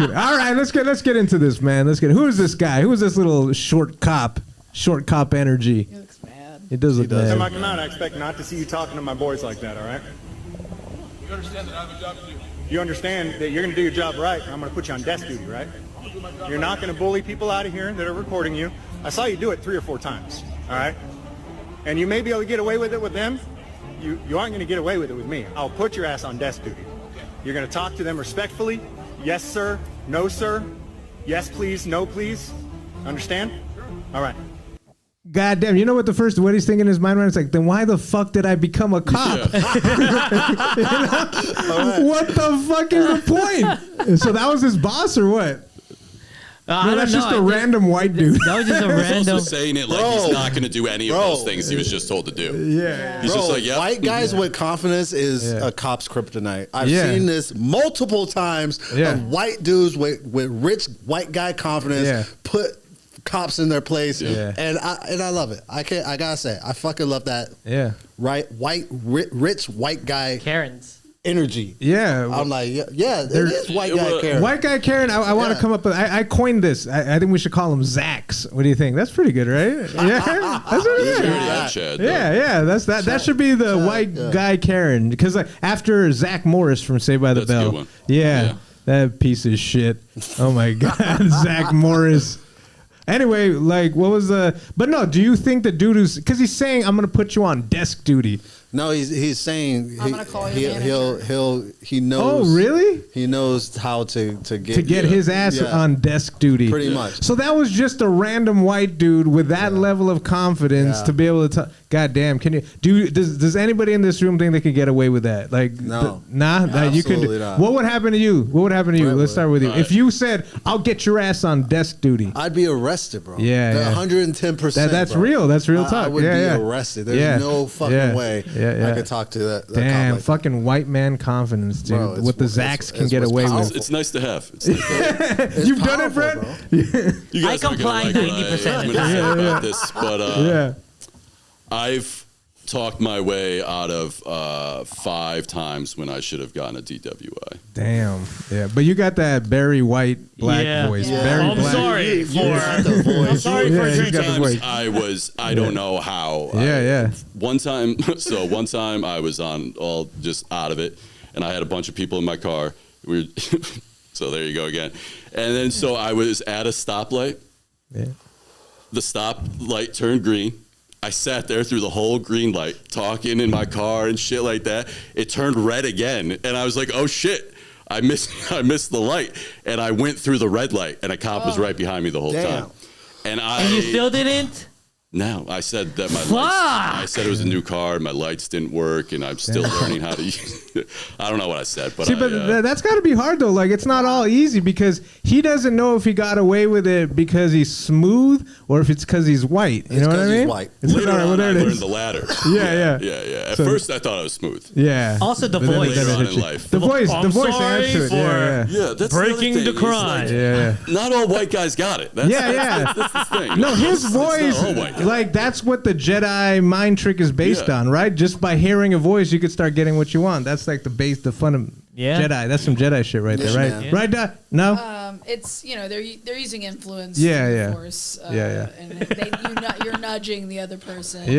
Speaker 2: all right, let's get into this, man. Who is this guy? Who is this little short cop? Short cop energy.
Speaker 5: He looks mad.
Speaker 2: It does look bad.
Speaker 18: Mike, I expect not to see you talking to my boys like that. All right.
Speaker 16: You understand that I have a job to do?
Speaker 18: You understand that you're going to do your job right. I'm going to put you on desk duty, right? You're not going to bully people out of here that are recording you. I saw you do it 3 or 4 times. All right. And you may be able to get away with it with them. You aren't going to get away with it with me. I'll put your ass on desk duty. You're going to talk to them respectfully. Yes, sir. No, sir. Yes, please. No, please. Understand? All right.
Speaker 2: God damn, you know what what he's thinking in his mind right? It's like, then why the fuck did I become a cop?
Speaker 3: Yeah.
Speaker 2: What the fuck is the point? So that was his boss or what? No, that's just a random white dude.
Speaker 1: That was just a
Speaker 3: He's
Speaker 1: random.
Speaker 3: also saying it like he's not going to do any of those things he was just told to do.
Speaker 2: Yeah.
Speaker 3: He's just like, yeah.
Speaker 11: White guys with confidence is a cop's kryptonite. I've seen this multiple times of white dudes with rich white guy confidence put cops in their place.
Speaker 2: Yeah.
Speaker 11: And I love it. I gotta say, I fucking love that.
Speaker 2: Yeah.
Speaker 11: Right, rich white guy
Speaker 1: Karens
Speaker 11: energy.
Speaker 2: Yeah.
Speaker 11: I'm like, yeah, it is white guy Karen.
Speaker 2: White guy Karen. I want to come up with. I coined this. I think we should call him Zax. What do you think? That's pretty good, right? Yeah, that's what it is. Yeah. That's that. That should be the white guy Karen, because like after Zach Morris from Saved by the Bell.
Speaker 3: a good one.
Speaker 2: Yeah, that piece of shit. Oh my God, Zach Morris. Anyway, like, what was the? But no, do you think the dude who's, because he's saying I'm gonna put you on desk duty?
Speaker 11: No, he's saying
Speaker 5: I'm gonna call your
Speaker 11: he knows.
Speaker 2: Oh, really?
Speaker 11: He knows how to get
Speaker 2: his ass on desk duty.
Speaker 11: Pretty much.
Speaker 2: So that was just a random white dude with that level of confidence to be able to. God damn, can you does anybody in this room think they could get away with that? Like,
Speaker 11: no,
Speaker 2: you could.
Speaker 11: not.
Speaker 2: What would happen to you? What would happen to you? Let's start with you. If you said, "I'll get your ass on desk duty,"
Speaker 11: I'd be arrested, bro.
Speaker 2: Yeah,
Speaker 11: 110%.
Speaker 2: That's real. That's real talk.
Speaker 11: I would be arrested. There's no fucking way I could talk to that.
Speaker 2: Damn, fucking white man confidence, dude.
Speaker 11: Bro,
Speaker 2: what the Zacks can get away with.
Speaker 3: It's nice to have. It's nice to have.
Speaker 2: You've done it, Brett?
Speaker 3: You guys
Speaker 1: I comply 90%
Speaker 3: I'm
Speaker 1: of
Speaker 3: gonna say
Speaker 1: the
Speaker 3: about this, but I've talked my way out of 5 times when I should have gotten a DWI.
Speaker 2: Damn. Yeah, but you got that Barry White black voice. Barry
Speaker 1: I'm
Speaker 2: Black.
Speaker 1: sorry for.
Speaker 2: I'm sorry for
Speaker 3: Two
Speaker 2: he's got the voice.
Speaker 3: times I don't know how.
Speaker 2: Yeah.
Speaker 3: One time I was on all just out of it, and I had a bunch of people in my car. We were so there you go again. And then so I was at a stoplight.
Speaker 2: Yeah.
Speaker 3: The stoplight turned green. I sat there through the whole green light, talking in my car and shit like that. It turned red again, and I was like, "Oh shit, I missed the light." And I went through the red light, and a cop was right behind me the whole time. And
Speaker 1: you still didn't?
Speaker 3: No, I said that my lights, I said it was a new car, my lights didn't work, and I'm still learning how to use it. I don't know what I said, but
Speaker 2: that's got to be hard though. Like, it's not all easy, because he doesn't know if he got away with it because he's smooth or if it's because he's white. You know what I mean?
Speaker 11: He's white.
Speaker 3: later on, I
Speaker 2: there it
Speaker 3: learned
Speaker 2: is.
Speaker 3: the latter.
Speaker 2: Yeah.
Speaker 3: At first, I thought I was smooth.
Speaker 2: Yeah.
Speaker 1: Also, the
Speaker 2: But then
Speaker 1: voice.
Speaker 2: later
Speaker 3: on in life.
Speaker 2: The voice.
Speaker 1: I'm
Speaker 2: The voice
Speaker 1: sorry
Speaker 2: answered.
Speaker 1: for
Speaker 3: Yeah, that's
Speaker 1: breaking
Speaker 3: the,
Speaker 1: the
Speaker 3: other thing.
Speaker 1: crime.
Speaker 3: It's like, not all white guys got it. That's, that's the thing.
Speaker 2: No, his
Speaker 3: It's not
Speaker 2: voice,
Speaker 3: all white guys.
Speaker 2: like, that's what the Jedi mind trick is based on, right? Just by hearing a voice, you could start getting what you want. That's like the fun of Jedi. That's some Jedi shit right there, right?
Speaker 11: man.
Speaker 2: Right, Dot? No?
Speaker 5: It's they're using influence.
Speaker 2: Yeah.
Speaker 5: The force. And you're nudging the other person.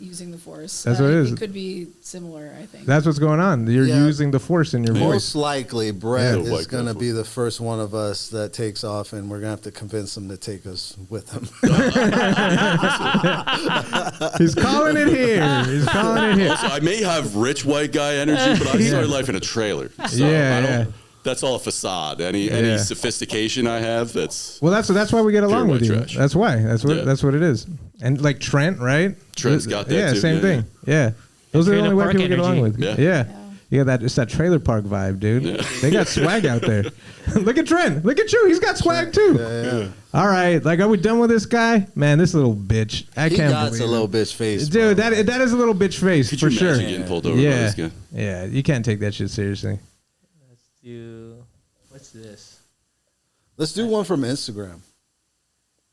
Speaker 5: Using the force.
Speaker 2: That's what it is.
Speaker 5: It could be similar, I think.
Speaker 2: That's what's going on. You're using the force in your voice.
Speaker 11: Most likely, Brett
Speaker 3: Yeah.
Speaker 11: is going to be the first one of us that takes off, and we're going to have to convince him to take us with him.
Speaker 2: He's calling it here. He's calling it here.
Speaker 3: Also, I may have rich white guy energy, but I started life in a trailer. So I don't. That's all a facade. Any sophistication I have, that's
Speaker 2: Well, that's why we get along
Speaker 3: pure
Speaker 2: with you.
Speaker 3: white trash.
Speaker 2: That's why. That's what it is. And like Trent, right?
Speaker 3: Trent's got that
Speaker 2: Yeah,
Speaker 3: too.
Speaker 2: same
Speaker 3: Yeah,
Speaker 2: thing. Yeah. Those are the
Speaker 1: Trailer
Speaker 2: only white
Speaker 1: park
Speaker 2: people we get along
Speaker 1: energy.
Speaker 2: with.
Speaker 3: Yeah.
Speaker 2: You got it's that trailer park vibe, dude. They got swag out there. Look at Trent. Look at you. He's got swag too. All right. Like, are we done with this guy? Man, this little bitch. I
Speaker 11: He
Speaker 2: can't
Speaker 11: got
Speaker 2: believe
Speaker 11: a
Speaker 2: it.
Speaker 11: little bitch face,
Speaker 2: Dude,
Speaker 11: bro.
Speaker 2: that is a little bitch face
Speaker 3: Could
Speaker 2: for
Speaker 3: you
Speaker 2: sure.
Speaker 3: imagine getting pulled over by this guy?
Speaker 2: Yeah, you can't take that shit seriously.
Speaker 1: What's this?
Speaker 11: Let's do one from Instagram.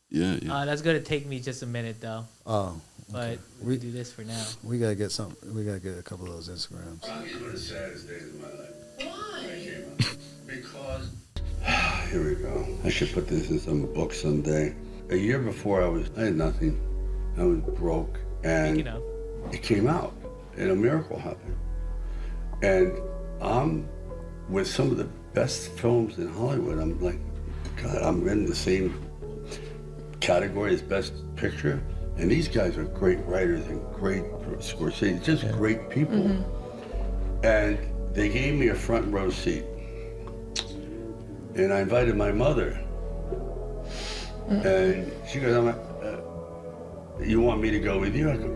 Speaker 3: Yeah.
Speaker 1: That's going to take me just a minute, though.
Speaker 11: Oh,
Speaker 1: But we do this for now.
Speaker 11: we gotta get some. We gotta get a couple of those Instagrams.
Speaker 19: Probably one of the saddest days of my life. Why? Because here we go. I should put this in some book someday. A year before, I had nothing. I was broke, and it came out, and a miracle happened. And I'm with some of the best films in Hollywood. I'm like, God, I'm in the same category as Best Picture. And these guys are great writers and great Scorsese, just great people. And they gave me a front row seat. And I invited my mother. And she goes, you want me to go with you? I go,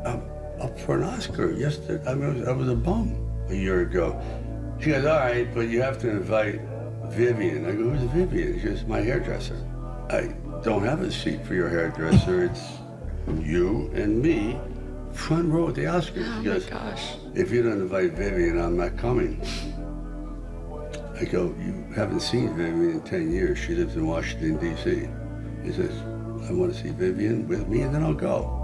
Speaker 19: I'm up for an Oscar yesterday. I was a bum a year ago. She goes, all right, but you have to invite Vivian. I go, who's Vivian? She goes, my hairdresser. I don't have a seat for your hairdresser. It's you and me, front row at the Oscars. She goes, if you don't invite Vivian, I'm not coming. I go, you haven't seen Vivian in 10 years. She lives in Washington, D.C. He says, I want to see Vivian with me, and then I'll go.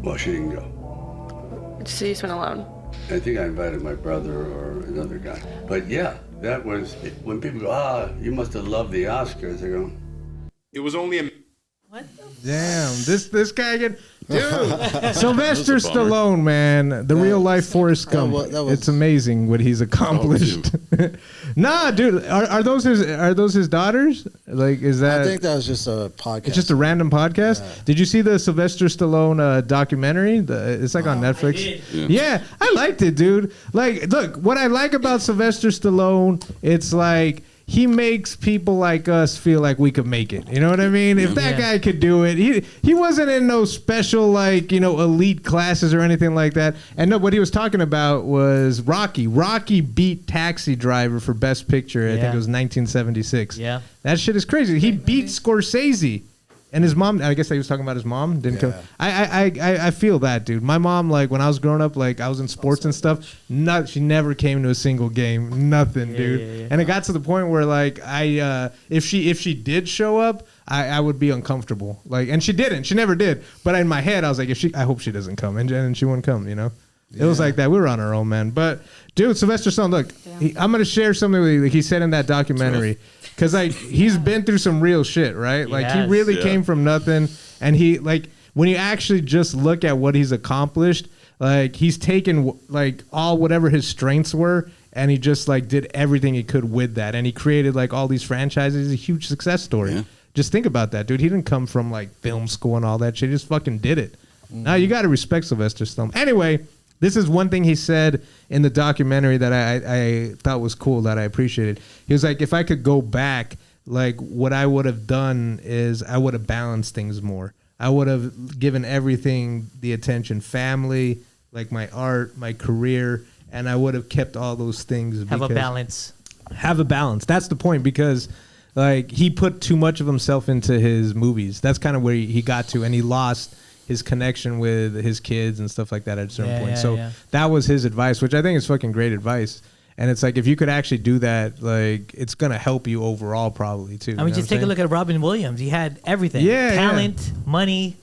Speaker 19: Well, she didn't go.
Speaker 20: So you just went alone?
Speaker 19: I think I invited my brother or another guy. But yeah, that was, when people go, you must have loved the Oscars, I go,
Speaker 7: It was only a...
Speaker 2: Damn, this guy again. Dude, Sylvester Stallone, man, the real life Forrest Gump. It's amazing what he's accomplished. Nah, dude, are those his daughters? Like, is that?
Speaker 11: I think that was just a podcast.
Speaker 2: It's just a random podcast. Yeah. Did you see the Sylvester Stallone documentary? It's like on Netflix.
Speaker 3: I did.
Speaker 2: Yeah, I liked it, dude. Like, look, what I like about Sylvester Stallone, it's like, he makes people like us feel like we could make it. You know what I mean? If that guy could do it, he wasn't in no special, like, elite classes or anything like that. And no, what he was talking about was Rocky. Rocky beat Taxi Driver for Best Picture. I think it was 1976.
Speaker 1: Yeah.
Speaker 2: That shit is crazy. He beat Scorsese. And his mom, I guess he was talking about his mom. Didn't come. I feel that, dude. My mom, like, when I was growing up, like, I was in sports and stuff. She never came to a single game. Nothing, dude. Yeah. And it got to the point where, like, if she did show up, I would be uncomfortable. Like, and she didn't. She never did. But in my head, I was like, I hope she doesn't come. And she wouldn't come. It was like that. We were on our own, man. But dude, Sylvester Stallone, look, I'm gonna share something with you. Like he said in that documentary. Because, like, he's been through some real shit, right? Like, he really came from nothing. And he, like, when you actually just look at what he's accomplished, like, he's taken, like, whatever his strengths were, and he just, like, did everything he could with that. And he created, like, all these franchises. He's a huge success story. Yeah. Just think about that, dude. He didn't come from, like, film school and all that shit. He just fucking did it. Now, you got to respect Sylvester Stallone. Anyway, this is one thing he said in the documentary that I thought was cool, that I appreciated. He was like, if I could go back, like, what I would have done is I would have balanced things more. I would have given everything the attention, family, like my art, my career, and I would have kept all those things.
Speaker 1: Have a balance.
Speaker 2: Have a balance. That's the point, because, like, he put too much of himself into his movies. That's kind of where he got to, and he lost his connection with his kids and stuff like that at a certain point. So that was his advice, which I think is fucking great advice. And it's like, if you could actually do that, like, it's going to help you overall probably too.
Speaker 1: I mean, just take a look at Robin Williams. He had everything. Talent, money,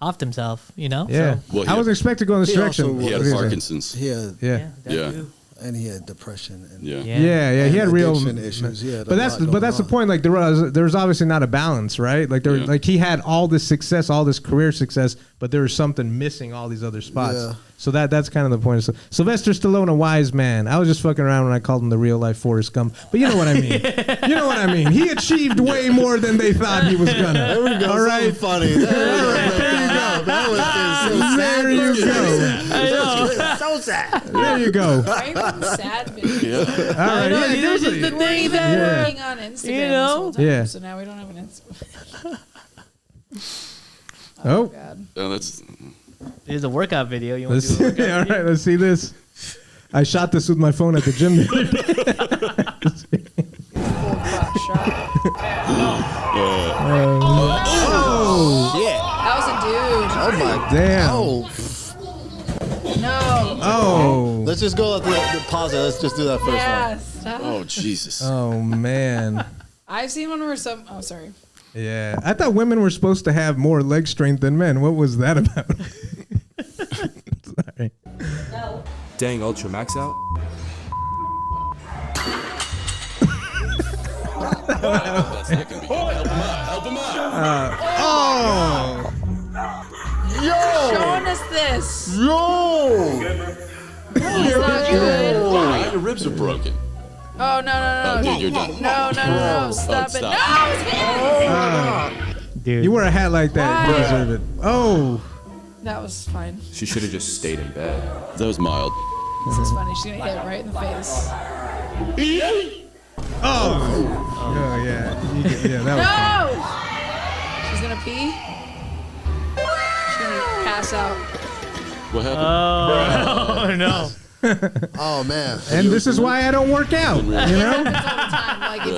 Speaker 1: offed himself,
Speaker 2: Yeah.
Speaker 1: So.
Speaker 3: Well,
Speaker 2: I wasn't expecting to go in this direction.
Speaker 3: He had Parkinson's.
Speaker 11: Yeah.
Speaker 21: And he had depression. And
Speaker 2: He had real
Speaker 21: issues. He had
Speaker 2: but that's the point. Like, there was obviously not a balance, right? Like like he had all this success, all this career success, but there was something missing all these other spots.
Speaker 21: Yeah.
Speaker 2: So that's kind of the point. So, Sylvester Stallone, a wise man. I was just fucking around when I called him the real life Forrest Gump, but you know what I mean. You know what I mean. He achieved way more than they thought he was gonna.
Speaker 21: There we go.
Speaker 2: All right,
Speaker 21: funny. There you go. That was
Speaker 2: there you go.
Speaker 21: So sad.
Speaker 2: There you go.
Speaker 5: Sad video.
Speaker 2: All right.
Speaker 1: These are just the things that
Speaker 5: we're working on Instagram this whole time,
Speaker 2: Yeah.
Speaker 5: so now we don't have an Instagram.
Speaker 2: Oh.
Speaker 5: God.
Speaker 3: No, that's.
Speaker 1: There's a workout video. You want
Speaker 2: Let's
Speaker 1: to do a workout
Speaker 2: all right, let's see this. I shot this with my phone at the gym the other day.
Speaker 5: That was a dude.
Speaker 21: Oh my
Speaker 2: damn.
Speaker 5: No.
Speaker 2: Oh.
Speaker 21: Let's just go the pause it. Let's just do that first
Speaker 5: Yeah,
Speaker 21: one.
Speaker 5: stop.
Speaker 3: Oh, Jesus.
Speaker 2: Oh man.
Speaker 5: I've seen one where some. Oh, sorry.
Speaker 2: Yeah, I thought women were supposed to have more leg strength than men. What was that about? Sorry.
Speaker 22: Dang, Ultra Max out?
Speaker 3: That's not gonna be good. Help him out.
Speaker 2: Oh.
Speaker 5: Showing us this.
Speaker 21: Yo.
Speaker 5: He's not good.
Speaker 3: Wow, your ribs are broken.
Speaker 5: Oh, no.
Speaker 3: Oh, dude, you're done.
Speaker 5: No. Stop it.
Speaker 3: stop.
Speaker 5: No, it's me.
Speaker 1: Dude.
Speaker 2: You wear a hat like that, you deserve it. Oh.
Speaker 5: That was fine.
Speaker 22: She should have just stayed in bed.
Speaker 3: That was mild.
Speaker 5: This is funny. She's gonna hit it right in the face.
Speaker 2: Oh, yeah. That
Speaker 5: No! She's gonna pee. She's gonna pass out.
Speaker 3: What happened?
Speaker 1: Oh, no.
Speaker 11: Oh man!
Speaker 2: And this is why I don't work out. You know.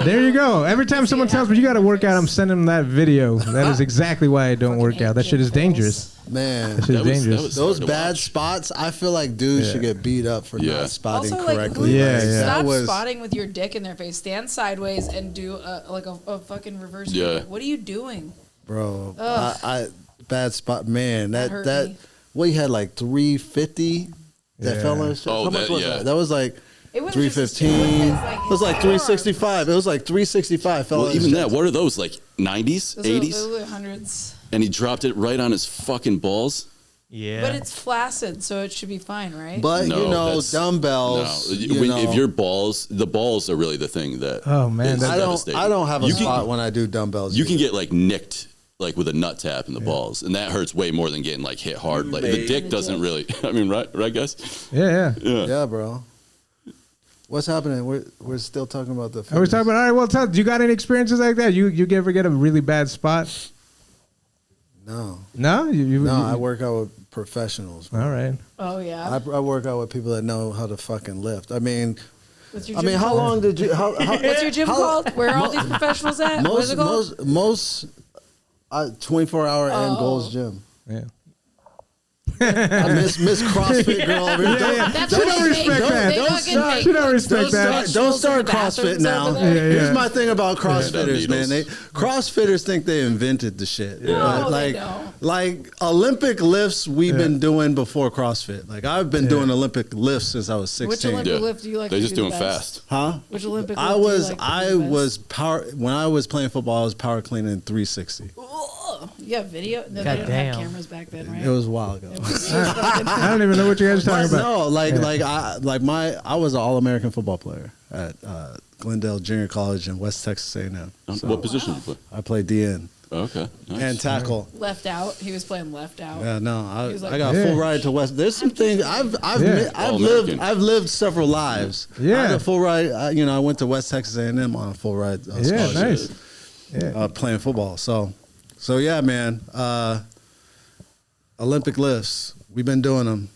Speaker 2: There you go. Every time someone tells me you got to work out, I'm sending them that video. That is exactly why I don't work out. That shit is dangerous.
Speaker 11: Man,
Speaker 2: that shit is dangerous.
Speaker 11: Those bad spots, I feel like dudes should get beat up for not spotting
Speaker 5: Also,
Speaker 11: correctly.
Speaker 5: Stop spotting with your dick in their face. Stand sideways and do a fucking reverse. What are you doing?
Speaker 11: Bro,
Speaker 5: Ugh.
Speaker 11: I bad spot, man.
Speaker 5: That
Speaker 11: That
Speaker 5: hurt me.
Speaker 11: we had like 350 that fell on his chest.
Speaker 3: Oh,
Speaker 11: How much
Speaker 3: that-
Speaker 11: was
Speaker 3: yeah.
Speaker 11: that? That was like
Speaker 5: It was
Speaker 11: 315. It was like 365. It was like 365 fell
Speaker 3: Well,
Speaker 11: on his
Speaker 3: even
Speaker 11: chest.
Speaker 3: that. What are those? Like 90s,
Speaker 5: Those
Speaker 3: 80s?
Speaker 5: Those are hundreds.
Speaker 3: And he dropped it right on his fucking balls.
Speaker 1: Yeah.
Speaker 5: But it's flaccid, so it should be fine, right?
Speaker 11: But
Speaker 3: No,
Speaker 11: you know,
Speaker 3: that's-
Speaker 11: dumbbells.
Speaker 3: No,
Speaker 11: you know,
Speaker 3: if your balls, the balls are really the thing that.
Speaker 2: Oh man,
Speaker 3: is
Speaker 11: I
Speaker 3: devastating.
Speaker 11: don't have a
Speaker 3: You can-
Speaker 11: spot when I do dumbbells.
Speaker 3: You can get like nicked like with a nut tap in the balls, and that hurts way more than getting like hit hard. Like the dick doesn't really. I mean, right, guys?
Speaker 11: Yeah, bro. What's happening? We're still talking about the.
Speaker 2: I was talking about. All right, well, tell. Do you got any experiences like that? You ever get a really bad spot?
Speaker 11: No.
Speaker 2: No.
Speaker 11: I work out with professionals. Bro.
Speaker 2: All right.
Speaker 5: Oh yeah.
Speaker 11: I work out with people that know how to fucking lift. I mean.
Speaker 5: What's your
Speaker 11: I
Speaker 5: gym
Speaker 11: mean, how
Speaker 5: called?
Speaker 11: long did you?
Speaker 5: What's your gym called? Where are all these professionals at? What is it called?
Speaker 11: Most 24-hour and
Speaker 5: Oh.
Speaker 11: Gold's Gym.
Speaker 2: Yeah.
Speaker 11: I miss CrossFit girl over here.
Speaker 5: That's what they make. They fucking make
Speaker 2: She don't respect that.
Speaker 11: Don't
Speaker 5: vegetables
Speaker 11: start
Speaker 5: in the
Speaker 11: CrossFit
Speaker 5: bathrooms
Speaker 11: now.
Speaker 5: over there.
Speaker 11: Here's my thing about CrossFitters, man.
Speaker 3: needles.
Speaker 11: CrossFitters think they invented the shit.
Speaker 5: No,
Speaker 11: But,
Speaker 5: they
Speaker 11: like,
Speaker 5: don't.
Speaker 11: like Olympic lifts, we've been doing before CrossFit. Like I've been doing Olympic lifts since I was 16.
Speaker 5: Which Olympic lift do you like?
Speaker 3: They're
Speaker 5: to
Speaker 3: just
Speaker 5: do
Speaker 3: doing
Speaker 5: the best?
Speaker 3: fast.
Speaker 11: Huh?
Speaker 5: Which Olympic
Speaker 11: I
Speaker 5: lift do you
Speaker 11: was
Speaker 5: like to
Speaker 11: I
Speaker 5: do the best?
Speaker 11: was power when I was playing football. I was power cleaning 360.
Speaker 5: Ugh. You have video? No, they
Speaker 1: God
Speaker 5: didn't
Speaker 1: damn.
Speaker 5: have cameras back then, right?
Speaker 11: It was a while ago.
Speaker 2: I don't even know what you guys are talking
Speaker 11: But
Speaker 2: about.
Speaker 11: no, I was an All-American football player at Glendale Junior College in West Texas A&M. So
Speaker 3: What position did you
Speaker 11: I played DN
Speaker 3: Okay. Nice.
Speaker 11: and tackle.
Speaker 5: Left out. He was playing left out.
Speaker 11: Yeah, no,
Speaker 5: He was like-
Speaker 11: I got a full ride to West. There's some things I've
Speaker 3: All-American.
Speaker 11: lived several lives.
Speaker 2: Yeah.
Speaker 11: I had a full ride. I went to West Texas A&M on a full ride.
Speaker 2: Yeah,
Speaker 11: scholarship,
Speaker 2: nice. Yeah.
Speaker 11: playing football. So yeah, man. Olympic lifts. We've been doing them.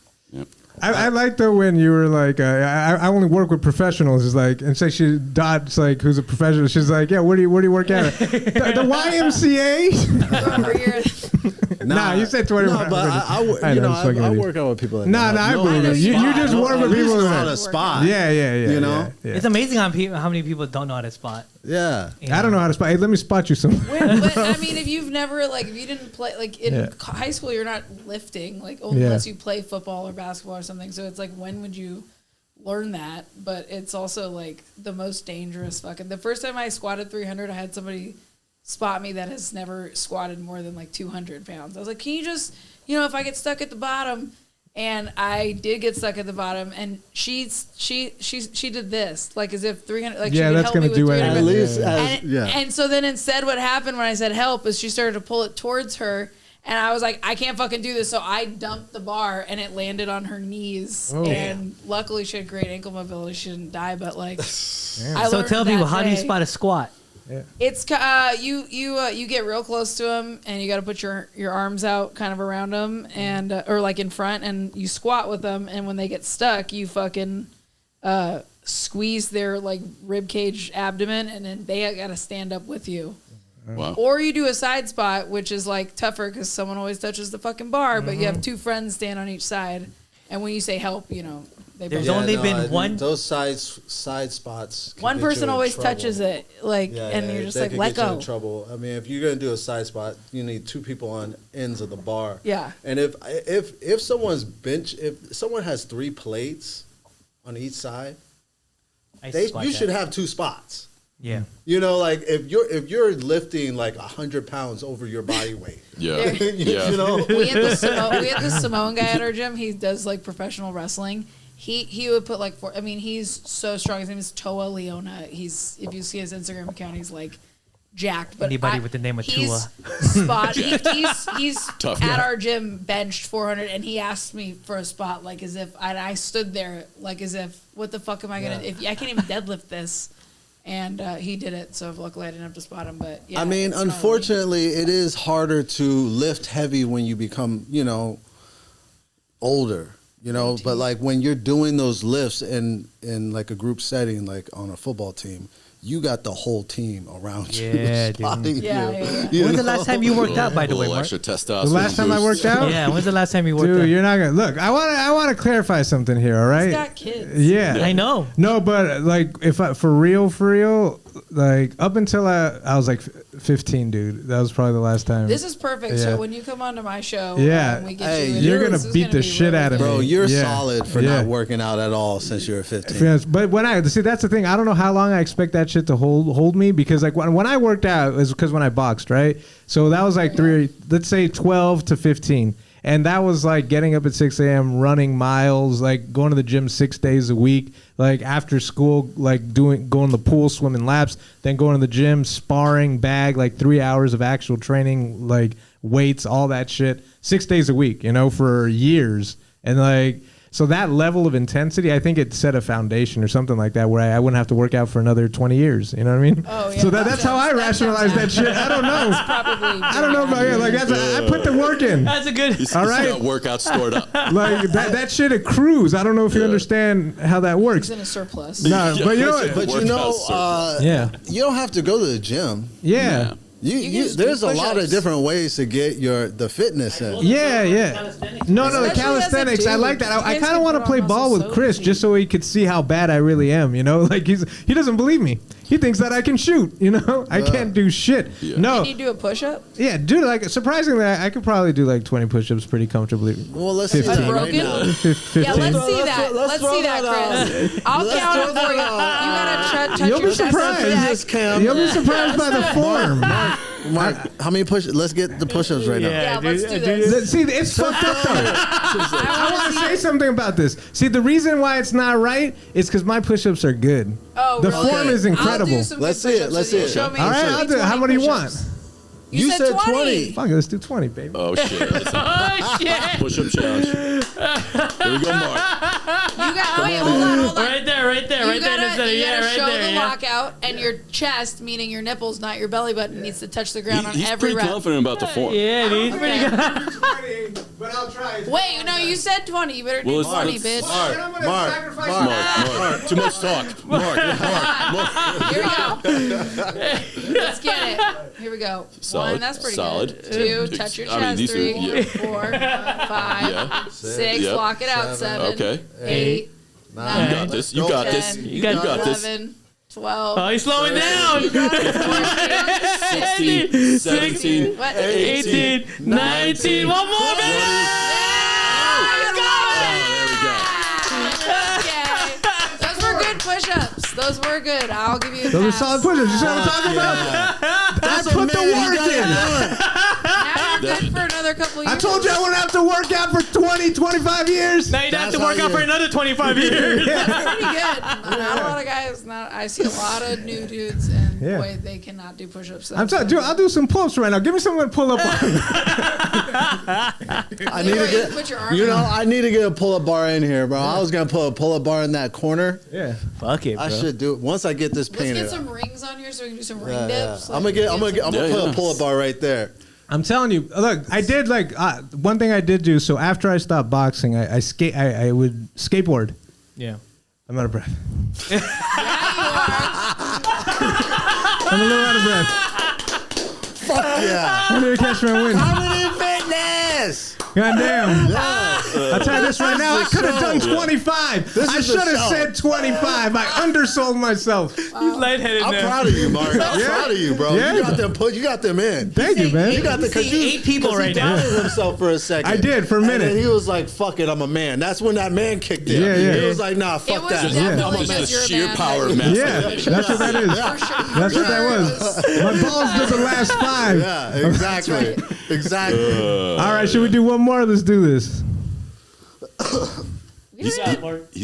Speaker 2: I like though when you were like, I only work with professionals. It's like, and say she Dot's like, who's a professional. She's like, yeah, where do you work out? the YMCA.
Speaker 5: Over here.
Speaker 2: Nah, you said 25.
Speaker 11: No, but I work out with people. That
Speaker 2: Nah,
Speaker 11: know
Speaker 2: I
Speaker 11: how-
Speaker 2: believe
Speaker 11: know
Speaker 2: it. You
Speaker 11: how to
Speaker 2: just
Speaker 11: spot.
Speaker 2: work with
Speaker 11: At least
Speaker 2: people
Speaker 11: know
Speaker 2: that-
Speaker 11: how to spot.
Speaker 2: Yeah.
Speaker 11: You know?
Speaker 2: Yeah.
Speaker 1: It's amazing how many people don't know how to spot.
Speaker 11: Yeah.
Speaker 2: I don't know how to spot. Hey, let me spot you some.
Speaker 5: But I mean, if you've never if you didn't play in high school, you're not lifting unless you play football or basketball or something. So it's like, when would you learn that? But it's also like the most dangerous fucking. The first time I squatted 300, I had somebody spot me that has never squatted more than like 200 pounds. I was like, can you just, if I get stuck at the bottom. And I did get stuck at the bottom, and she did this as if 300
Speaker 2: Yeah,
Speaker 5: she could
Speaker 2: that's
Speaker 5: help
Speaker 2: gonna
Speaker 5: me with
Speaker 2: do
Speaker 5: 300
Speaker 2: anything. At least
Speaker 5: and so then instead what happened when I said help is she started to pull it towards her, and I was like, I can't fucking do this, so I dumped the bar and it landed on her knees.
Speaker 2: Oh.
Speaker 5: And luckily she had great ankle mobility, she didn't die, but I
Speaker 1: So
Speaker 5: learned
Speaker 1: tell people,
Speaker 5: that
Speaker 1: how do you
Speaker 5: day.
Speaker 1: spot a squat?
Speaker 5: It's you get real close to them, and you got to put your arms out kind of around them, and or like in front, and you squat with them. And when they get stuck, you fucking squeeze their rib cage, abdomen, and then they got to stand up with you.
Speaker 3: Wow.
Speaker 5: Or you do a side spot, which is tougher because someone always touches the fucking bar, but you have two friends stand on each side, and when you say help,
Speaker 1: There's only been one.
Speaker 11: Those side spots. can
Speaker 5: One
Speaker 11: get you
Speaker 5: person
Speaker 11: in
Speaker 5: always
Speaker 11: trouble.
Speaker 5: touches it, and you're just
Speaker 11: they
Speaker 5: like,
Speaker 11: could
Speaker 5: let
Speaker 11: get you
Speaker 5: go.
Speaker 11: in trouble. I mean, if you're gonna do a side spot, you need two people on ends of the bar.
Speaker 5: Yeah.
Speaker 11: And if someone's if someone has 3 plates on each side, you should have 2 spots.
Speaker 1: Yeah.
Speaker 11: If you're lifting 100 pounds over your body weight.
Speaker 3: Yeah.
Speaker 11: You know.
Speaker 5: We had this Samoan guy at our gym. He does professional wrestling. He would put he's so strong. His name is Toa Leona. If you see his Instagram account, he's jacked. But
Speaker 1: Anybody with the name of
Speaker 5: he's
Speaker 1: Tua.
Speaker 5: He's
Speaker 3: Tough
Speaker 5: at
Speaker 3: guy.
Speaker 5: our gym benched 400, and he asked me for a spot as if I stood there as if, what the fuck am I gonna? If I can't even deadlift this. And he did it, so luckily I didn't have to spot him. But yeah,
Speaker 11: I mean,
Speaker 5: it's gnarly.
Speaker 11: unfortunately, it is harder to lift heavy when you become, older. You know, but like when you're doing those lifts in like a group setting, like on a football team, you got the whole team around you.
Speaker 1: Yeah, dude.
Speaker 11: When's
Speaker 1: the last time you worked out, by the way, Mark?
Speaker 3: Extra testosterone.
Speaker 2: The last time I worked out?
Speaker 1: Yeah, when's the last time you worked out?
Speaker 2: Dude, you're not gonna look. I want to clarify something here. All right.
Speaker 5: He's got kids.
Speaker 2: Yeah,
Speaker 1: I know.
Speaker 2: No, but like if I for real, like up until I was like 15, dude. That was probably the last time.
Speaker 5: This is perfect.
Speaker 2: Yeah.
Speaker 5: So when you come onto my show,
Speaker 2: Yeah.
Speaker 5: we get you in
Speaker 2: you're
Speaker 5: here,
Speaker 2: gonna
Speaker 5: this is
Speaker 2: beat
Speaker 5: gonna
Speaker 2: the
Speaker 5: be
Speaker 2: shit out of me,
Speaker 11: Bro, you're
Speaker 2: Yeah.
Speaker 11: solid for
Speaker 2: Yeah.
Speaker 11: not working out at all since you were 15.
Speaker 2: Yes, but when I see, that's the thing. I don't know how long I expect that shit to hold me, because like when I worked out, it was because when I boxed, right? So that was like let's say 12 to 15. And that was like getting up at 6 a.m., running miles, like going to the gym 6 days a week, like after school, like going to the pool, swimming laps, then going to the gym, sparring, bag, like 3 hours of actual training, like weights, all that shit, 6 days a week, you know, for years. And like, so that level of intensity, I think it set a foundation or something like that, where I wouldn't have to work out for another 20 years. You know what I mean?
Speaker 5: Oh, yeah.
Speaker 2: So that's how I rationalize that shit. I don't know. I don't know about you. Like I put the work in.
Speaker 1: That's a good.
Speaker 3: He's
Speaker 2: All right.
Speaker 3: got workout stored up.
Speaker 2: Like that shit accrues. I don't know if you understand how that works.
Speaker 5: He's in a surplus.
Speaker 2: No, but you know what?
Speaker 11: But you know,
Speaker 2: Yeah.
Speaker 11: you don't have to go to the gym.
Speaker 2: Yeah.
Speaker 11: You there's a lot of different ways to get the fitness in.
Speaker 2: Yeah. No, the calisthenics. I like that. I kind of want to play ball with Kris just so he could see how bad I really am. You know, like he doesn't believe me. He thinks that I can shoot. You know, I can't do shit. No.
Speaker 5: Can you do a push-up?
Speaker 2: Yeah, dude. Like surprisingly, I could probably do like 20 push-ups pretty comfortably.
Speaker 11: Well, let's see that right now.
Speaker 2: 15.
Speaker 5: Yeah, let's see that. Let's see that, Kris. I'll count it for you. You gotta touch
Speaker 2: You'll
Speaker 5: your
Speaker 2: be
Speaker 5: chest.
Speaker 2: surprised. You'll be surprised by the form.
Speaker 11: Mark, how many push? Let's get the push-ups right now.
Speaker 5: Yeah, let's do this.
Speaker 2: See, it's fucked up though. I want to say something about this. See, the reason why it's not right is because my push-ups are good.
Speaker 5: Oh,
Speaker 2: the
Speaker 5: really?
Speaker 2: form is incredible.
Speaker 11: Let's see it. Let's see it.
Speaker 5: Show me.
Speaker 2: All right, I'll do it. How many do you want?
Speaker 5: You said 20.
Speaker 2: Fuck it, let's do 20, baby.
Speaker 3: Oh shit!
Speaker 1: Oh shit!
Speaker 3: Push-up challenge. Here we go, Mark.
Speaker 5: You got. Wait, hold on.
Speaker 1: Right there.
Speaker 5: You
Speaker 1: Right
Speaker 5: gotta,
Speaker 1: there.
Speaker 5: you
Speaker 1: Yeah,
Speaker 5: gotta
Speaker 1: right
Speaker 5: show
Speaker 1: there.
Speaker 5: the
Speaker 1: Yeah.
Speaker 5: lockout, and your chest, meaning your nipples, not your belly button, needs to touch the ground on
Speaker 3: He's
Speaker 5: every
Speaker 3: pretty
Speaker 5: rep.
Speaker 3: confident about the form.
Speaker 1: Yeah, dude. He's pretty good.
Speaker 2: But I'll try.
Speaker 5: Wait, no, you said 20. You better
Speaker 3: Well,
Speaker 5: do
Speaker 3: let's-
Speaker 5: 20, bitch.
Speaker 3: Mark. Too much talk. Mark.
Speaker 5: Here we go. Let's get it. Here we go.
Speaker 3: Solid.
Speaker 5: One, that's pretty
Speaker 3: Solid.
Speaker 5: good. Two, touch your
Speaker 3: I mean,
Speaker 5: chest.
Speaker 3: these are-
Speaker 5: 3,
Speaker 3: yeah.
Speaker 5: 4, 5,
Speaker 3: Yeah.
Speaker 5: 6.
Speaker 3: Yep.
Speaker 5: Lock it out. 7.
Speaker 3: Okay.
Speaker 5: 8, 9.
Speaker 3: You got this. You got this.
Speaker 5: 10,
Speaker 3: You got this.
Speaker 5: 11, 12.
Speaker 1: Oh, he's slowing down.
Speaker 3: 16, 17,
Speaker 5: What?
Speaker 1: 18, 19. One more, baby!
Speaker 5: Those were good push-ups. Those were good. I'll give you a
Speaker 2: Those are
Speaker 5: pass.
Speaker 2: solid push-ups. You see what I'm talking about? I put the work in.
Speaker 5: Now you're good for another couple years.
Speaker 2: I told you I wouldn't have to work out for 20, 25 years.
Speaker 1: Now you don't have to work out for another 25 years.
Speaker 5: That's pretty good. Not a lot of guys. I see a lot of new dudes, and
Speaker 2: Yeah.
Speaker 5: boy, they cannot do push-ups.
Speaker 2: I'm telling you, I'll do some pull-ups right now. Give me something to pull up on.
Speaker 11: I need to
Speaker 5: Put your
Speaker 11: get.
Speaker 5: arm
Speaker 11: You know,
Speaker 5: out.
Speaker 11: I need to get a pull-up bar in here, bro. I was gonna put a pull-up bar in that corner.
Speaker 2: Yeah.
Speaker 1: Fuck it, bro.
Speaker 11: I should do it once I get this
Speaker 5: Let's
Speaker 11: painted.
Speaker 5: get some rings on here so we can do some ring
Speaker 11: Yeah, yeah.
Speaker 5: dips.
Speaker 11: I'm gonna put a pull-up bar right there.
Speaker 2: I'm telling you, look, I did like one thing I did do. So after I stopped boxing, I would skateboard.
Speaker 1: Yeah.
Speaker 2: I'm out of breath. I'm a little out of breath.
Speaker 11: Fuck yeah!
Speaker 2: I need to catch my wind.
Speaker 11: Comedy fitness.
Speaker 2: Goddamn.
Speaker 11: Yeah.
Speaker 2: I'll tell you this right now, I could have done 25.
Speaker 11: This
Speaker 2: I
Speaker 11: is a
Speaker 2: should have
Speaker 11: show.
Speaker 2: said 25. I undersold myself.
Speaker 1: He's lightheaded
Speaker 11: I'm
Speaker 1: now.
Speaker 11: proud of you, Mark. I'm
Speaker 2: Yeah.
Speaker 11: proud of you, bro.
Speaker 2: Yeah.
Speaker 11: You got them you got them in.
Speaker 2: Thank you, man.
Speaker 11: You got the
Speaker 1: He's seeing 8 people right
Speaker 11: he
Speaker 1: now.
Speaker 11: doubted himself for a second.
Speaker 2: I did, for a minute.
Speaker 11: And then he was like, "Fuck it, I'm a man." That's when that man kicked in.
Speaker 2: Yeah, yeah.
Speaker 11: He was like, "Nah, fuck
Speaker 5: was
Speaker 11: that."
Speaker 5: definitely
Speaker 11: I'm a
Speaker 5: because
Speaker 11: man.
Speaker 3: Just
Speaker 5: you're
Speaker 3: the
Speaker 5: a
Speaker 3: sheer
Speaker 5: man.
Speaker 3: power of
Speaker 2: Yeah,
Speaker 3: masculinity.
Speaker 2: that's what that is. That's what that was. My balls doesn't last 5.
Speaker 11: Yeah, exactly. Exactly.
Speaker 2: All right, should we do one more? Let's do this.
Speaker 3: He's got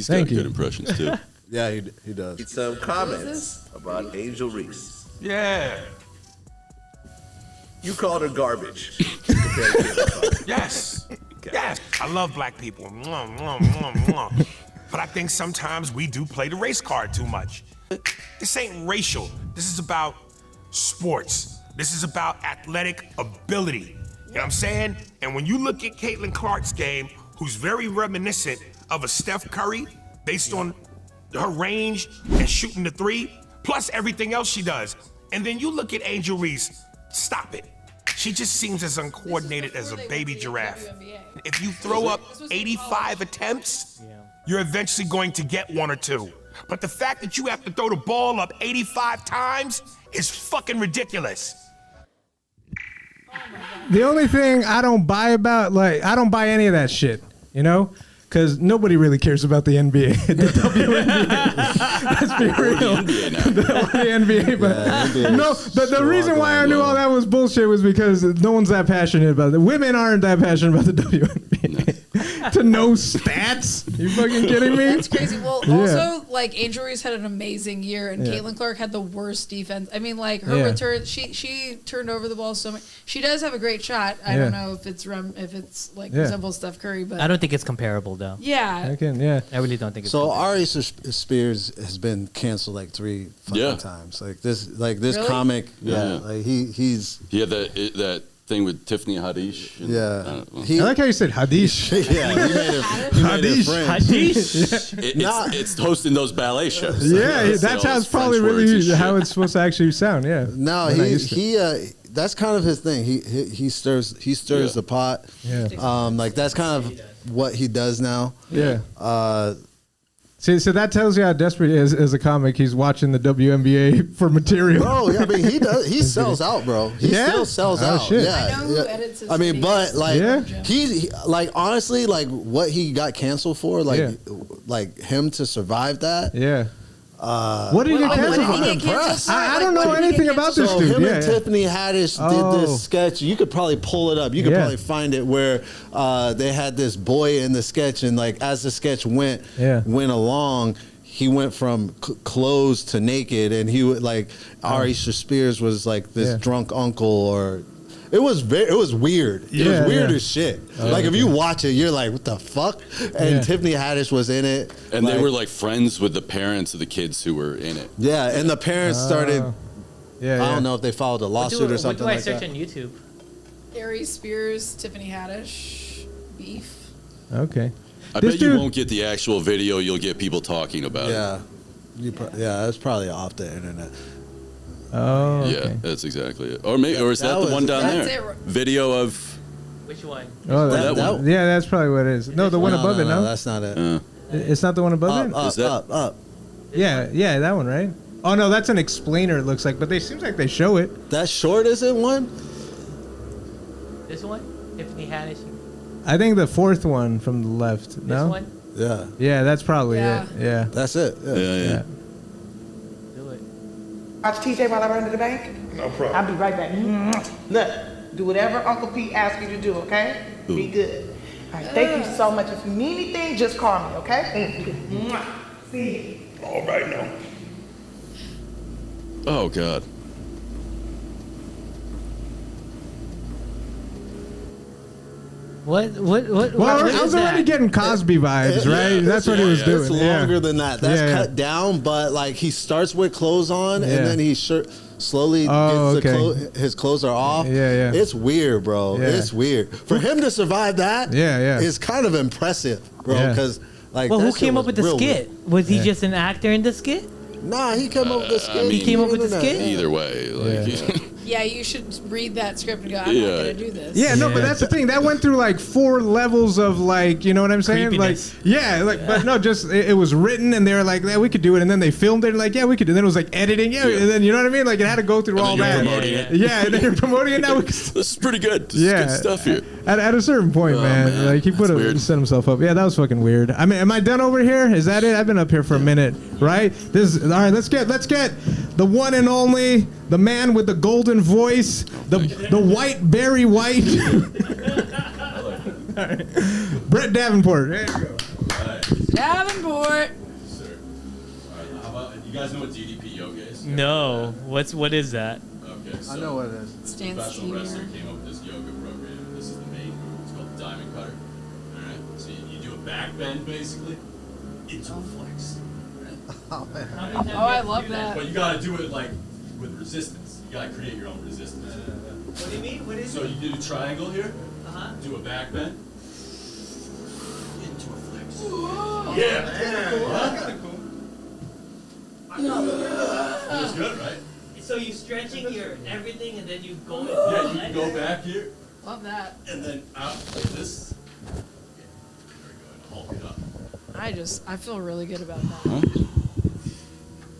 Speaker 2: Thank you.
Speaker 3: good impressions too.
Speaker 11: Yeah, he does.
Speaker 8: Some comments about Angel Reese.
Speaker 7: Yeah.
Speaker 8: You called her garbage.
Speaker 7: Yes. Yes. I love black people. Mwah, mwah, mwah, mwah. But I think sometimes we do play the race card too much. This ain't racial. This is about sports. This is about athletic ability. You know what I'm saying? And when you look at Caitlin Clark's game, who's very reminiscent of a Steph Curry based on her range and shooting the three, plus everything else she does. And then you look at Angel Reese, stop it. She just seems as uncoordinated as a baby giraffe. If you throw up 85 attempts, you're eventually going to get one or two. But the fact that you have to throw the ball up 85 times is fucking ridiculous.
Speaker 2: The only thing I don't buy about, like, I don't buy any of that shit, you know? Because nobody really cares about the NBA, the WNBA. Let's be real. The NBA, but no. The reason why I knew all that was bullshit was because no one's that passionate about it. Women aren't that passionate about the WNBA. To know stats? You fucking kidding me?
Speaker 5: That's crazy. Well, also, like, Angel Reese had an amazing year, and Caitlin Clark had the worst defense. I mean, like, her return, she turned over the ball so much. She does have a great shot. I don't know if it's resembles Steph Curry, but
Speaker 1: I don't think it's comparable though.
Speaker 5: Yeah.
Speaker 1: I really don't think it's
Speaker 11: so. Ari Spears has been canceled like 3 fucking times. Like this
Speaker 5: Really?
Speaker 11: comic.
Speaker 3: Yeah.
Speaker 11: Like he
Speaker 3: had that thing with Tiffany Haddish. And,
Speaker 2: I like how you said Haddish.
Speaker 11: Yeah, he made it French.
Speaker 3: It's hosting those ballet shows.
Speaker 2: Yeah, that's how it's probably really how it's supposed to actually sound. Yeah.
Speaker 11: No, that's kind of his thing. He stirs the pot.
Speaker 2: Yeah.
Speaker 11: Like that's kind of what he does now.
Speaker 2: Yeah. So that tells you how desperate he is as a comic. He's watching the WNBA for material.
Speaker 11: Bro, yeah, I mean, he does. He sells out, bro. He still sells out.
Speaker 2: Shit.
Speaker 11: Yeah.
Speaker 5: I know who edits his
Speaker 11: I mean, but like
Speaker 2: Yeah.
Speaker 11: he like honestly, like what he got canceled for, like him to survive that.
Speaker 2: Yeah. What did he get canceled for?
Speaker 11: I'm impressed.
Speaker 2: I don't know anything about this
Speaker 11: So
Speaker 2: dude.
Speaker 11: him and Tiffany Haddish did this sketch. You could probably pull it up. You could probably find it where they had this boy in the sketch, and like as the sketch went along, he went from clothes to naked, and he would like Ari Spears was like this drunk uncle or. It was weird. It was weird as shit. Like if you watch it, you're like, what the fuck? And Tiffany Haddish was in it,
Speaker 3: and they were like friends with the parents of the kids who were in it.
Speaker 11: Yeah, and the parents started. I don't know if they followed a lawsuit or something like that.
Speaker 1: What do I search on YouTube?
Speaker 5: Ari Spears, Tiffany Haddish, beef.
Speaker 2: Okay.
Speaker 3: I bet you won't get the actual video. You'll get people talking about it.
Speaker 11: It's probably off the internet.
Speaker 2: Oh, okay.
Speaker 3: Yeah, that's exactly it. Or maybe, or is that the one down there? Video of
Speaker 1: which one?
Speaker 2: Oh, that one. Yeah, that's probably what it is. No, the one above it. No,
Speaker 11: that's not it.
Speaker 2: It's not the one above it.
Speaker 3: Is that
Speaker 11: up?
Speaker 2: Yeah, that one, right? Oh no, that's an explainer. It looks like, but they seems like they show it.
Speaker 11: That short isn't one.
Speaker 1: This one? Tiffany Haddish.
Speaker 2: I think the fourth one from the left. No.
Speaker 1: This one?
Speaker 11: Yeah.
Speaker 2: Yeah, that's probably it. Yeah.
Speaker 11: That's it.
Speaker 3: Yeah.
Speaker 10: Watch TJ while I run to the bank?
Speaker 7: No problem.
Speaker 10: I'll be right back. Look, do whatever Uncle Pete asks you to do, okay? Be good. All right, thank you so much. If you need anything, just call me, okay? See you.
Speaker 7: All right now.
Speaker 3: Oh God.
Speaker 1: What
Speaker 2: Well, I was already getting Cosby vibes, right? That's what he was doing.
Speaker 11: It's longer than that. That's cut down, but like he starts with clothes on, and then he slowly gets his clothes are off.
Speaker 2: Yeah.
Speaker 11: It's weird, bro.
Speaker 2: Yeah.
Speaker 11: It's weird. For him to survive that, is kind of impressive, bro. Because like,
Speaker 1: well,
Speaker 11: that
Speaker 1: who
Speaker 11: shit
Speaker 1: came up
Speaker 11: was
Speaker 1: with the
Speaker 11: real
Speaker 1: skit?
Speaker 11: weird.
Speaker 1: Was he just an actor in the skit?
Speaker 11: Nah, he came up with the skit.
Speaker 3: I mean,
Speaker 1: He came up with the skit?
Speaker 3: Either way, like.
Speaker 5: Yeah, you should read that script and go, I'm not going to do this.
Speaker 2: Yeah, no, but that's the thing. That went through like 4 levels of like, you know what I'm saying?
Speaker 1: Creepiness.
Speaker 2: Like, but no, just it was written and they were like, yeah, we could do it. And then they filmed it and like, yeah, we could do it. And then it was like editing. And then, you know what I mean? Like it had to go through all that. Yeah, and then you're promoting it now.
Speaker 3: This is pretty good. This is good stuff here.
Speaker 2: At a certain point, man. Like he set himself up. Yeah, that was fucking weird. I mean, am I done over here? Is that it? I've been up here for a minute, right? All right, let's get the one and only, the man with the golden voice, the white Barry White, Brett Davenport. There you go.
Speaker 5: Davenport.
Speaker 3: Sir. All right, how about you guys know what DDP yoga is?
Speaker 1: No. What is that?
Speaker 3: Okay, so
Speaker 11: I know what it is.
Speaker 5: Stands
Speaker 3: professional
Speaker 5: here.
Speaker 3: wrestler came up with this yoga program. This is the main move. It's called the diamond cutter. All right, so you do a back bend basically into a flex. Right?
Speaker 11: Oh, man.
Speaker 5: Oh, I love that.
Speaker 3: But you gotta do it like with resistance. You gotta create your own resistance.
Speaker 1: What do you mean? What is
Speaker 3: So you do a triangle here. Do a back bend. Yeah.
Speaker 1: That's
Speaker 3: good, right?
Speaker 1: So you stretching your everything and then you go.
Speaker 3: Yeah, you can go back here.
Speaker 5: Love that.
Speaker 3: And then out like this. Hold it up.
Speaker 5: I feel really good about that.
Speaker 3: Huh?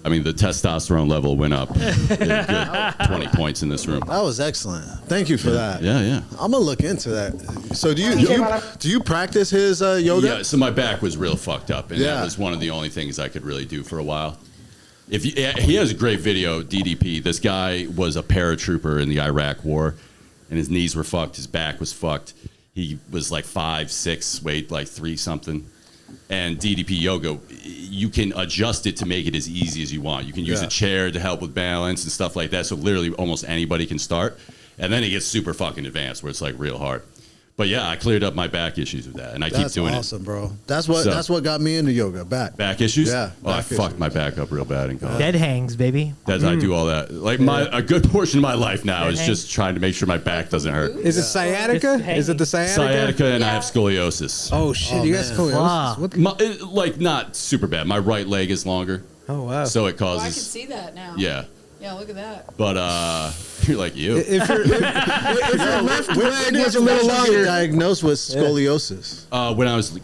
Speaker 3: I mean, the testosterone level went up good 20 points in this room.
Speaker 11: That was excellent. Thank you for that.
Speaker 3: Yeah.
Speaker 11: I'm gonna look into that. So do you practice his yoga?
Speaker 3: Yeah. So my back was real fucked up, and
Speaker 11: Yeah.
Speaker 3: that was one of the only things I could really do for a while. He has a great video, DDP. This guy was a paratrooper in the Iraq War, and his knees were fucked. His back was fucked. He was like 5'6", weighed like 3 something. And DDP yoga, you can adjust it to make it as easy as you want. You can use a chair to help with balance and stuff like that. So literally almost anybody can start. And then it gets super fucking advanced where it's like real hard. But yeah, I cleared up my back issues with that, and I keep doing
Speaker 11: awesome, bro. That's what got me into yoga. Back
Speaker 3: issues.
Speaker 11: Yeah.
Speaker 3: I fucked my back up real bad in college.
Speaker 1: Dead hangs, baby.
Speaker 3: I do all that. Like a good portion of my life now is just trying to make sure my back doesn't hurt.
Speaker 2: Is it sciatica? Is it the sciatica?
Speaker 3: Sciatica, and I have scoliosis.
Speaker 2: Oh shit, you got scoliosis.
Speaker 3: Like not super bad. My right leg is longer.
Speaker 2: Oh wow.
Speaker 3: So it
Speaker 5: Oh, I can
Speaker 3: causes.
Speaker 5: see that now.
Speaker 3: Yeah.
Speaker 5: Yeah, look at that.
Speaker 3: But you're like you.
Speaker 11: If your left leg was a little longer, diagnosed with scoliosis.
Speaker 3: When I was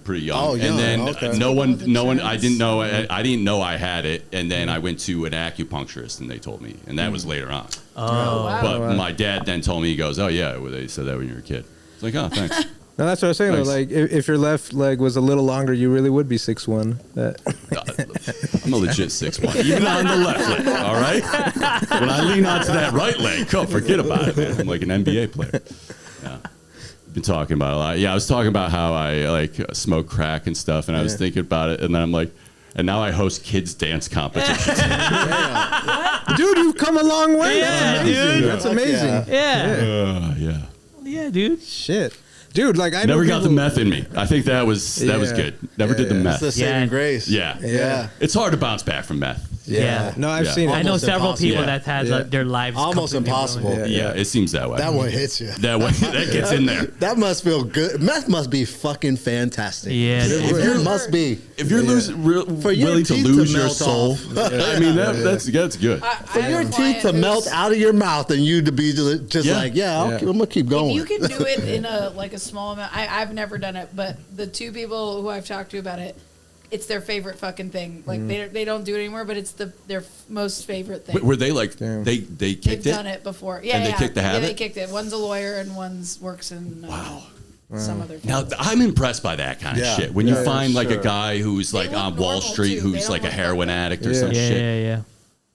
Speaker 3: pretty young.
Speaker 11: Oh, young.
Speaker 3: And then
Speaker 11: Okay.
Speaker 3: no one. I didn't know. I didn't know I had it. And then I went to an acupuncturist, and they told me, and that was later on.
Speaker 1: Oh, wow.
Speaker 3: But my dad then told me, he goes, "Oh yeah, well, they said that when you were a kid." It's like, oh, thanks.
Speaker 2: No, that's what I was saying. Though.
Speaker 3: Nice.
Speaker 2: Like, if your left leg was a little longer, you really would be 6'1".
Speaker 3: I'm a legit 6'1", even on the left leg. All right. When I lean onto that right leg, forget about it, man. I'm like an NBA player. Yeah. Been talking about it a lot. Yeah, I was talking about how I like smoke crack and stuff, and I was thinking about it, and then I'm like, and now I host kids dance competitions.
Speaker 2: Dude, you've come a long way.
Speaker 1: Yeah,
Speaker 2: That's amazing.
Speaker 1: dude.
Speaker 2: That's amazing.
Speaker 1: Yeah. Yeah, dude.
Speaker 2: Shit. Dude, like I
Speaker 3: never got the
Speaker 2: people-
Speaker 3: meth in me. I think that was good. Never did the meth.
Speaker 11: It's the saving grace.
Speaker 3: Yeah. It's hard to bounce back from meth.
Speaker 2: Yeah. No, I've seen it.
Speaker 1: I know
Speaker 2: Almost
Speaker 1: several people
Speaker 2: impossible.
Speaker 1: that had their lives
Speaker 11: Almost
Speaker 1: completely
Speaker 11: impossible.
Speaker 1: ruined.
Speaker 3: Yeah, it seems that way.
Speaker 11: That one hits you.
Speaker 3: That gets in there.
Speaker 11: That must feel good. Meth must be fucking fantastic.
Speaker 1: Yeah,
Speaker 11: it must be.
Speaker 3: If you're willing to lose your soul, I mean that's good.
Speaker 11: For your teeth to melt out of your mouth and you to be just like, I'm gonna keep going.
Speaker 5: If you can do it in a small amount, I've never done it, but the two people who I've talked to about it, it's their favorite fucking thing. Like they don't do it anymore, but it's their most favorite thing.
Speaker 3: Were they like they kicked
Speaker 5: They've
Speaker 3: it?
Speaker 5: done it before. Yeah,
Speaker 3: And they kicked the habit?
Speaker 5: Yeah, they kicked it. One's a lawyer and one's works in some other.
Speaker 3: Now I'm impressed by that kind of shit. When you find like a guy who's like on Wall Street who's like a heroin addict or some shit.
Speaker 1: Yeah.
Speaker 3: I'm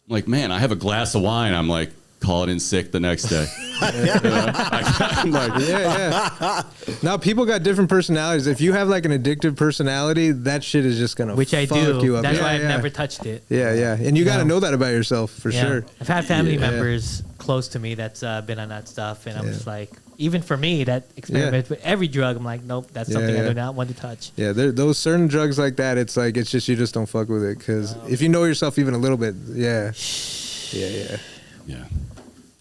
Speaker 3: like, man, I have a glass of wine. I'm like, call it in sick the next day. I'm like,
Speaker 2: Now people got different personalities. If you have like an addictive personality, that shit is just gonna
Speaker 1: Which I
Speaker 2: fuck
Speaker 1: do.
Speaker 2: you up.
Speaker 1: That's
Speaker 2: Yeah,
Speaker 1: why I've
Speaker 2: yeah.
Speaker 1: never touched it.
Speaker 2: Yeah, and you got to know that about yourself for
Speaker 1: Yeah.
Speaker 2: sure.
Speaker 1: I've had family
Speaker 2: Yeah.
Speaker 1: members close to me that's been on that stuff, and I'm just like, even for me, that experiment with every drug, I'm like, nope, that's something I do not want to touch.
Speaker 2: Yeah, those certain drugs like that, it's like it's just you just don't fuck with it because if you know yourself even a little bit, yeah.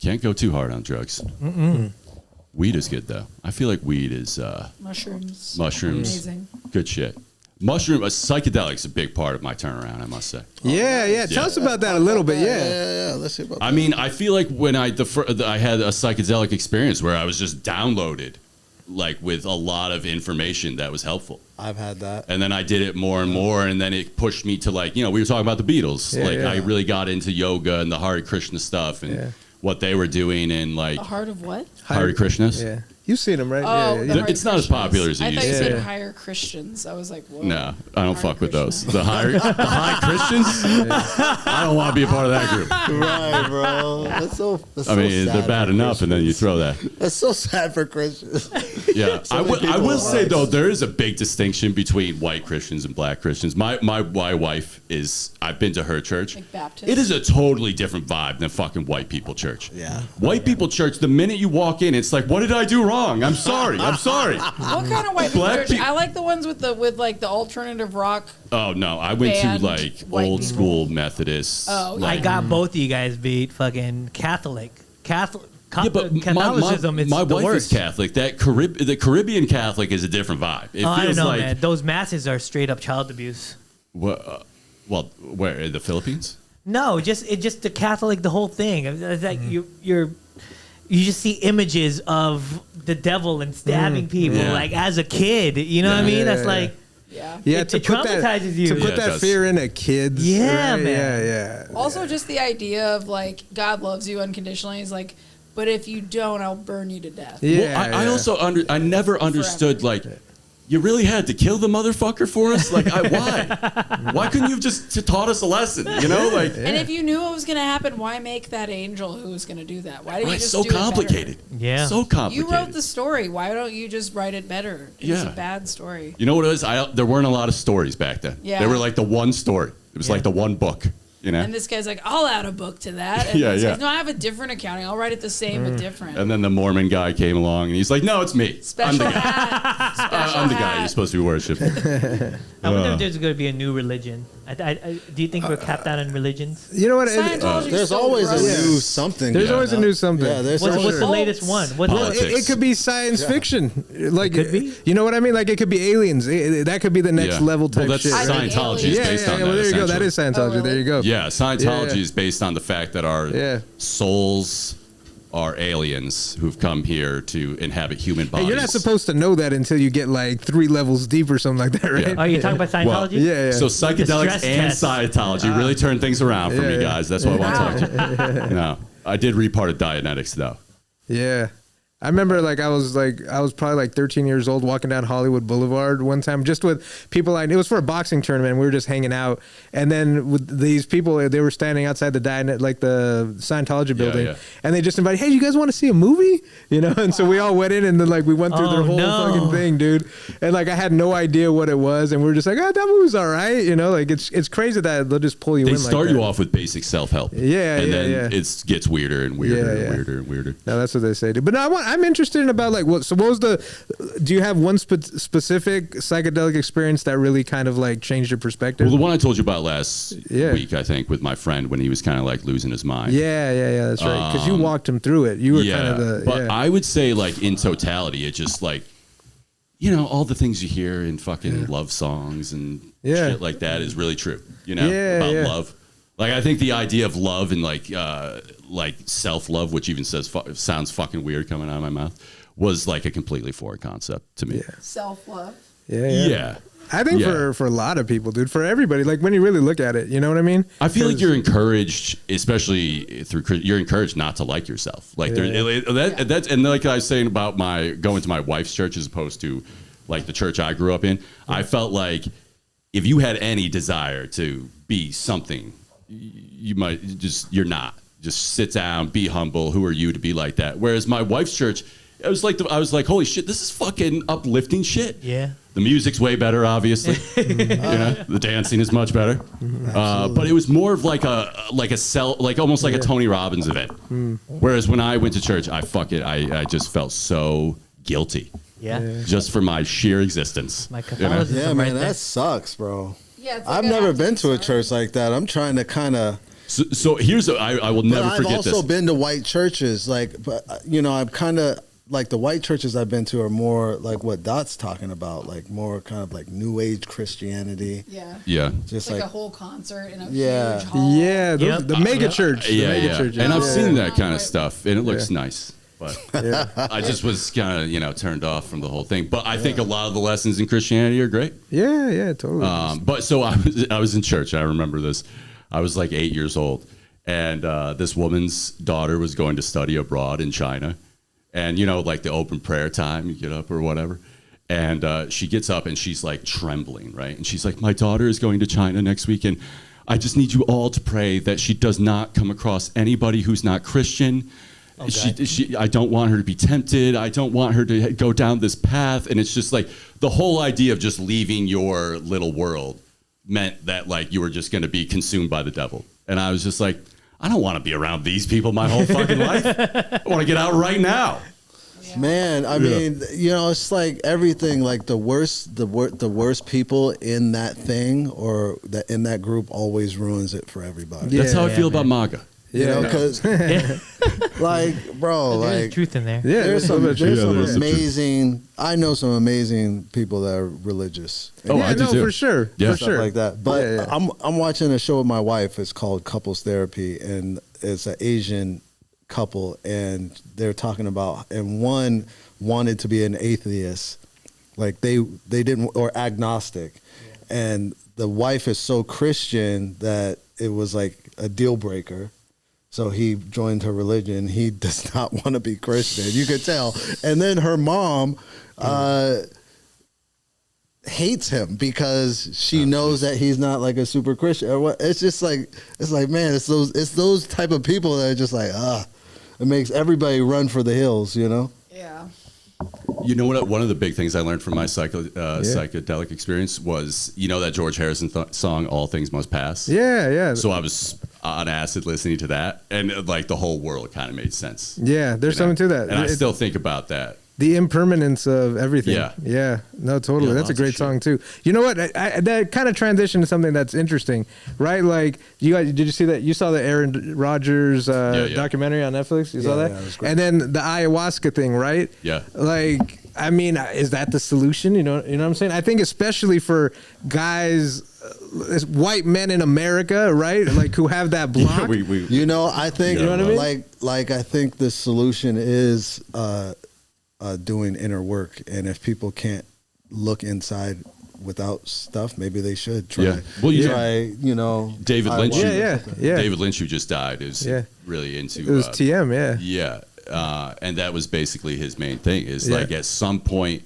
Speaker 3: can't go too hard on drugs. Weed is good though. I feel like weed is
Speaker 5: Mushrooms.
Speaker 3: Amazing. Good shit. Psychedelics a big part of my turnaround, I must say.
Speaker 2: Yeah. Tell us about that a little bit.
Speaker 11: Yeah. Let's see about that.
Speaker 3: I mean, I feel like when I had a psychedelic experience where I was just downloaded, like with a lot of information that was helpful.
Speaker 11: I've had that.
Speaker 3: And then I did it more and more, and then it pushed me to like, we were talking about the Beatles. I really got into yoga and the Hare Krishna stuff and what they were doing and like
Speaker 5: The heart of what?
Speaker 3: Hare Krishnas.
Speaker 2: Yeah. You've seen them, right?
Speaker 5: Oh, the Hare
Speaker 3: It's not as popular as it
Speaker 5: I
Speaker 3: used
Speaker 5: thought you
Speaker 3: to
Speaker 5: said
Speaker 3: be.
Speaker 5: higher Christians. I was like, whoa.
Speaker 3: No, I don't fuck with those. The high Christians? I don't want to be a part of that group.
Speaker 11: Right, bro. That's so
Speaker 3: I mean,
Speaker 11: sad
Speaker 3: they're bad
Speaker 11: for
Speaker 3: enough, and then you throw that.
Speaker 11: That's so sad for Christians.
Speaker 3: Yeah, I will say though, there is a big distinction between white Christians and black Christians. My wife is. I've been to her church.
Speaker 5: Like Baptist?
Speaker 3: It is a totally different vibe than fucking white people church.
Speaker 11: Yeah.
Speaker 3: White people church. The minute you walk in, it's like, what did I do wrong? I'm sorry. I'm sorry.
Speaker 5: What kind of white people
Speaker 3: Black
Speaker 5: church? I like the ones with like the alternative rock.
Speaker 3: Oh no, I went to
Speaker 5: Band
Speaker 3: like
Speaker 5: white
Speaker 3: old
Speaker 5: people.
Speaker 3: school Methodist.
Speaker 5: Oh,
Speaker 1: I got both of you guys beat. Fucking Catholic. Catholicism is
Speaker 3: my
Speaker 1: the
Speaker 3: wife
Speaker 1: worst.
Speaker 3: is Catholic. The Caribbean Catholic is a different vibe. It
Speaker 1: I don't
Speaker 3: feels
Speaker 1: know,
Speaker 3: like
Speaker 1: man. Those masses are straight up child abuse.
Speaker 3: well, where in the Philippines?
Speaker 1: No, just the Catholic, the whole thing. It's like you just see images of the devil and stabbing people like as a kid. You know what I mean? That's like it traumatizes you.
Speaker 2: To put that fear in at kids.
Speaker 1: Yeah,
Speaker 2: right?
Speaker 1: man.
Speaker 2: Yeah.
Speaker 5: Also, just the idea of like God loves you unconditionally is like, but if you don't, I'll burn you to death.
Speaker 3: Yeah. Well, I also I never understood like. You really had to kill the motherfucker for us? Like, why? Why couldn't you have just taught us a lesson? You know, like.
Speaker 5: And if you knew what was going to happen, why make that angel who was going to do that? Why didn't you
Speaker 3: It's
Speaker 5: just
Speaker 3: so
Speaker 5: do it
Speaker 3: complicated.
Speaker 5: better?
Speaker 1: Yeah,
Speaker 3: so complicated.
Speaker 5: You wrote the story. Why don't you just write it better? It's a bad story.
Speaker 3: You know what it was? There weren't a lot of stories back then.
Speaker 5: Yeah.
Speaker 3: They were like the one story. It was like the one book. You know.
Speaker 5: And this guy's like, I'll add a book to that. And
Speaker 3: Yeah,
Speaker 5: this
Speaker 3: yeah.
Speaker 5: guy's, no, I have a different accounting. I'll write it the same but different.
Speaker 3: And then the Mormon guy came along and he's like, "No, it's me. I'm the guy.
Speaker 5: hat.
Speaker 3: I'm the guy you're supposed to be worshiping."
Speaker 1: I wonder if there's going to be a new religion. Do you think we're capped out on religions?
Speaker 2: You know what?
Speaker 11: There's always a new something.
Speaker 2: There's always a new something.
Speaker 11: Yeah, there's
Speaker 1: What's
Speaker 11: always
Speaker 1: the latest one?
Speaker 2: It could be science fiction. Like, you know what I mean? Like, it could be aliens. That could be the next level type
Speaker 3: that's
Speaker 2: shit.
Speaker 3: Scientology is based on that.
Speaker 2: Well, there you go. That
Speaker 3: essentially.
Speaker 2: is Scientology. There you go.
Speaker 3: Yeah, Scientology is based on the fact that our souls are aliens who've come here to inhabit human bodies.
Speaker 2: Hey, you're not supposed to know that until you get like 3 levels deep or something like that, right?
Speaker 3: Yeah.
Speaker 1: Are you talking about Scientology?
Speaker 2: Yeah.
Speaker 3: So psychedelics and Scientology really turn things around for me, guys. That's what I want to talk to you. No, I did read part of Dianetics though.
Speaker 2: Yeah. I remember I was probably like 13 years old walking down Hollywood Boulevard one time just with people I knew. It was for a boxing tournament. We were just hanging out. And then with these people, they were standing outside the the Scientology building.
Speaker 3: yeah.
Speaker 2: And they just invited, hey, you guys want to see a movie? You know? And so we all went in and then we went through their whole fucking thing, dude. And I had no idea what it was. And we were just like, that movie's all right. You know, it's crazy that they'll just pull you in.
Speaker 3: They start you off with basic self-help.
Speaker 2: Yeah,
Speaker 3: and then it gets weirder and weirder and weirder and weirder.
Speaker 2: No, that's what they say, dude. But no, I'm interested in about what was do you have one specific psychedelic experience that really kind of changed your perspective?
Speaker 3: Well, the one I told you about last week, I think, with my friend when he was kind of losing his mind.
Speaker 2: Yeah, that's right. Because you walked him through it. You were kind of
Speaker 3: But I would say in totality, it just all the things you hear in fucking love songs and shit like that is really true. You know, about love. I think the idea of love and self-love, which even sounds fucking weird coming out of my mouth, was a completely foreign concept to me.
Speaker 2: Yeah.
Speaker 5: Self-love.
Speaker 2: Yeah. I think for a lot of people, dude, for everybody, when you really look at it, you know what I mean?
Speaker 3: I feel like you're encouraged, especially you're encouraged not to like yourself. That's and like I was saying about going to my wife's church as opposed to the church I grew up in. I felt like if you had any desire to be something, you might you're not. Just sit down, be humble. Who are you to be like that? Whereas my wife's church, I was like, holy shit, this is fucking uplifting shit.
Speaker 1: Yeah.
Speaker 3: The music's way better, obviously. The dancing is much better. But it was more of almost like a Tony Robbins event. Whereas when I went to church, I just felt so guilty.
Speaker 1: Yeah.
Speaker 3: Just for my sheer existence.
Speaker 1: My Catholicism.
Speaker 11: Yeah, man, that sucks, bro.
Speaker 5: Yeah, it's
Speaker 11: I've never been to a church like that. I'm trying to kind of.
Speaker 3: So here's I will never forget this.
Speaker 11: I've also been to white churches, but I'm kind of the white churches I've been to are more like what Dot's talking about, more kind of New Age Christianity.
Speaker 5: Yeah.
Speaker 3: Yeah.
Speaker 5: It's
Speaker 11: Just
Speaker 5: a whole concert in a huge hall.
Speaker 2: Yeah, the mega church.
Speaker 3: And I've seen that kind of stuff, and it looks nice. But I just was kind of turned off from the whole thing. But I think a lot of the lessons in Christianity are great.
Speaker 2: Yeah, totally.
Speaker 3: But so I was in church. I remember this. I was 8 years old, and this woman's daughter was going to study abroad in China, and the open prayer time, you get up or whatever, and she gets up and she's trembling, right? And she's like, my daughter is going to China next week, and I just need you all to pray that she does not come across anybody who's not Christian. I don't want her to be tempted. I don't want her to go down this path. And it's just the whole idea of just leaving your little world meant that you were just going to be consumed by the devil. And I was just I don't want to be around these people my whole fucking life. I want to get out right now.
Speaker 11: Man, I mean, it's everything, the worst people in that thing or in that group always ruins it for everybody.
Speaker 3: That's how I feel about MAGA.
Speaker 11: You know, because like, bro,
Speaker 1: There's
Speaker 11: like
Speaker 1: truth in there.
Speaker 2: Yeah,
Speaker 11: there's some
Speaker 2: there's
Speaker 11: amazing. I know some amazing people that are religious.
Speaker 3: Oh,
Speaker 2: yeah,
Speaker 3: I do
Speaker 2: no,
Speaker 3: too.
Speaker 2: for sure,
Speaker 3: Yeah.
Speaker 2: for
Speaker 11: Stuff
Speaker 2: sure.
Speaker 11: like that. But
Speaker 2: Yeah, yeah.
Speaker 11: I'm watching a show with my wife. It's called Couples Therapy, and it's an Asian couple, and they're talking about, and one wanted to be an atheist, like they didn't, or agnostic, and the wife is so Christian that it was like a deal breaker. So he joined her religion. He does not want to be Christian. You could tell. And then her mom hates him because she knows that he's not like a super Christian. Or what? It's just like, man, it's those type of people that are just like, it makes everybody run for the hills, you know?
Speaker 5: Yeah.
Speaker 3: You know what? One of the big things I learned from my psychedelic experience was, you know, that George Harrison song, "All Things Must Pass."
Speaker 2: Yeah, yeah.
Speaker 3: So I was on acid listening to that, and like the whole world kind of made sense.
Speaker 2: Yeah, there's something to that.
Speaker 3: And I still think about that.
Speaker 2: The impermanence of everything.
Speaker 3: Yeah.
Speaker 2: Yeah. No, totally.
Speaker 3: Yeah,
Speaker 2: That's a
Speaker 3: lots of
Speaker 2: great
Speaker 3: shit.
Speaker 2: song too. You know what? That kind of transitioned to something that's interesting, right? Like, you guys, did you see that? You saw the Aaron Rodgers documentary on Netflix? You saw that?
Speaker 11: Yeah, it was great.
Speaker 2: And then the ayahuasca thing, right?
Speaker 3: Yeah.
Speaker 2: Like, I mean, is that the solution? You know what I'm saying? I think especially for guys, white men in America, right? Like, who have that block.
Speaker 11: You know, I think,
Speaker 2: You know what I mean?
Speaker 11: like I think the solution is doing inner work, and if people can't look inside without stuff, maybe they should try.
Speaker 3: Yeah. Well, you
Speaker 11: try, you know,
Speaker 3: David Lynch.
Speaker 11: ayahuasca.
Speaker 3: David Lynch, who just died, is
Speaker 2: Yeah.
Speaker 3: really into.
Speaker 2: It was TM, yeah.
Speaker 3: Yeah, and that was basically his main thing. Is like at some point,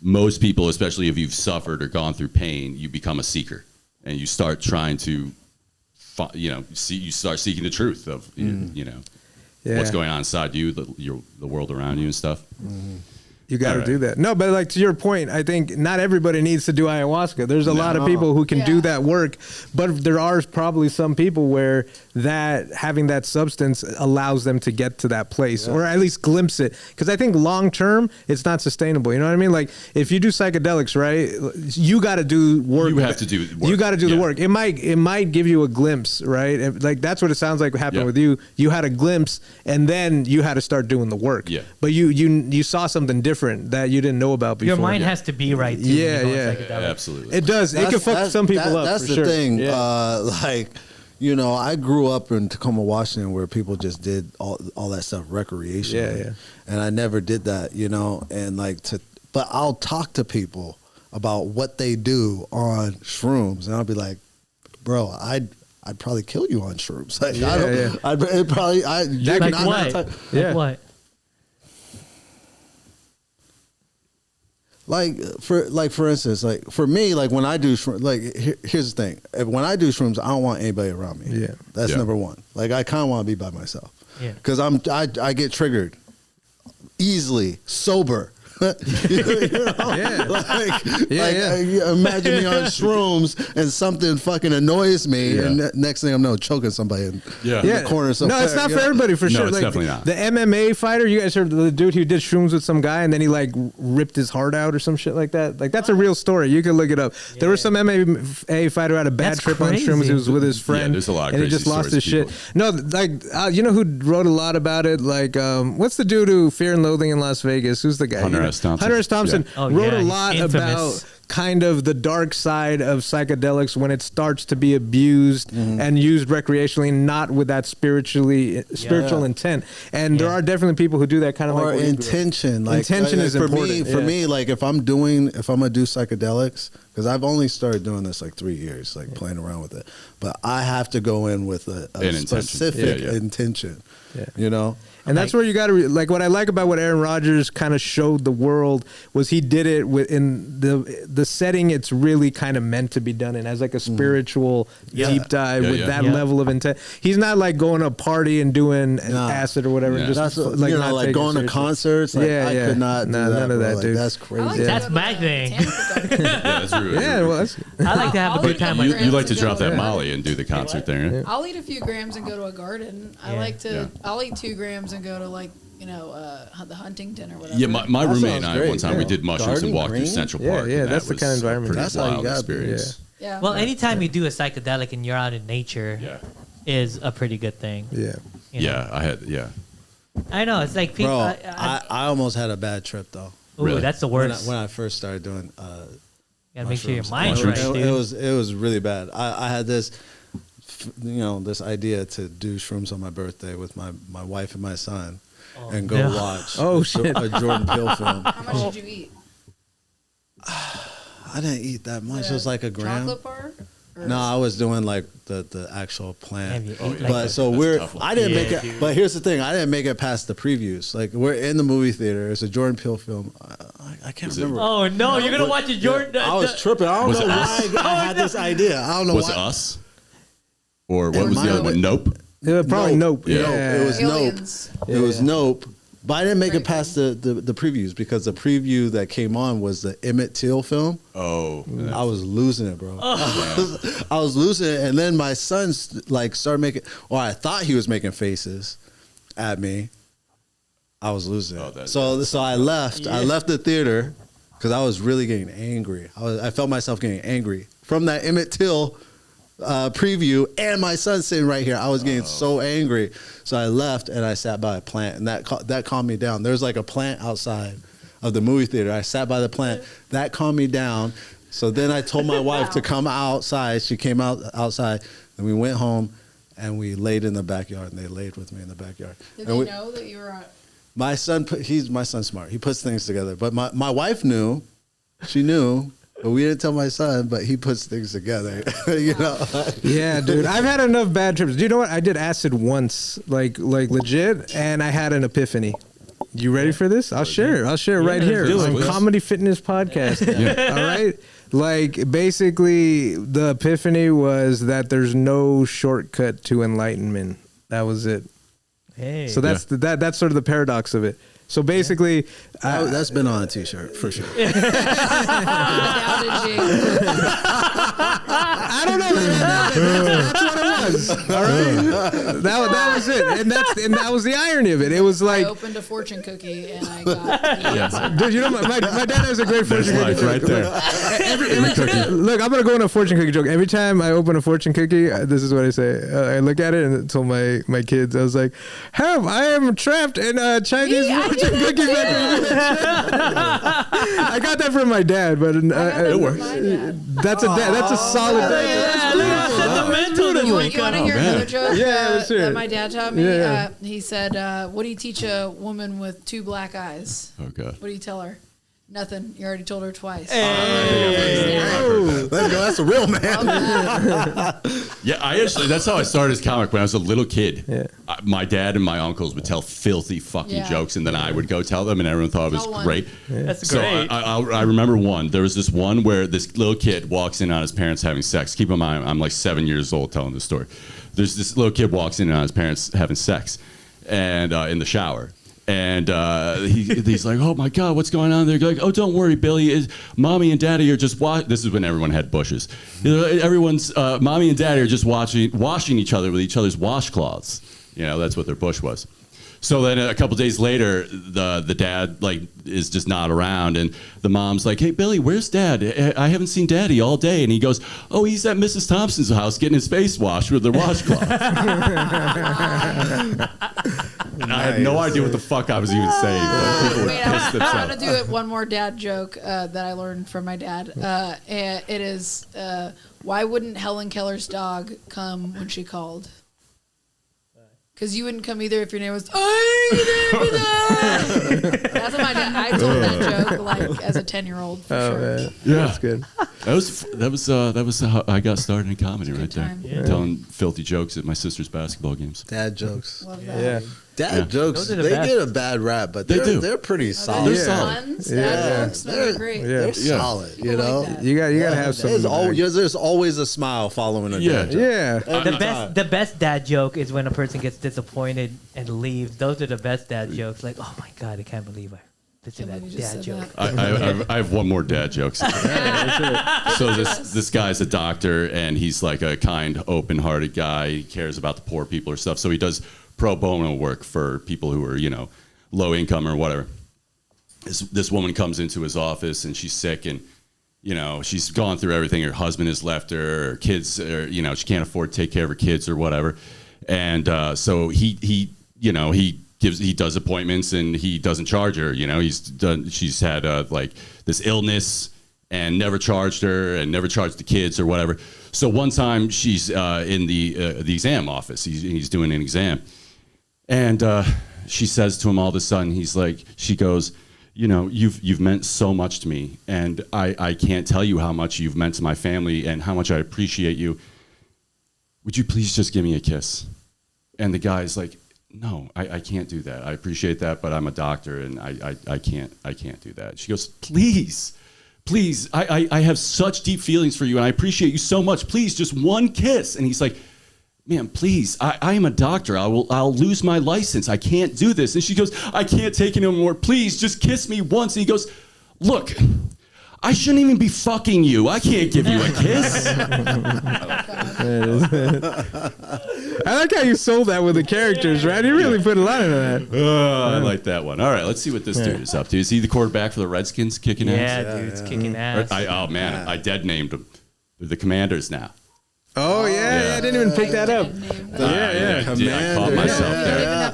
Speaker 3: most people, especially if you've suffered or gone through pain, you become a seeker, and you start trying to, you start seeking the truth of what's going on inside you, the world around you, and stuff.
Speaker 2: You got to do that. No, but like to your point, I think not everybody needs to do ayahuasca. There's a lot of people who can do that work, but there are probably some people where that having that substance allows them to get to that place, or at least glimpse it. Because I think long term, it's not sustainable. You know what I mean? Like if you do psychedelics, right, you got to do work.
Speaker 3: You have to do work.
Speaker 2: You got to do the work. It might give you a glimpse, right? Like that's what it sounds like happened with you. You had a glimpse, and then you had to start doing the work.
Speaker 3: Yeah.
Speaker 2: But you saw something different that you didn't know about before.
Speaker 1: Your mind has to be right. Too,
Speaker 2: Yeah,
Speaker 1: when you go
Speaker 2: yeah.
Speaker 1: on psychedelics.
Speaker 3: Absolutely.
Speaker 2: It does. It can fuck some people up.
Speaker 11: That's
Speaker 2: for
Speaker 11: the
Speaker 2: sure.
Speaker 11: thing.
Speaker 2: Yeah.
Speaker 11: Like, you know, I grew up in Tacoma, Washington, where people just did all that stuff recreationally.
Speaker 2: Yeah, yeah.
Speaker 11: And I never did that, you know. And but I'll talk to people about what they do on shrooms, and I'll be like, bro, I'd probably kill you on shrooms. Like,
Speaker 2: Yeah,
Speaker 11: I don't.
Speaker 2: yeah.
Speaker 11: I'd probably. You're
Speaker 1: Like
Speaker 11: not
Speaker 1: what?
Speaker 11: that type-
Speaker 2: Yeah.
Speaker 1: Like what?
Speaker 11: For instance, like for me, like when I do here's the thing. When I do shrooms, I don't want anybody around me.
Speaker 2: Yeah.
Speaker 11: That's number one. Like I kind of want to be by myself.
Speaker 1: Yeah.
Speaker 11: Because I get triggered easily sober. You know? Imagine me on shrooms and something fucking annoys me, and next thing I choking somebody in the corner.
Speaker 2: No, it's not for everybody, for sure.
Speaker 3: it's
Speaker 2: Like,
Speaker 3: definitely not.
Speaker 2: The MMA fighter, you guys heard the dude who did shrooms with some guy, and then he like ripped his heart out or some shit like that. Like that's a real story. You can look it up. There was some MMA fighter who had a bad
Speaker 1: That's
Speaker 2: trip on
Speaker 1: crazy.
Speaker 2: shrooms. He was with his friend,
Speaker 3: there's a lot of
Speaker 2: and he
Speaker 3: crazy
Speaker 2: just lost his
Speaker 3: stories
Speaker 2: shit.
Speaker 3: of
Speaker 2: No, like you know who wrote a lot about it? Like what's the dude who Fear and Loathing in Las Vegas? Who's the guy?
Speaker 3: Hunter
Speaker 2: You know?
Speaker 3: S. Thompson.
Speaker 2: Hunter S. Thompson
Speaker 1: Yeah. Oh,
Speaker 2: wrote
Speaker 1: yeah,
Speaker 2: a
Speaker 1: he's
Speaker 2: lot
Speaker 1: infamous.
Speaker 2: about kind of the dark side of psychedelics when it starts to be abused and used recreationally, not with that spiritual intent. And there are definitely people who do that kind of
Speaker 11: Or
Speaker 2: like
Speaker 11: intention. Like
Speaker 2: intention is
Speaker 11: for
Speaker 2: important.
Speaker 11: me. For me, like if I'm gonna do psychedelics, because I've only started doing this like 3 years, like playing around with it. But I have to go in with a
Speaker 3: intention.
Speaker 11: specific
Speaker 3: Yeah, yeah.
Speaker 11: intention.
Speaker 2: Yeah.
Speaker 11: You know.
Speaker 2: And that's where you got to like. What I like about what Aaron Rodgers kind of showed the world was he did it in the setting it's really kind of meant to be done in, as like a spiritual deep dive with that level of intent. He's not like going to a party and doing acid or whatever.
Speaker 11: Yeah.
Speaker 2: Just
Speaker 11: That's
Speaker 2: like
Speaker 11: you know,
Speaker 2: not
Speaker 11: like
Speaker 2: taking it
Speaker 11: going to
Speaker 2: seriously.
Speaker 11: concerts. Like, I could not do that,
Speaker 2: none of
Speaker 11: bro.
Speaker 2: that,
Speaker 11: Like,
Speaker 2: dude.
Speaker 11: that's crazy.
Speaker 1: That's my thing.
Speaker 3: That's really,
Speaker 2: Yeah, well, that's,
Speaker 1: I like to have a good time.
Speaker 3: you,
Speaker 1: with
Speaker 3: you like to
Speaker 5: Go
Speaker 3: drop
Speaker 5: to
Speaker 3: that
Speaker 5: a-
Speaker 3: Molly and do the concert there. Yeah.
Speaker 5: I'll eat a few grams and go to a garden. I
Speaker 1: Yeah.
Speaker 5: like to. I'll eat 2 grams and go to like the Huntington or whatever.
Speaker 3: Yeah, my
Speaker 11: That
Speaker 3: roommate and
Speaker 11: sounds
Speaker 3: I
Speaker 11: great,
Speaker 3: one time
Speaker 11: yeah.
Speaker 3: we did mushrooms
Speaker 11: Garden
Speaker 3: and walked
Speaker 11: green?
Speaker 3: through Central
Speaker 2: Yeah,
Speaker 3: Park.
Speaker 2: yeah,
Speaker 3: and
Speaker 2: that's
Speaker 3: that
Speaker 2: the kind of
Speaker 3: was a
Speaker 2: environment.
Speaker 3: pretty
Speaker 11: That's how you
Speaker 3: wild
Speaker 11: got-
Speaker 3: experience.
Speaker 5: Yeah.
Speaker 1: Well, anytime you do a psychedelic and you're out in nature,
Speaker 3: Yeah.
Speaker 1: is a pretty good thing.
Speaker 2: Yeah.
Speaker 1: You know?
Speaker 3: Yeah, I had. Yeah.
Speaker 1: I know it's like people.
Speaker 11: Bro, I almost had a bad trip though.
Speaker 1: Ooh, that's the worst.
Speaker 11: When I first started doing.
Speaker 1: Gotta make sure your
Speaker 11: mushrooms.
Speaker 1: mind's right, dude.
Speaker 11: It was really bad. I had this, this idea to do shrooms on my birthday with my wife and my son, and go watch a Jordan Peele film.
Speaker 5: How much did you eat?
Speaker 11: I didn't eat that much. It was like a gram.
Speaker 5: Chocolate bar? Or
Speaker 11: No, I was doing like the actual plant.
Speaker 1: Damn, you ate
Speaker 11: But
Speaker 1: like
Speaker 11: so I didn't make it.
Speaker 1: dude.
Speaker 11: But here's the thing: I didn't make it past the previews. Like we're in the movie theater. It's a Jordan Peele film. I can't remember.
Speaker 1: Oh no, you're gonna watch a Jordan.
Speaker 11: I was tripping. I don't
Speaker 3: Was
Speaker 11: know
Speaker 3: it
Speaker 11: why
Speaker 3: Us?
Speaker 11: I had this idea. I don't know
Speaker 3: Was
Speaker 11: why.
Speaker 3: it Us? Or what was the other one? Nope.
Speaker 2: Yeah, probably Nope.
Speaker 3: Yeah.
Speaker 11: It was
Speaker 5: Aliens.
Speaker 11: Nope. It was Nope. But I didn't make it past the previews because the preview that came on was the Emmett Till film.
Speaker 3: Oh,
Speaker 11: I was losing it, bro. I was losing it, and then my son started making. Or I thought he was making faces at me. I was losing it. So I left. I left the theater because I was really getting angry. I felt myself getting angry from that Emmett Till preview, and my son sitting right here. I was getting so angry, so I left and I sat by a plant, and that calmed me down. There's like a plant outside of the movie theater. I sat by the plant. That calmed me down. So then I told my wife to come outside. She came outside, and we went home, and we laid in the backyard, and they laid with me in the backyard.
Speaker 5: Did
Speaker 11: And
Speaker 5: they know that you were on?
Speaker 11: my son, my son's smart. He puts things together. But my wife knew. She knew. But we didn't tell my son, but he puts things together.
Speaker 2: Yeah, dude. I've had enough bad trips. Do you know what? I did acid once, like legit, and I had an epiphany. You ready for this? I'll share it. I'll share it right here on Comedy Fitness Podcast. All right? Like, basically, the epiphany was that there's no shortcut to enlightenment. That was it.
Speaker 1: Hey.
Speaker 2: So that's that's sort of the paradox of it. So basically,
Speaker 11: that's been on a T-shirt for sure.
Speaker 2: I don't know. That's what it was. All right, that was it, and that was the irony of it. It was like
Speaker 5: I opened a fortune cookie and I got the answer.
Speaker 2: Dude, you know my dad has a great fortune cookie joke.
Speaker 3: right there.
Speaker 2: Look, I'm gonna go on a fortune cookie joke. Every time I open a fortune cookie, this is what I say. I look at it and told my kids, I was like, "Help! I am trapped in a Chinese fortune cookie factory." I got that from my dad, but it works. That's a solid.
Speaker 5: You want to hear another joke that my dad taught me?
Speaker 2: Yeah.
Speaker 5: He said, what do you teach a woman with two black eyes?
Speaker 3: Oh, God.
Speaker 5: What do you tell her? Nothing. You already told her twice.
Speaker 11: Let's go. That's a real man.
Speaker 3: Yeah, that's how I started as comic when I was a little kid. Yeah. My dad and my uncles would tell filthy fucking jokes, and then I would go tell them, and everyone thought it was great.
Speaker 1: Yeah. That's
Speaker 3: so
Speaker 1: great.
Speaker 3: I remember one. There was this one where this little kid walks in on his parents having sex. Keep in mind, I'm like 7 years old telling this story. There's this little kid walks in on his parents having sex, and in the shower. And he's like, "Oh my God, what's going on?" They're like, "Oh, don't worry, Billy. Mommy and Daddy are just This is when everyone had bushes. Everyone's mommy and Daddy are just washing each other with each other's washcloths. You know, that's what their bush was." So then a couple days later, the dad is just not around, and the mom's like, "Hey, Billy, where's Dad? I haven't seen Daddy all day." And he goes, "Oh, he's at Mrs. Thompson's house getting his face washed with the washcloth." And I had no idea what the fuck I was even saying. But people would piss
Speaker 5: I
Speaker 3: themselves.
Speaker 5: want to do it. One more dad joke that I learned from my dad. And it is, why wouldn't Helen Keller's dog come when she called? Because you wouldn't come either if your name was. That's what my dad. I told that joke as a 10-year-old. For sure.
Speaker 2: Man.
Speaker 3: Yeah,
Speaker 2: that's good.
Speaker 3: That was how I got started in comedy right there.
Speaker 1: Yeah.
Speaker 3: Telling filthy jokes at my sister's basketball games.
Speaker 11: Dad jokes.
Speaker 5: Love that.
Speaker 2: Yeah.
Speaker 11: Dad jokes.
Speaker 1: Those are the
Speaker 11: They
Speaker 1: best.
Speaker 11: get a bad rap, but
Speaker 3: They do.
Speaker 11: they're pretty solid.
Speaker 3: They're
Speaker 5: Those
Speaker 3: solid.
Speaker 5: ones, dad jokes, they're great.
Speaker 11: They're solid. You
Speaker 5: People
Speaker 11: know.
Speaker 5: like that.
Speaker 2: You gotta have some.
Speaker 11: There's always a smile following a
Speaker 3: Yeah.
Speaker 11: dad joke.
Speaker 2: Yeah.
Speaker 1: The best dad joke is when a person gets disappointed and leaves. Those are the best dad jokes. Like, oh my God, I can't believe this is that
Speaker 5: you just
Speaker 1: dad
Speaker 5: said
Speaker 1: joke.
Speaker 3: I have one more dad joke. So this guy's a doctor, and he's like a kind, open-hearted guy. He cares about the poor people or stuff. So he does pro bono work for people who are, low income or whatever. This woman comes into his office, and she's sick, and you know, she's gone through everything. Her husband has left her, her kids, or, you know, she can't afford to take care of her kids or whatever. And so he does appointments and he doesn't charge her. You know, she's had like this illness and never charged her and never charged the kids or whatever. So one time she's in the exam office. He's doing an exam, and she says to him all of a sudden, she goes, you know, you've meant so much to me, and I can't tell you how much you've meant to my family and how much I appreciate you. Would you please just give me a kiss? And the guy's like, no, I can't do that. I appreciate that, but I'm a doctor and I can't do that. She goes, please, I have such deep feelings for you and I appreciate you so much. Please, just one kiss. And he's like, man, please, I am a doctor. I'll lose my license. I can't do this. And she goes, I can't take it anymore. Please, just kiss me once. And he goes, look, I shouldn't even be fucking you. I can't give you a kiss.
Speaker 2: I like how you sold that with the characters, right? You really put a lot into that.
Speaker 3: I like that one. All right, let's see what this dude is up to. Is he the quarterback for the Redskins kicking ass?
Speaker 1: Yeah, dude, it's kicking ass.
Speaker 3: I dead named him. They're the Commanders now.
Speaker 2: Oh yeah, I didn't even pick that up.
Speaker 3: I caught myself there.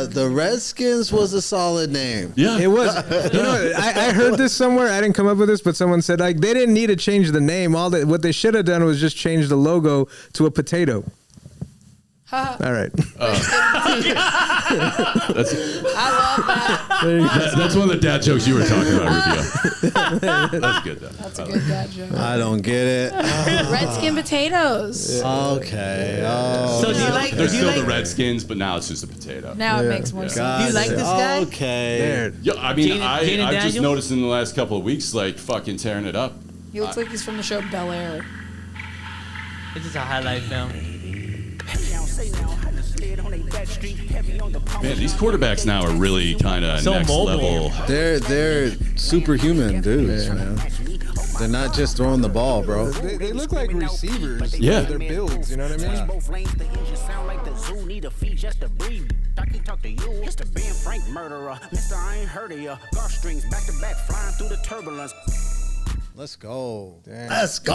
Speaker 11: The Redskins was a solid name.
Speaker 3: Yeah,
Speaker 2: it was. You know, I heard this somewhere. I didn't come up with this, but someone said like they didn't need to change the name. What they should have done was just change the logo to a potato. All right.
Speaker 3: That's one of the dad jokes you were talking about, Rubio. That's good, though.
Speaker 5: That's a good dad joke.
Speaker 11: I don't get it.
Speaker 5: Redskin potatoes.
Speaker 11: Okay.
Speaker 1: So do you like?
Speaker 3: They're still the Redskins, but now it's just a potato.
Speaker 5: Now it makes more sense.
Speaker 1: Do you like this guy?
Speaker 11: Okay.
Speaker 3: Yeah, I mean,
Speaker 1: Jane and
Speaker 3: I've just
Speaker 1: Daniel?
Speaker 3: noticed in the last couple of weeks, like fucking tearing it up.
Speaker 5: He looks like he's from the show Bel Air.
Speaker 1: This is a highlight film.
Speaker 3: Man, these quarterbacks now are really kind of
Speaker 1: So
Speaker 3: next
Speaker 1: mobile.
Speaker 3: level.
Speaker 11: They're superhuman dudes, man. They're not just throwing the ball, bro.
Speaker 2: They look like receivers.
Speaker 3: Yeah.
Speaker 2: Their builds, you know what I mean?
Speaker 6: I can talk to you, Mr. Ben Frank murderer. Mr. I ain't heard of ya. Golf strings back to back, flying through the turbulence.
Speaker 11: Let's go.
Speaker 2: Damn.
Speaker 11: Let's go.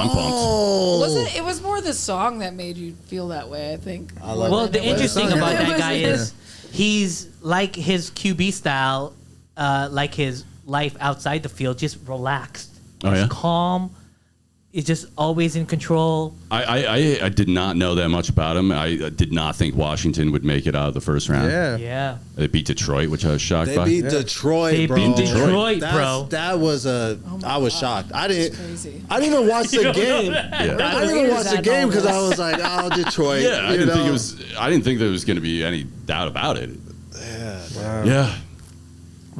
Speaker 5: It was more the song that made you feel that way, I think.
Speaker 1: Well, the interesting about that guy is he's like his QB style, like his life outside the field, just relaxed.
Speaker 3: Oh, yeah?
Speaker 1: Calm. He's just always in control.
Speaker 3: I did not know that much about him. I did not think Washington would make it out of the first round.
Speaker 1: Yeah.
Speaker 3: They beat Detroit, which I was shocked
Speaker 11: They
Speaker 3: by.
Speaker 11: beat Detroit,
Speaker 1: They
Speaker 11: bro.
Speaker 1: beat Detroit, bro.
Speaker 11: That was I was shocked. I didn't even watch the game. I didn't even watch the game because I was like, oh, Detroit.
Speaker 3: Yeah, I didn't think there was going to be any doubt about it. Yeah.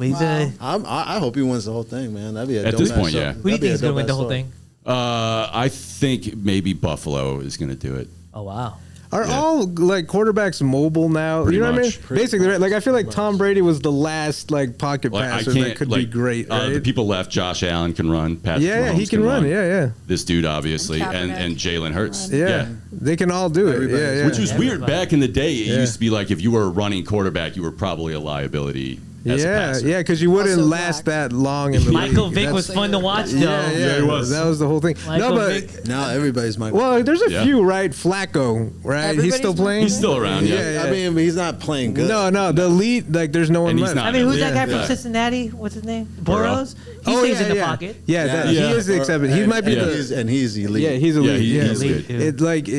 Speaker 11: I hope he wins the whole thing, man. That'd be a
Speaker 3: At
Speaker 11: dope
Speaker 3: this point,
Speaker 11: matchup.
Speaker 3: yeah.
Speaker 1: Who do you think is going to win the whole
Speaker 11: That'd be a
Speaker 1: thing?
Speaker 3: I think maybe Buffalo is going to do it.
Speaker 1: Oh, wow.
Speaker 2: Are all like quarterbacks mobile now?
Speaker 3: Pretty
Speaker 2: you know what I mean?
Speaker 3: much.
Speaker 2: Basically, right? Like I feel like Tom Brady was the last like pocket
Speaker 3: Like,
Speaker 2: passer that could be great. Right?
Speaker 3: The people left. Josh Allen can run. Patrick
Speaker 2: Yeah, he
Speaker 3: Mahomes
Speaker 2: can run. Yeah.
Speaker 3: This dude, obviously, and Jalen Hurts.
Speaker 2: Yeah, they can all do it. Yeah.
Speaker 3: Which was weird back in the day. It
Speaker 2: Yeah.
Speaker 3: used to be like if you were a running quarterback, you were probably a liability. As a passer.
Speaker 2: because you wouldn't last that long in the
Speaker 1: Michael
Speaker 2: league.
Speaker 1: Vick was fun to watch, though.
Speaker 2: Yeah,
Speaker 3: he was.
Speaker 2: That was the whole thing.
Speaker 1: Michael
Speaker 2: no, but
Speaker 1: Vick.
Speaker 11: Now everybody's Michael.
Speaker 2: well, there's a
Speaker 3: Yeah.
Speaker 2: few, right? Flacco, right? He's still playing.
Speaker 3: He's still around. Yeah.
Speaker 11: I mean, he's not playing good.
Speaker 2: No, the elite, like there's no one
Speaker 3: And he's
Speaker 2: left.
Speaker 3: not
Speaker 1: I mean, who's
Speaker 3: Yeah.
Speaker 1: that guy from
Speaker 3: Yeah.
Speaker 1: Cincinnati? What's his name?
Speaker 3: Burrow.
Speaker 1: Burrows? He stays in the pocket.
Speaker 2: Yeah, he is the exception. He might be
Speaker 11: he's elite.
Speaker 2: Yeah, he's elite.
Speaker 3: Yeah,
Speaker 2: Yeah,
Speaker 3: he's
Speaker 1: elite, dude.
Speaker 2: It's like, that's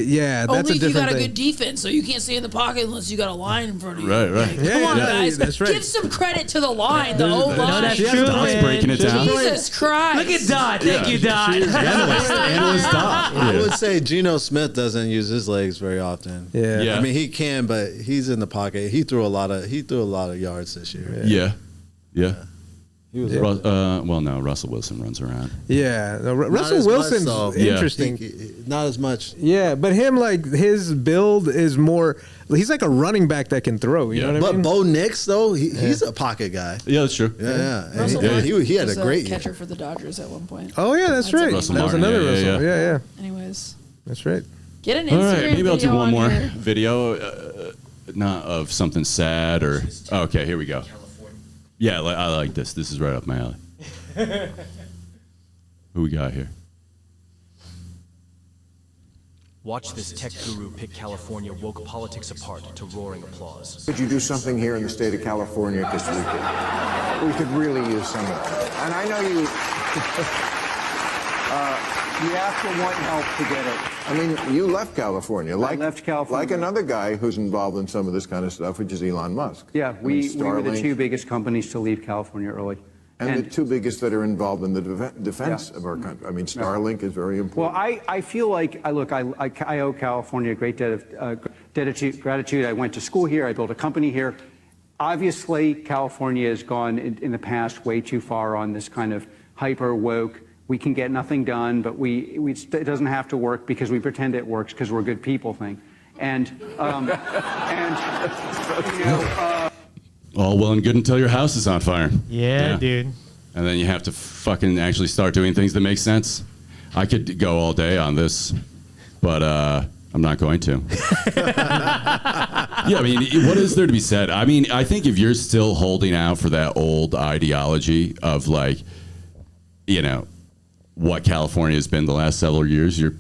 Speaker 5: Only
Speaker 2: a
Speaker 5: if you
Speaker 2: different
Speaker 5: got a
Speaker 2: thing.
Speaker 5: good defense, so you can't stay in the pocket unless you got a line in front of you.
Speaker 3: Right.
Speaker 5: Come on, guys.
Speaker 2: that's right.
Speaker 5: Give some credit to the line, the O
Speaker 1: No,
Speaker 5: line.
Speaker 1: that's true,
Speaker 3: Don's
Speaker 1: man.
Speaker 3: breaking it down.
Speaker 5: Jesus Christ.
Speaker 1: Look at Don. Thank you, Don.
Speaker 3: Analyst Don.
Speaker 11: I would say Geno Smith doesn't use his legs very often.
Speaker 2: Yeah.
Speaker 11: I mean, he can, but he's in the pocket. He threw a lot of yards this year.
Speaker 3: Yeah.
Speaker 11: He was
Speaker 3: no, Russell Wilson runs around.
Speaker 2: Yeah, no,
Speaker 11: Not
Speaker 2: Russell
Speaker 11: as much,
Speaker 2: Wilson's
Speaker 11: though.
Speaker 2: interesting.
Speaker 11: Not as much.
Speaker 2: Yeah, but him, like his build is more. He's like a running back that can throw. You know what I
Speaker 11: But
Speaker 2: mean?
Speaker 11: Bo Nix, though, he's a pocket guy.
Speaker 3: Yeah, that's true.
Speaker 11: Yeah. And
Speaker 5: Russell
Speaker 11: he had
Speaker 5: was
Speaker 11: a great year.
Speaker 5: catcher for the Dodgers at one point.
Speaker 2: Oh yeah, that's right.
Speaker 3: Russell
Speaker 2: that was
Speaker 3: Martin,
Speaker 2: another
Speaker 3: yeah,
Speaker 2: Russell.
Speaker 3: yeah.
Speaker 2: Yeah,
Speaker 5: Anyways,
Speaker 2: that's right.
Speaker 5: get an
Speaker 3: All
Speaker 5: Instagram
Speaker 3: right, maybe I'll do
Speaker 5: video
Speaker 3: one
Speaker 5: on
Speaker 3: more
Speaker 5: here.
Speaker 3: video, not of something sad or. Okay, here we go. Yeah, I like this. This is right up my alley. Who we got here?
Speaker 22: Watch this tech guru pick California woke politics apart to roaring applause.
Speaker 12: Could you do something here in the state of California? Because we could really use some of that. And I know you. You have to want help to get it. I mean, you left California. I left California. Like another guy who's involved in some of this kind of stuff, which is Elon Musk.
Speaker 20: Yeah, we were the two biggest companies to leave California early.
Speaker 12: And the two biggest that are involved in the defense of our country. I mean, Starlink is very important.
Speaker 20: Well, I feel like, I owe California a great debt of gratitude. I went to school here. I built a company here. Obviously, California has gone in the past way too far on this kind of hyper woke. We can get nothing done, but it doesn't have to work because we pretend it works because we're good people thing. And all
Speaker 3: well and good until your house is on fire.
Speaker 1: Yeah, dude.
Speaker 3: And then you have to fucking actually start doing things that make sense. I could go all day on this, but I'm not going to. Yeah, I mean, what is there to be said? I mean, I think if you're still holding out for that old ideology of like, you know, what California has been the last several years, you're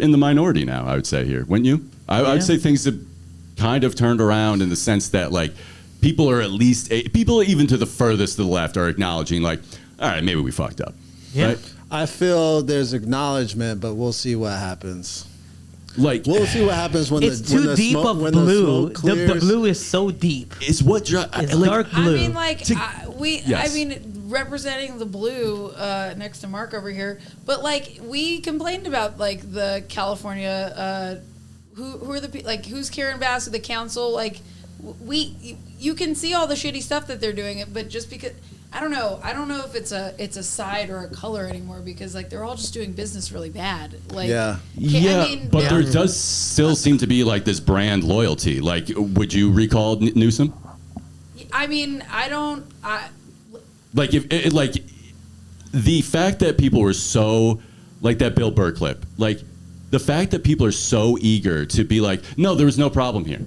Speaker 3: in the minority now, I would say here, wouldn't you? I'd say things have kind of turned around in the sense that like people are at least people even to the furthest to the left are acknowledging like, all right, maybe we fucked up.
Speaker 11: Yeah.
Speaker 3: Right?
Speaker 11: I feel there's acknowledgement, but we'll see what happens.
Speaker 12: Like
Speaker 11: we'll see what happens when
Speaker 1: it's
Speaker 11: the
Speaker 1: too
Speaker 11: when
Speaker 1: deep
Speaker 11: the smoke,
Speaker 1: of
Speaker 11: when
Speaker 1: blue.
Speaker 11: The, smoke
Speaker 1: the blue is so deep.
Speaker 3: It's what
Speaker 1: it's like, dark blue.
Speaker 5: I mean, like
Speaker 3: Yes.
Speaker 5: I mean, representing the blue next to Mark over here, but like we complained about like the California. Who are the like who's Karen Bass of the council? Like you can see all the shitty stuff that they're doing, but just because. I don't know if it's a side or a color anymore because like they're all just doing business really bad. Like
Speaker 3: yeah,
Speaker 5: I mean,
Speaker 3: but there does still seem to be like this brand loyalty. Like, would you recall Newsom?
Speaker 5: I mean,
Speaker 3: Like if like the fact that people were so like that Bill Burr clip, like the fact that people are so eager to be like, no, there was no problem here.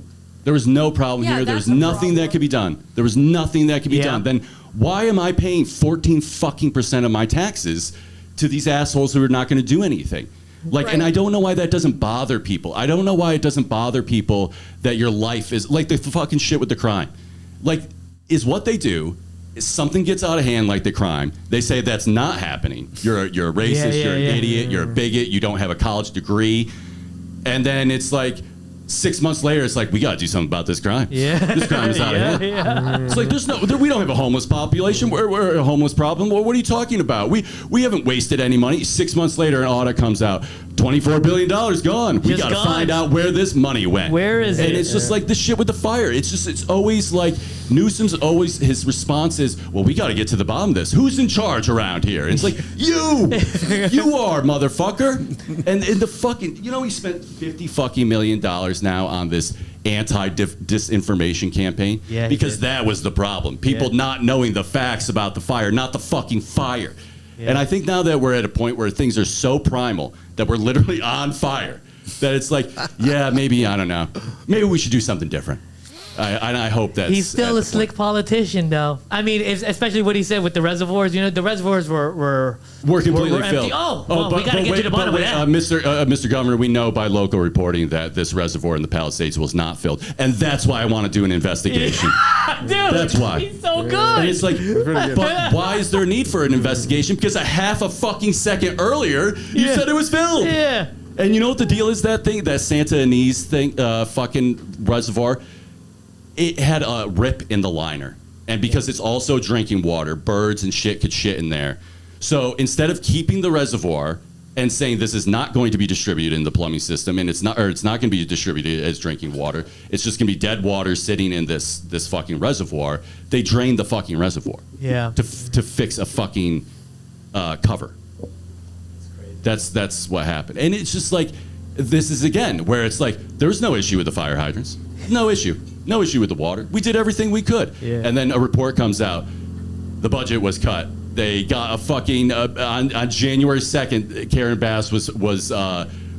Speaker 3: There was no problem here. There's nothing that could be done. There was nothing that could be done. Then why am I paying 14% of my taxes to these assholes who are not going to do anything? Like, and I don't know why that doesn't bother people. I don't know why it doesn't bother people that your life is like the fucking shit with the crime. Like, is what they do. Is something gets out of hand like the crime, they say that's not happening. You're a racist, you're an idiot, you're a bigot, you don't have a college degree. And then it's like 6 months later, it's like, we got to do something about this crime. Yeah. This crime is out of hand.
Speaker 1: Yeah.
Speaker 3: It's like, we don't have a homeless population. We're a homeless problem. What are you talking about? We haven't wasted any money. 6 months later, an audit comes out. $24 billion gone. We got to find out where this money went.
Speaker 1: Where is it?
Speaker 3: And it's just like the shit with the fire. It's always like Newsom's always, his response is, well, we got to get to the bottom of this. Who's in charge around here? It's like, you are, motherfucker. And the fucking, he spent $50 million now on this anti-disinformation campaign. Yeah, because that was the problem. People not knowing the facts about the fire, not the fucking fire. Yeah. And I think now that we're at a point where things are so primal that we're literally on fire, that it's like, yeah, maybe, I don't know. Maybe we should do something different. I hope that
Speaker 1: he's still a slick politician, though. I mean, especially what he said with the reservoirs. The reservoirs were
Speaker 3: completely
Speaker 1: empty.
Speaker 3: filled.
Speaker 1: Well, we got to get to the bottom of that.
Speaker 3: Mr. Governor, we know by local reporting that this reservoir in the Palisades was not filled, and that's why I want to do an investigation.
Speaker 1: Dude,
Speaker 3: that's why.
Speaker 1: He's so good.
Speaker 3: And it's like, but why is there a need for an investigation? Because a half a fucking second earlier, you said it was filled.
Speaker 1: Yeah.
Speaker 3: And you know what the deal is? That Santa Ynez thing, fucking reservoir. It had a rip in the liner. And because it's also drinking water, birds and shit could shit in there. So instead of keeping the reservoir and saying this is not going to be distributed in the plumbing system, and it's not going to be distributed as drinking water, it's just going to be dead water sitting in this fucking reservoir, they drained the fucking reservoir.
Speaker 1: Yeah.
Speaker 3: To fix a fucking cover. That's what happened. And it's just like, this is again where it's like, there's no issue with the fire hydrants. No issue. No issue with the water. We did everything we could. Yeah. And then a report comes out. The budget was cut. They got a fucking, on January 2nd, Karen Bass was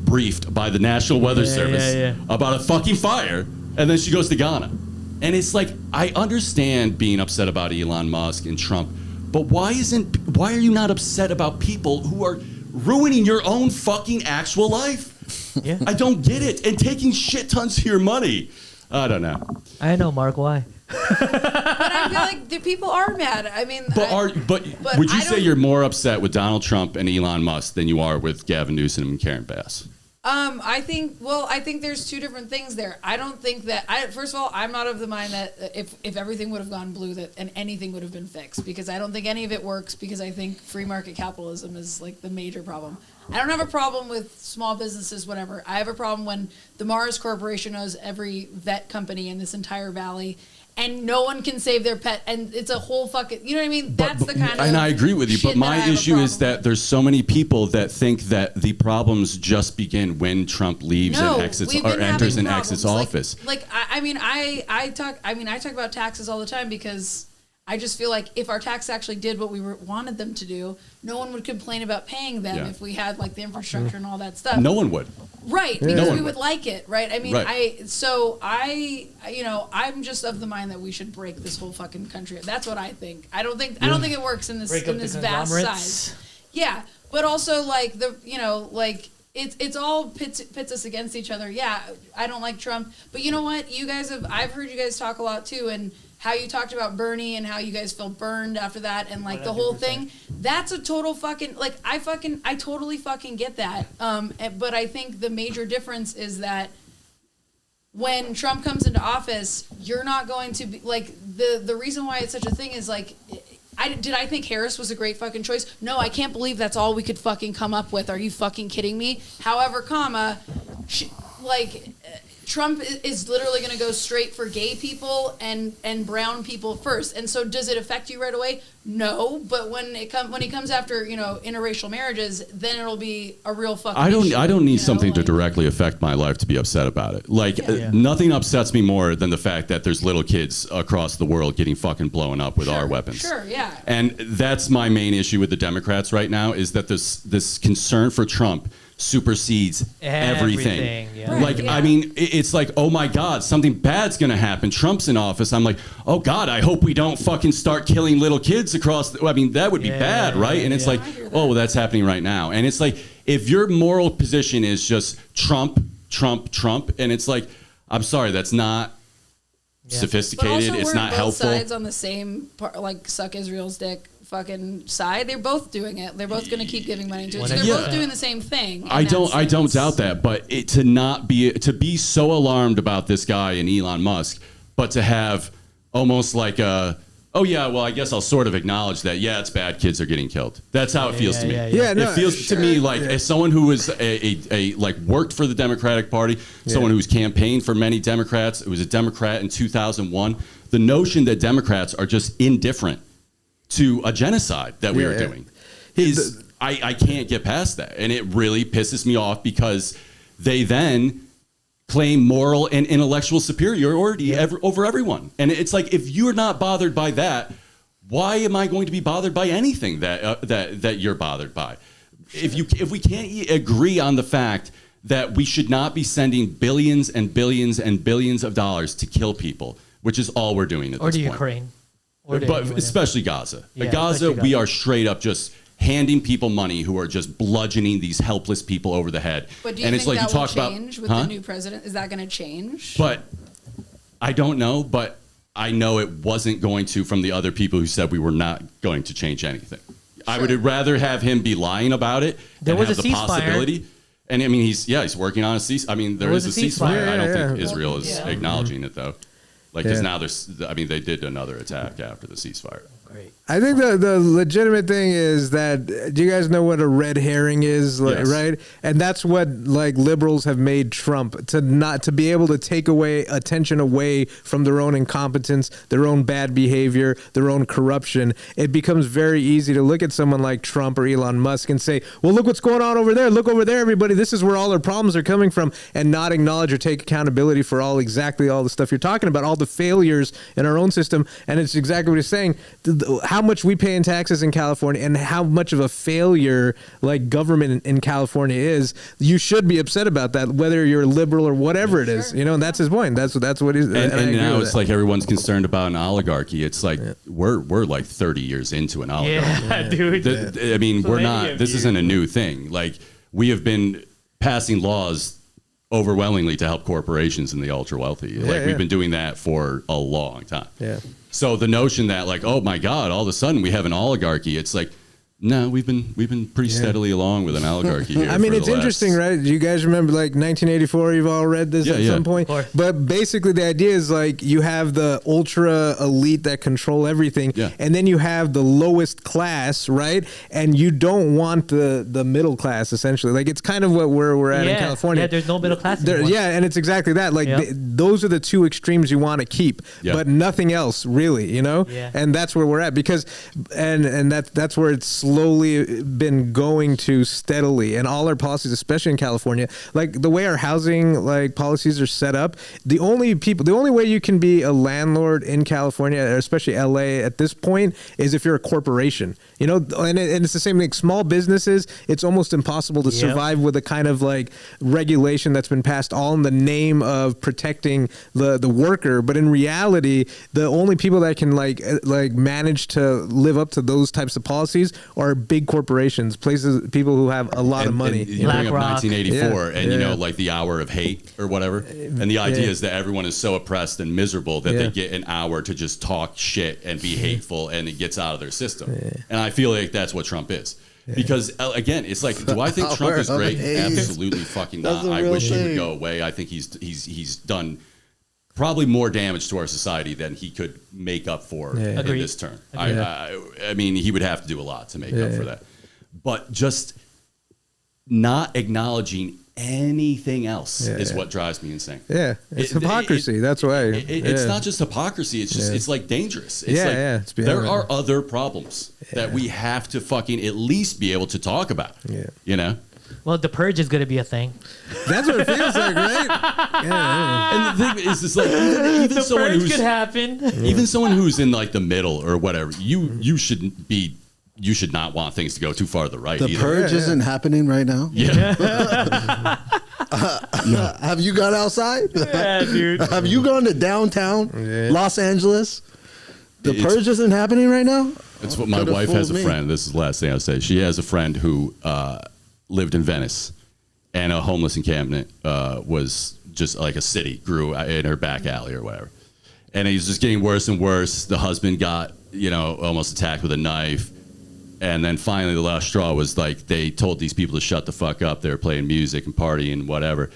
Speaker 3: briefed by the National Weather Service about a fucking fire. And then she goes to Ghana. And it's like, I understand being upset about Elon Musk and Trump, But why are you not upset about people who are ruining your own fucking actual life?
Speaker 1: Yeah.
Speaker 3: I don't get it. And taking shit tons of your money. I don't know.
Speaker 1: I know, Mark. Why?
Speaker 5: But I feel like the people are mad. I mean,
Speaker 3: But would you say you're more upset with Donald Trump and Elon Musk than you are with Gavin Newsom and Karen Bass?
Speaker 5: I think there's two different things there. I don't think that first of all, I'm not of the mind that if everything would have gone blue and anything would have been fixed, because I don't think any of it works, because I think free market capitalism is like the major problem. I don't have a problem with small businesses, whatever. I have a problem when the Mars Corporation owns every vet company in this entire valley, and no one can save their pet, and it's a whole fucking, you know what I mean? That's the kind of
Speaker 3: And I agree with you, but
Speaker 5: shit
Speaker 3: my
Speaker 5: that I have a
Speaker 3: issue is that there's so many people that think that the problems just begin when Trump leaves and exits or enters and exits office.
Speaker 5: I talk about taxes all the time, because I just feel like if our taxes actually did what we wanted them to do, no one would complain about paying them if we had like the infrastructure and all that stuff.
Speaker 3: No one would.
Speaker 5: Right,
Speaker 3: Yeah.
Speaker 5: because
Speaker 3: No
Speaker 5: we
Speaker 3: one
Speaker 5: would like it, right? I mean,
Speaker 3: Right.
Speaker 5: I'm just of the mind that we should break this whole fucking country. That's what I think. I don't think it works in this
Speaker 1: Break up the
Speaker 5: vast
Speaker 1: conglomerates.
Speaker 5: size. Yeah, but also like it's all pits us against each other. Yeah, I don't like Trump, but you know what? I've heard you guys talk a lot too, and how you talked about Bernie and how you guys felt burned after that, and like the whole thing. That's a total fucking I totally fucking get that. But I think the major difference is that when Trump comes into office, you're not going to be like the reason why it's such a thing is like. I think Harris was a great fucking choice? No, I can't believe that's all we could fucking come up with. Are you fucking kidding me? However, Trump is literally going to go straight for gay people and brown people first. And so does it affect you right away? No, but when he comes after, interracial marriages, then it'll be a real fucking issue,
Speaker 3: I don't need something to directly affect my life to be upset about it. Nothing upsets me more than the fact that there's little kids across the world getting fucking blown up with our weapons.
Speaker 5: Sure, yeah.
Speaker 3: And that's my main issue with the Democrats right now, is that this concern for Trump supersedes everything.
Speaker 1: Yeah.
Speaker 3: I mean, it's like, oh my God, something bad's gonna happen. Trump's in office. I'm like, oh God, I hope we don't fucking start killing little kids across. That would be bad, right? And it's like, oh, well, that's happening right now. And it's like, if your moral position is just Trump, Trump, Trump, and it's like, I'm sorry, that's not sophisticated. It's not helpful.
Speaker 5: Sides on the same part, like suck Israel's dick fucking side. They're both doing it. They're both going to keep giving money to it. So they're both doing the same thing.
Speaker 3: I don't doubt that, but to be so alarmed about this guy and Elon Musk, but to have almost like oh yeah, well I guess I'll sort of acknowledge that. Yeah, it's bad. Kids are getting killed. That's how it feels to me. It feels to me like as someone who was a worked for the Democratic Party, someone who's campaigned for many Democrats, who was a Democrat in 2001. The notion that Democrats are just indifferent to a genocide that we are doing is I can't get past that, and it really pisses me off, because they then claim moral and intellectual superiority over everyone. And it's like, if you're not bothered by that, why am I going to be bothered by anything that you're bothered by? If we can't agree on the fact that we should not be sending billions and billions and billions of dollars to kill people, which is all we're doing at this point.
Speaker 1: Or to Ukraine.
Speaker 3: But especially Gaza.
Speaker 1: Yeah,
Speaker 3: Gaza, we are straight up just handing people money who are just bludgeoning these helpless people over the head.
Speaker 5: But do you think that will change with the new president? Is that going to change?
Speaker 3: But I don't know, but I know it wasn't going to from the other people who said we were not going to change anything. Sure. I would rather have him be lying about it
Speaker 1: there
Speaker 3: and
Speaker 1: was
Speaker 3: have
Speaker 1: a
Speaker 3: the possibility. And I mean, he's working on a ceasefire. I mean, there is a ceasefire. I don't think Israel is acknowledging it, though. Because now they did another attack after the ceasefire.
Speaker 1: Great.
Speaker 2: I think the legitimate thing is that, do you guys know what a red herring is, right? And that's what liberals have made Trump, to be able to take attention away from their own incompetence, their own bad behavior, their own corruption. It becomes very easy to look at someone like Trump or Elon Musk and say, well, look what's going on over there. Look over there, everybody. This is where all our problems are coming from, and not acknowledge or take accountability for exactly all the stuff you're talking about, all the failures in our own system. And it's exactly what he's saying. how much we pay in taxes in California and how much of a failure like government in California is, you should be upset about that, whether you're liberal or whatever it is. You know, and that's his point. That's what he's.
Speaker 3: And now it's like everyone's concerned about an oligarchy. It's like we're like 30 years into an oligarchy.
Speaker 1: Yeah, dude.
Speaker 3: I mean, we're not. This isn't a new thing. Like we have been passing laws overwhelmingly to help corporations and the ultra wealthy. We've been doing that for a long time.
Speaker 2: Yeah.
Speaker 3: So the notion that like, oh my God, all of a sudden we have an oligarchy, it's like, no, we've been pretty steadily along with an oligarchy here.
Speaker 2: I mean, it's interesting, right? Do you guys remember like 1984? You've all read this at some point. But basically, the idea is like you have the ultra elite that control everything, and then you have the lowest class, right? And you don't want the middle class, essentially. Like it's kind of what we're at in California.
Speaker 1: Yeah, there's no middle class anymore.
Speaker 2: Yeah, and it's exactly that. Like those are the two extremes you want to keep, but nothing else really, you know.
Speaker 1: Yeah.
Speaker 2: And that's where we're at because, and that's where it's slowly been going to steadily, and all our policies, especially in California, like the way our housing like policies are set up, the only way you can be a landlord in California, especially LA at this point, is if you're a corporation, you know. And it's the same thing. Small businesses, it's almost impossible to survive with a kind of like regulation that's been passed all in the name of protecting the worker, but in reality, the only people that can like manage to live up to those types of policies are big corporations, people who have a lot of money.
Speaker 3: And you bring up 1984 and you know, like the hour of hate or whatever. And the idea is that everyone is so oppressed and miserable that they get an hour to just talk shit and be hateful, and it gets out of their system. And I feel like that's what Trump is. Because again, it's like, do I think Trump is great? Absolutely fucking not. I wish he would go away. I think he's done probably more damage to our society than he could make up for in this term. I mean, he would have to do a lot to make up for that. But just not acknowledging anything else is what drives me insane.
Speaker 2: Yeah, it's hypocrisy. That's why.
Speaker 3: It's not just hypocrisy. It's just it's like dangerous. It's like there are other problems that we have to fucking at least be able to talk about. You know.
Speaker 1: Well, the purge is going to be a thing.
Speaker 2: That's what it feels like, right?
Speaker 3: And the thing is, it's like even
Speaker 1: the
Speaker 3: someone
Speaker 1: purge
Speaker 3: who's
Speaker 1: could happen.
Speaker 3: Even someone who's in like the middle or whatever, you should not want things to go too far to the right.
Speaker 11: The
Speaker 3: either.
Speaker 11: purge isn't happening right now. Have you gone outside?
Speaker 1: Yeah, dude.
Speaker 11: Have you gone to downtown Los Angeles? The purge isn't happening right now.
Speaker 3: It's what my wife has a friend. This is the last thing I'll say. She has a friend who lived in Venice, and a homeless encampment was just like a city grew in her back alley or whatever. And he's just getting worse and worse. The husband got, almost attacked with a knife. And then finally the last straw was like they told these people to shut the fuck up. They were playing music and partying and whatever.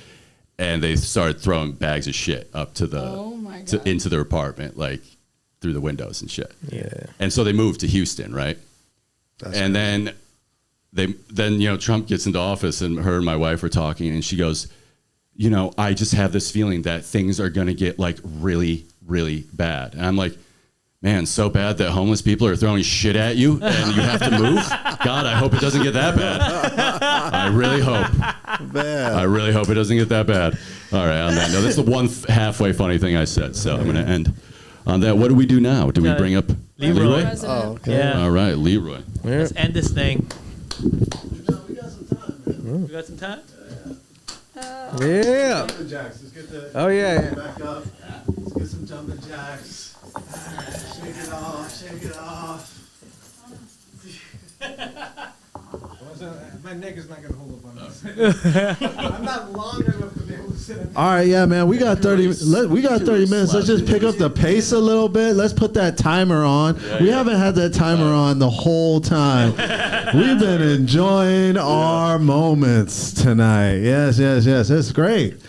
Speaker 3: And they started throwing bags of shit up to the into their apartment, like through the windows and shit.
Speaker 2: Yeah.
Speaker 3: And so they moved to Houston, right? And then Trump gets into office, and her and my wife were talking, and she goes, I just have this feeling that things are going to get like really, really bad. And I'm like, man, so bad that homeless people are throwing shit at you and you have to move? God, I hope it doesn't get that bad. I really hope.
Speaker 11: Man.
Speaker 3: I really hope it doesn't get that bad. All right, on that note, that's the one halfway funny thing I said, so I'm going to end on that. What do we do now? Do we bring up Leroy?
Speaker 1: Oh, okay. Yeah.
Speaker 3: All right, Leroy.
Speaker 1: Let's end this thing. We got some time, man. We got some time?
Speaker 2: Yeah.
Speaker 11: Jumping jacks. Let's get the back up. Let's get some jumping jacks. Shake it off. Shake it off.
Speaker 2: My neck is not going to hold up on this. I'm not long enough to be able to sit up.
Speaker 11: All right, yeah, man. We got 30. We got 30 minutes. Let's just pick up the pace a little bit. Let's put that timer on. We haven't had that timer on the whole time. We've been enjoying our moments tonight. Yes. It's great.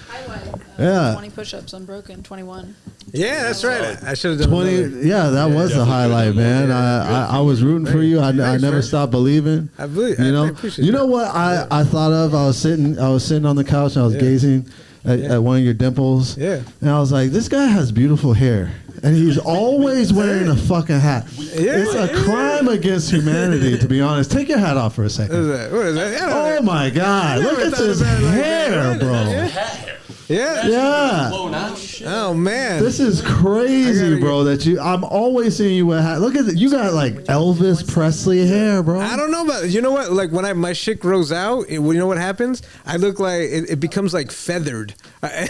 Speaker 11: Yeah.
Speaker 5: 20 push-ups unbroken. 21.
Speaker 2: Yeah, that's right. I should have done
Speaker 11: 20. Yeah, that was the highlight, man. I was rooting for you. I never stopped believing.
Speaker 2: I believe.
Speaker 11: You know.
Speaker 2: I appreciate
Speaker 11: You know what I thought of? I was sitting on the couch and I was gazing at one of your dimples.
Speaker 2: Yeah.
Speaker 11: And I was like, this guy has beautiful hair. And he's always wearing a fucking hat. It's a crime against humanity, to be honest. Take your hat off for a second.
Speaker 2: What is that?
Speaker 11: Oh my God. Look at this hair, bro. Yeah.
Speaker 2: Oh man.
Speaker 11: This is crazy, bro. I'm always seeing you with a hat. Look at it. You got like Elvis Presley hair, bro.
Speaker 2: I don't know about. You know what? Like when my shit grows out, you know what happens? I look like it becomes like feathered. Yeah.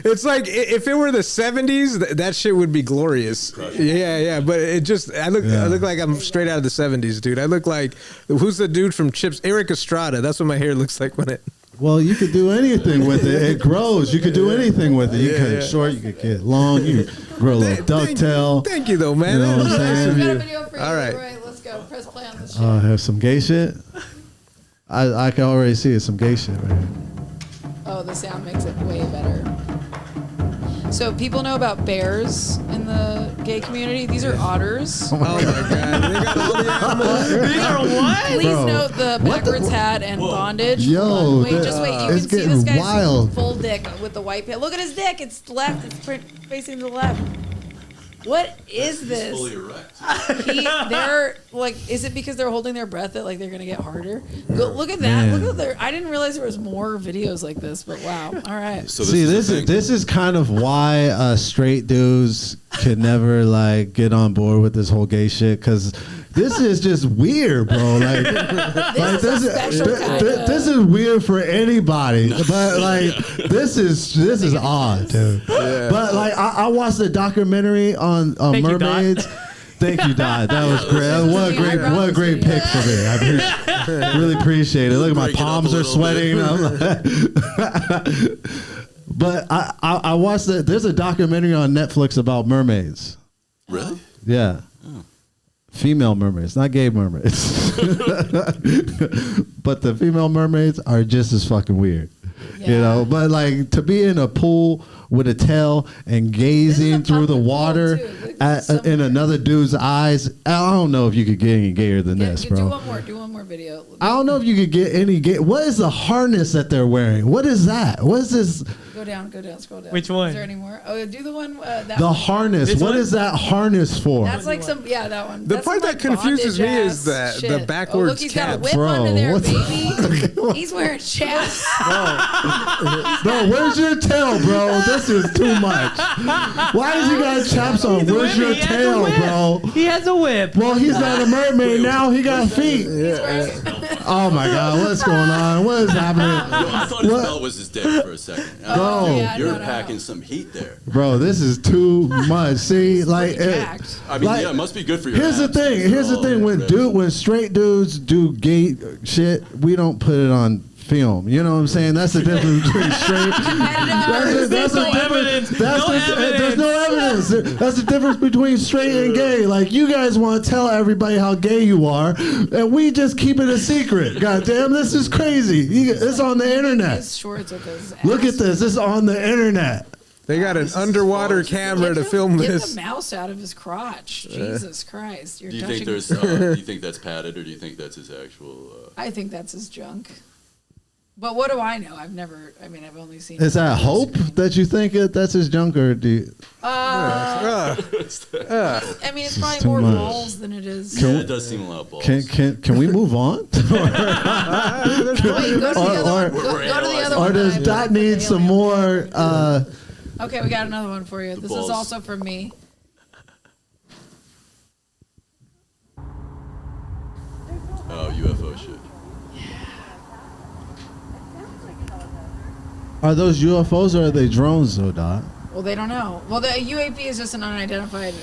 Speaker 2: It's like if it were the 70s, that shit would be glorious. Yeah. But I look like I'm straight out of the 70s, dude. I look like who's the dude from Chips? Eric Estrada. That's what my hair looks like when it.
Speaker 11: Well, you could do anything with it. It grows. You could do anything with it. You can cut it short. You could get it long. You can grow a little ducktail.
Speaker 2: Thank you, though, man.
Speaker 11: You know what I'm saying?
Speaker 5: We've got a video for you.
Speaker 2: All right.
Speaker 5: Let's go. Press play on this shit.
Speaker 11: I have some gay shit. I can already see it. Some gay shit right here.
Speaker 5: Oh, the sound makes it way better. So people know about bears in the gay community. These are otters.
Speaker 2: Oh my God! They got all the animals.
Speaker 1: These are what?
Speaker 5: Please
Speaker 11: Bro,
Speaker 5: note the backwards hat and bondage.
Speaker 11: Yo,
Speaker 5: wait, just wait. You
Speaker 11: it's
Speaker 5: can see
Speaker 11: getting
Speaker 5: this guy's
Speaker 11: wild.
Speaker 5: full dick with the white pit. Look at his dick. It's left. It's facing to the left. What is this?
Speaker 3: Fully erect.
Speaker 5: They're like, is it because they're holding their breath that like they're gonna get harder? Look at that.
Speaker 11: Man.
Speaker 5: Look at their. I didn't realize there was more videos like this, but wow. All right.
Speaker 3: So
Speaker 11: this is kind of why straight dudes can never like get on board with this whole gay shit, because this is just weird, bro. Like, this is weird for anybody, but like this is odd, dude.
Speaker 2: Yeah.
Speaker 11: But like I watched the documentary on mermaids. Thank you, Dot. That was great. What a great pick for me. I really appreciate it. Look, my palms are sweating. But I watched there's a documentary on Netflix about mermaids.
Speaker 3: Really?
Speaker 11: Yeah. Female mermaids, not gay mermaids. But the female mermaids are just as fucking weird.
Speaker 5: Yeah.
Speaker 11: You know, but like to be in a pool with a tail and gazing through the water in another dude's eyes, I don't know if you could get any gayer than this, bro.
Speaker 5: Do one more video.
Speaker 11: I don't know if you could get any gay. What is the harness that they're wearing? What is that? What is this?
Speaker 5: Go down, scroll down.
Speaker 1: Which one?
Speaker 5: Is there any more? Oh, do the one. That
Speaker 11: The
Speaker 5: one.
Speaker 11: harness. What is that harness for?
Speaker 5: That's like that one.
Speaker 2: The
Speaker 5: That's
Speaker 2: part
Speaker 5: some,
Speaker 2: that confuses me is
Speaker 5: bondage-ass
Speaker 2: the
Speaker 5: shit.
Speaker 2: backwards
Speaker 5: look, he's got a
Speaker 2: cap.
Speaker 5: whip
Speaker 11: Bro,
Speaker 5: under there,
Speaker 11: what
Speaker 5: baby. He's wearing chaps.
Speaker 11: Bro, where's your tail, bro? This is too much. Why does he got chaps on? Where's your tail, bro?
Speaker 1: He has a whip.
Speaker 11: Well, he's not a mermaid now. He got feet. Oh my God, what's going on? What is happening?
Speaker 3: I thought his belt was his dick for a second.
Speaker 11: Bro.
Speaker 3: You're packing some heat there.
Speaker 11: Bro, this is too much. See, like,
Speaker 3: I mean, yeah, it must be good for your
Speaker 11: Here's the
Speaker 3: abs.
Speaker 11: thing. Here's the thing. When straight dudes do gay shit, we don't put it on film. You know what I'm saying? That's the difference between straight. That's the difference. There's no evidence. That's the difference between straight and gay. Like, you guys want to tell everybody how gay you are, and we just keep it a secret. God damn, this is crazy. It's on the internet. Look at this. It's on the internet.
Speaker 2: They got an underwater camera to film
Speaker 5: Get
Speaker 2: this.
Speaker 5: the mouse out of his crotch. Jesus Christ. You're
Speaker 3: Do you
Speaker 5: touching
Speaker 3: think
Speaker 5: his-
Speaker 3: do you think that's padded, or do you think that's his actual?
Speaker 5: I think that's his junk. But what do I know? I've only seen.
Speaker 11: Is that hope that you think that's his junk, or do you?
Speaker 5: I mean, it's probably
Speaker 11: too
Speaker 5: more
Speaker 11: much.
Speaker 5: balls than it is.
Speaker 3: Yeah, it does seem a lot of balls.
Speaker 11: Can we move on?
Speaker 5: Go to the other
Speaker 11: Or
Speaker 5: one.
Speaker 11: does Dot need some more?
Speaker 5: Okay, we got another one for you. This
Speaker 3: balls.
Speaker 5: is also from me.
Speaker 3: Oh, UFO shit.
Speaker 11: Are those UFOs or are they drones, though, Dot?
Speaker 5: Well, they don't know. Well, the UAP is just an unidentified.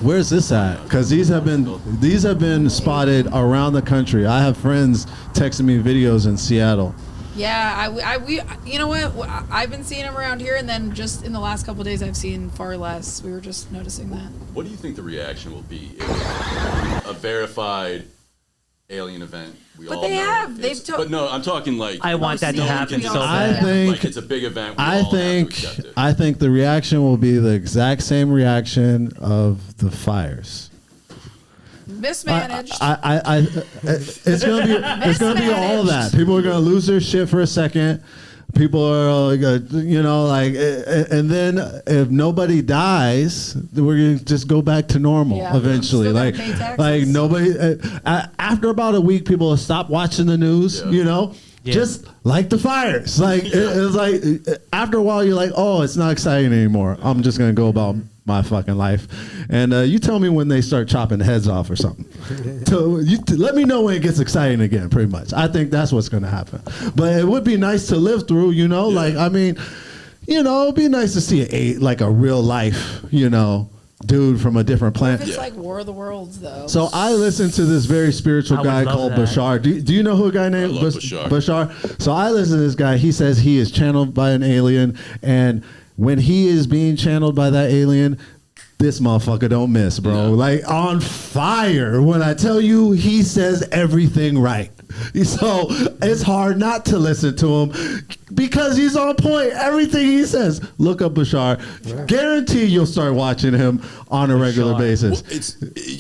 Speaker 11: Where's this at? Because these have been spotted around the country. I have friends texting me videos in Seattle.
Speaker 5: Yeah, we you know what? I've been seeing them around here, and then just in the last couple of days, I've seen far less. We were just noticing that.
Speaker 3: What do you think the reaction will be if a verified alien event?
Speaker 5: But they have. They've told.
Speaker 3: But no, I'm talking like.
Speaker 1: I want that to happen so
Speaker 11: I
Speaker 1: bad.
Speaker 11: think
Speaker 3: like it's a big event.
Speaker 11: I think the reaction will be the exact same reaction of the fires.
Speaker 5: Mismanaged.
Speaker 11: It's gonna be all that. People are gonna lose their shit for a second.
Speaker 4: People are like, you know, like, and then if nobody dies, we're gonna just go back to normal eventually. Like nobody. After about a week, people will stop watching the news. You know, just like the fires. Like it's like after a while, you're like, oh, it's not exciting anymore. I'm just gonna go about my fucking life. And you tell me when they start chopping heads off or something. Let me know when it gets exciting again, pretty much. I think that's what's going to happen. But it would be nice to live through, you know, like, I mean, you know, it'd be nice to see like a real life, you know, dude from a different planet.
Speaker 5: It's like War of the Worlds, though.
Speaker 4: So I listened to this very spiritual guy called Bashar. Do you know who a guy named Bashar? So I listen to this guy. He says he is channeled by an alien, and when he is being channeled by that alien, this motherfucker don't miss, bro. Like on fire. When I tell you, he says everything right. So it's hard not to listen to him because he's on point. Everything he says. Look up Bashar. Guarantee you'll start watching him on a regular basis.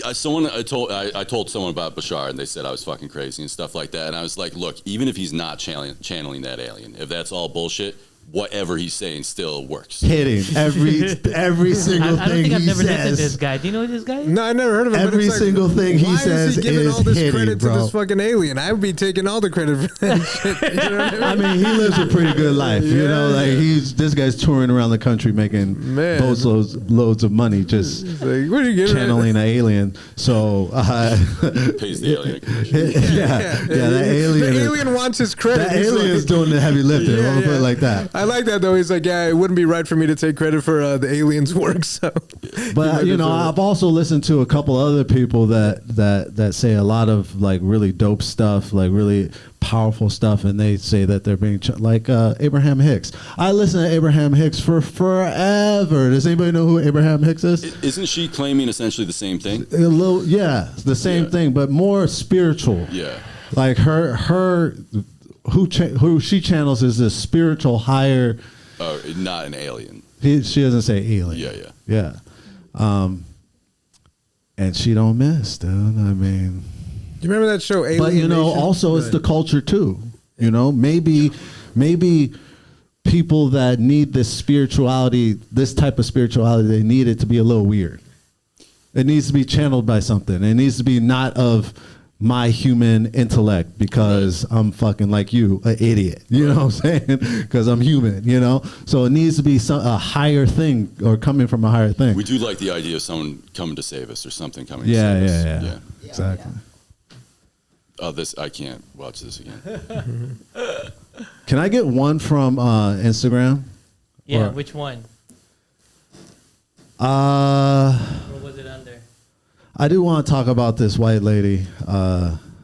Speaker 3: I told someone about Bashar, and they said I was fucking crazy and stuff like that. And I was like, look, even if he's not channeling that alien, if that's all bullshit, whatever he's saying still works.
Speaker 4: Hitting every single thing he says.
Speaker 1: I don't think I've never listened to this guy. Do you know who this guy is?
Speaker 2: No, I never heard of him.
Speaker 4: Every single thing he says
Speaker 2: is he giving all this
Speaker 4: hitting,
Speaker 2: credit
Speaker 4: bro.
Speaker 2: to this fucking alien? I would be taking all the credit for that shit. You know what
Speaker 4: I mean, he lives a pretty good life. You know, like this guy's touring around the country making loads of money just channeling an alien. So
Speaker 3: pays the alien.
Speaker 4: That alien.
Speaker 2: The alien wants his credit.
Speaker 4: That alien's doing the heavy lifting. I'm gonna put it like that.
Speaker 2: I like that though. He's like, yeah, it wouldn't be right for me to take credit for the aliens' work. So,
Speaker 4: but you know, I've also listened to a couple other people that say a lot of like really dope stuff, like really powerful stuff, and they say that they're being like Abraham Hicks. I listened to Abraham Hicks for forever. Does anybody know who Abraham Hicks is?
Speaker 3: Isn't she claiming essentially the same thing?
Speaker 4: The same thing, but more spiritual.
Speaker 3: Yeah,
Speaker 4: like her. Who she channels is a spiritual higher.
Speaker 3: Not an alien.
Speaker 4: She doesn't say alien. Yeah. And she don't miss, dude. I mean,
Speaker 2: you remember that show? Alien
Speaker 4: but you know,
Speaker 2: Nation?
Speaker 4: also it's the culture too. You know, maybe people that need this spirituality, this type of spirituality, they need it to be a little weird. It needs to be channeled by something. It needs to be not of my human intellect because I'm fucking like you, an idiot. You know what I'm saying? Because I'm human, you know? So it needs to be a higher thing or coming from a higher thing.
Speaker 3: We do like the idea of someone coming to save us or something coming to
Speaker 4: Yeah,
Speaker 3: save us.
Speaker 4: yeah. Exactly.
Speaker 3: Oh, I can't watch this again.
Speaker 4: Can I get one from Instagram?
Speaker 1: Yeah, which one?
Speaker 4: What
Speaker 1: was it under?
Speaker 4: I do want to talk about this white lady,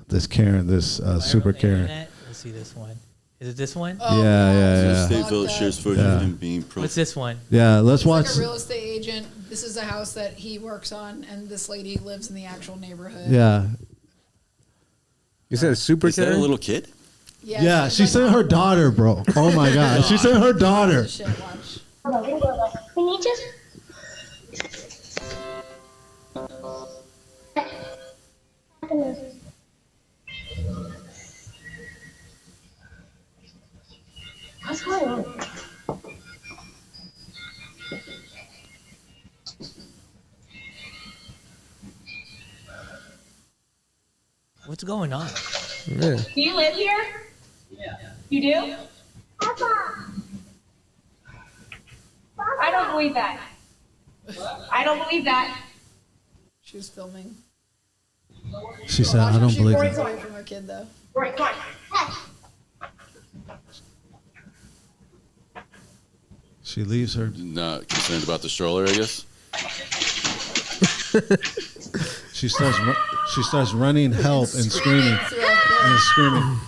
Speaker 4: this Karen, this super Karen.
Speaker 1: Let's see this one. Is it this one?
Speaker 4: Yeah.
Speaker 3: State vote shares footage of him being pro.
Speaker 1: What's this one?
Speaker 4: Yeah, let's
Speaker 5: He's
Speaker 4: watch.
Speaker 5: like a real estate agent. This is a house that he works on, and this lady lives in the actual neighborhood.
Speaker 4: Yeah.
Speaker 2: You said super
Speaker 3: Is that a little kid?
Speaker 4: Yeah, she sent her daughter, bro. Oh my God, she sent her daughter.
Speaker 13: Can you just... What's going on?
Speaker 1: What's going on?
Speaker 13: Do you live here? Yeah. You do? Papa. I don't believe that. I don't believe that.
Speaker 5: She was filming.
Speaker 4: She said, "I don't believe
Speaker 5: She
Speaker 4: it."
Speaker 5: away from her kid though.
Speaker 13: Right, come on.
Speaker 4: She leaves her.
Speaker 3: Not concerned about the stroller, I guess.
Speaker 4: She starts running help and screaming and screaming.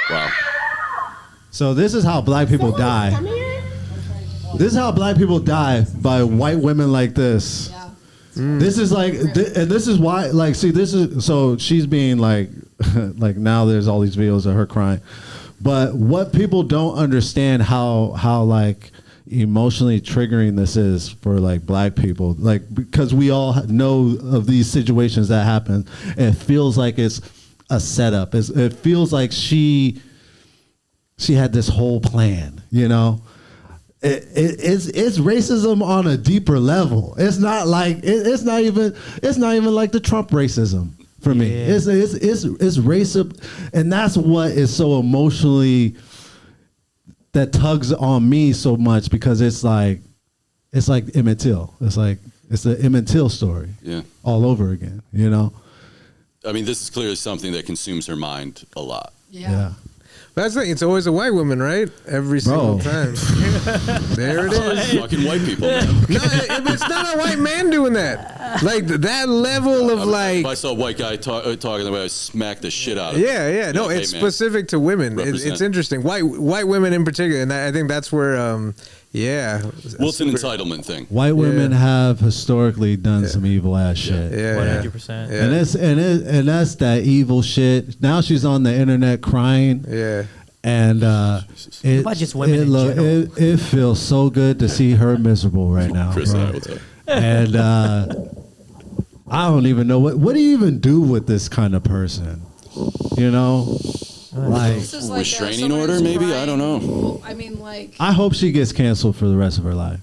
Speaker 3: Wow.
Speaker 4: So this is how black people die. This is how black people die, by white women like this. This is like, and this is why, like, see, this is, so she's being like, like now there's all these videos of her crying. But what people don't understand how like emotionally triggering this is for like black people, like, because we all know of these situations that happen. It feels like it's a setup. It feels like she she had this whole plan, you know. It's racism on a deeper level. It's not like it's not even like the Trump racism for me.
Speaker 1: Yeah.
Speaker 4: It's racism, and that's what is so emotionally that tugs on me so much, because it's like Emmett Till. It's the Emmett Till story.
Speaker 3: Yeah.
Speaker 4: All over again, you know.
Speaker 3: I mean, this is clearly something that consumes her mind a lot.
Speaker 4: Yeah.
Speaker 2: That's the thing. It's always a white woman, right? Every single time. There it is.
Speaker 3: Fucking white people. Man.
Speaker 2: No, it's not a white man doing that. Like that level of like.
Speaker 3: If I saw a white guy talking the way, I smack the shit out of him.
Speaker 2: Yeah. No, it's specific to women. It's interesting. White women in particular, and I think that's where. Yeah.
Speaker 3: Well, it's an entitlement thing.
Speaker 4: White women have historically done some evil ass shit.
Speaker 2: Yeah.
Speaker 1: 100%.
Speaker 4: And that's that evil shit. Now she's on the internet crying.
Speaker 2: Yeah.
Speaker 4: And
Speaker 1: about just women in general?
Speaker 4: it feels so good to see her miserable right now.
Speaker 3: Kris,
Speaker 4: bro.
Speaker 3: I will tell you.
Speaker 4: And I don't even know what do you even do with this kind of person? You know? Like
Speaker 3: restraining order, maybe? I don't know.
Speaker 5: I mean, like,
Speaker 4: I hope she gets canceled for the rest of her life.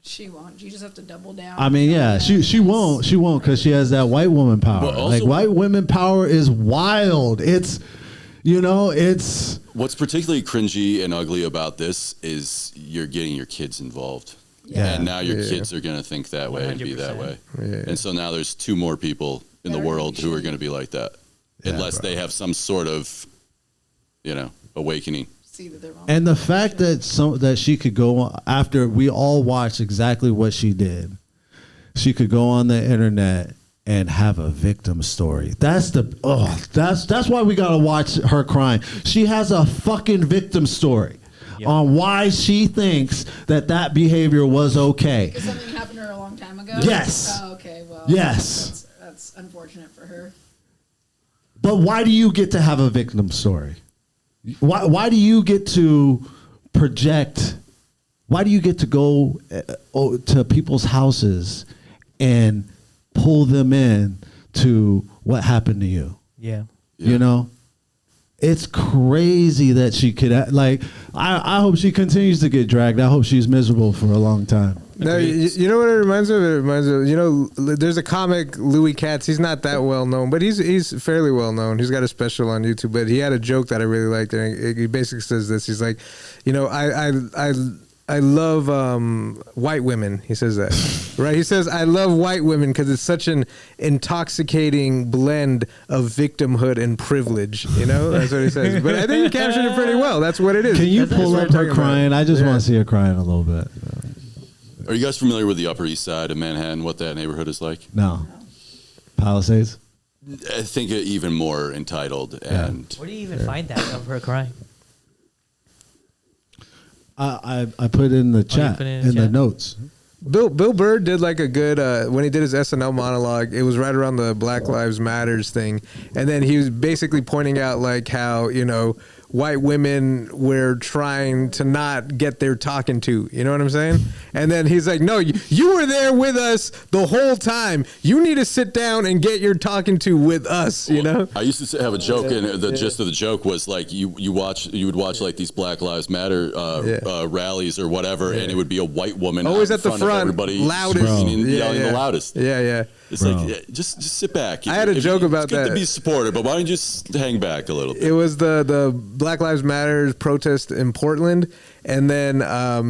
Speaker 5: she won't. You just have to double down.
Speaker 4: I mean, yeah, she won't because she has that white woman power.
Speaker 3: But also-
Speaker 4: like white women power is wild. It's, you know, it's.
Speaker 3: What's particularly cringy and ugly about this is you're getting your kids involved.
Speaker 4: Yeah.
Speaker 3: And now your kids are going to think that way and be that way.
Speaker 2: Yeah.
Speaker 3: And so now there's 2 more people in the world who are going to be like that. Unless they have some sort of, awakening.
Speaker 5: See that they're wrong.
Speaker 4: And the fact that she could go after we all watched exactly what she did, she could go on the internet and have a victim story. That's why we gotta watch her crying. She has a fucking victim story on why she thinks that behavior was okay.
Speaker 5: Because something happened to her a long time ago.
Speaker 4: Yes.
Speaker 5: Oh, okay. Well.
Speaker 4: Yes.
Speaker 5: That's unfortunate for her.
Speaker 4: But why do you get to have a victim story? Why do you get to project? Why do you get to go to people's houses and pull them in to what happened to you?
Speaker 1: Yeah.
Speaker 4: You know? It's crazy that she could, I hope she continues to get dragged. I hope she's miserable for a long time.
Speaker 2: No, you know what it reminds me of? It reminds me of, there's a comic, Louis Katz. He's not that well known, but he's fairly well known. He's got a special on YouTube, but he had a joke that I really liked. And he basically says this. He's like, I love white women. He says that, right? He says, I love white women because it's such an intoxicating blend of victimhood and privilege. That's what he says. But I think he captured it pretty well. That's what it is.
Speaker 4: Can you
Speaker 2: That's
Speaker 4: pull
Speaker 2: what
Speaker 4: up
Speaker 2: I'm
Speaker 4: her
Speaker 2: talking
Speaker 4: crying?
Speaker 2: about.
Speaker 4: I just want to see her crying a little bit.
Speaker 3: Are you guys familiar with the Upper East Side of Manhattan, what that neighborhood is like?
Speaker 4: No. Palisades?
Speaker 3: I think even more entitled. And
Speaker 1: Where do you even find that of her crying?
Speaker 4: I put it in the chat,
Speaker 1: put it
Speaker 4: in the notes.
Speaker 2: Bill Burr did like a good when he did his SNL monologue. It was right around the Black Lives Matters thing, and then he was basically pointing out like how white women were trying to not get their talking to. You know what I'm saying? And then he's like, no, you were there with us the whole time. You need to sit down and get your talking to with us.
Speaker 3: I used to have a joke, and the gist of the joke was like you would watch like these Black Lives Matter rallies or whatever, and it would be a white woman
Speaker 2: always
Speaker 3: out
Speaker 2: at the
Speaker 3: in
Speaker 2: front,
Speaker 3: everybody
Speaker 2: loudest,
Speaker 3: yelling the loudest.
Speaker 2: Yeah.
Speaker 3: It's like just sit back.
Speaker 2: I had a joke about
Speaker 3: it's good
Speaker 2: that.
Speaker 3: to be supportive, but why don't you just hang back a little bit?
Speaker 2: It was the Black Lives Matter protest in Portland, and then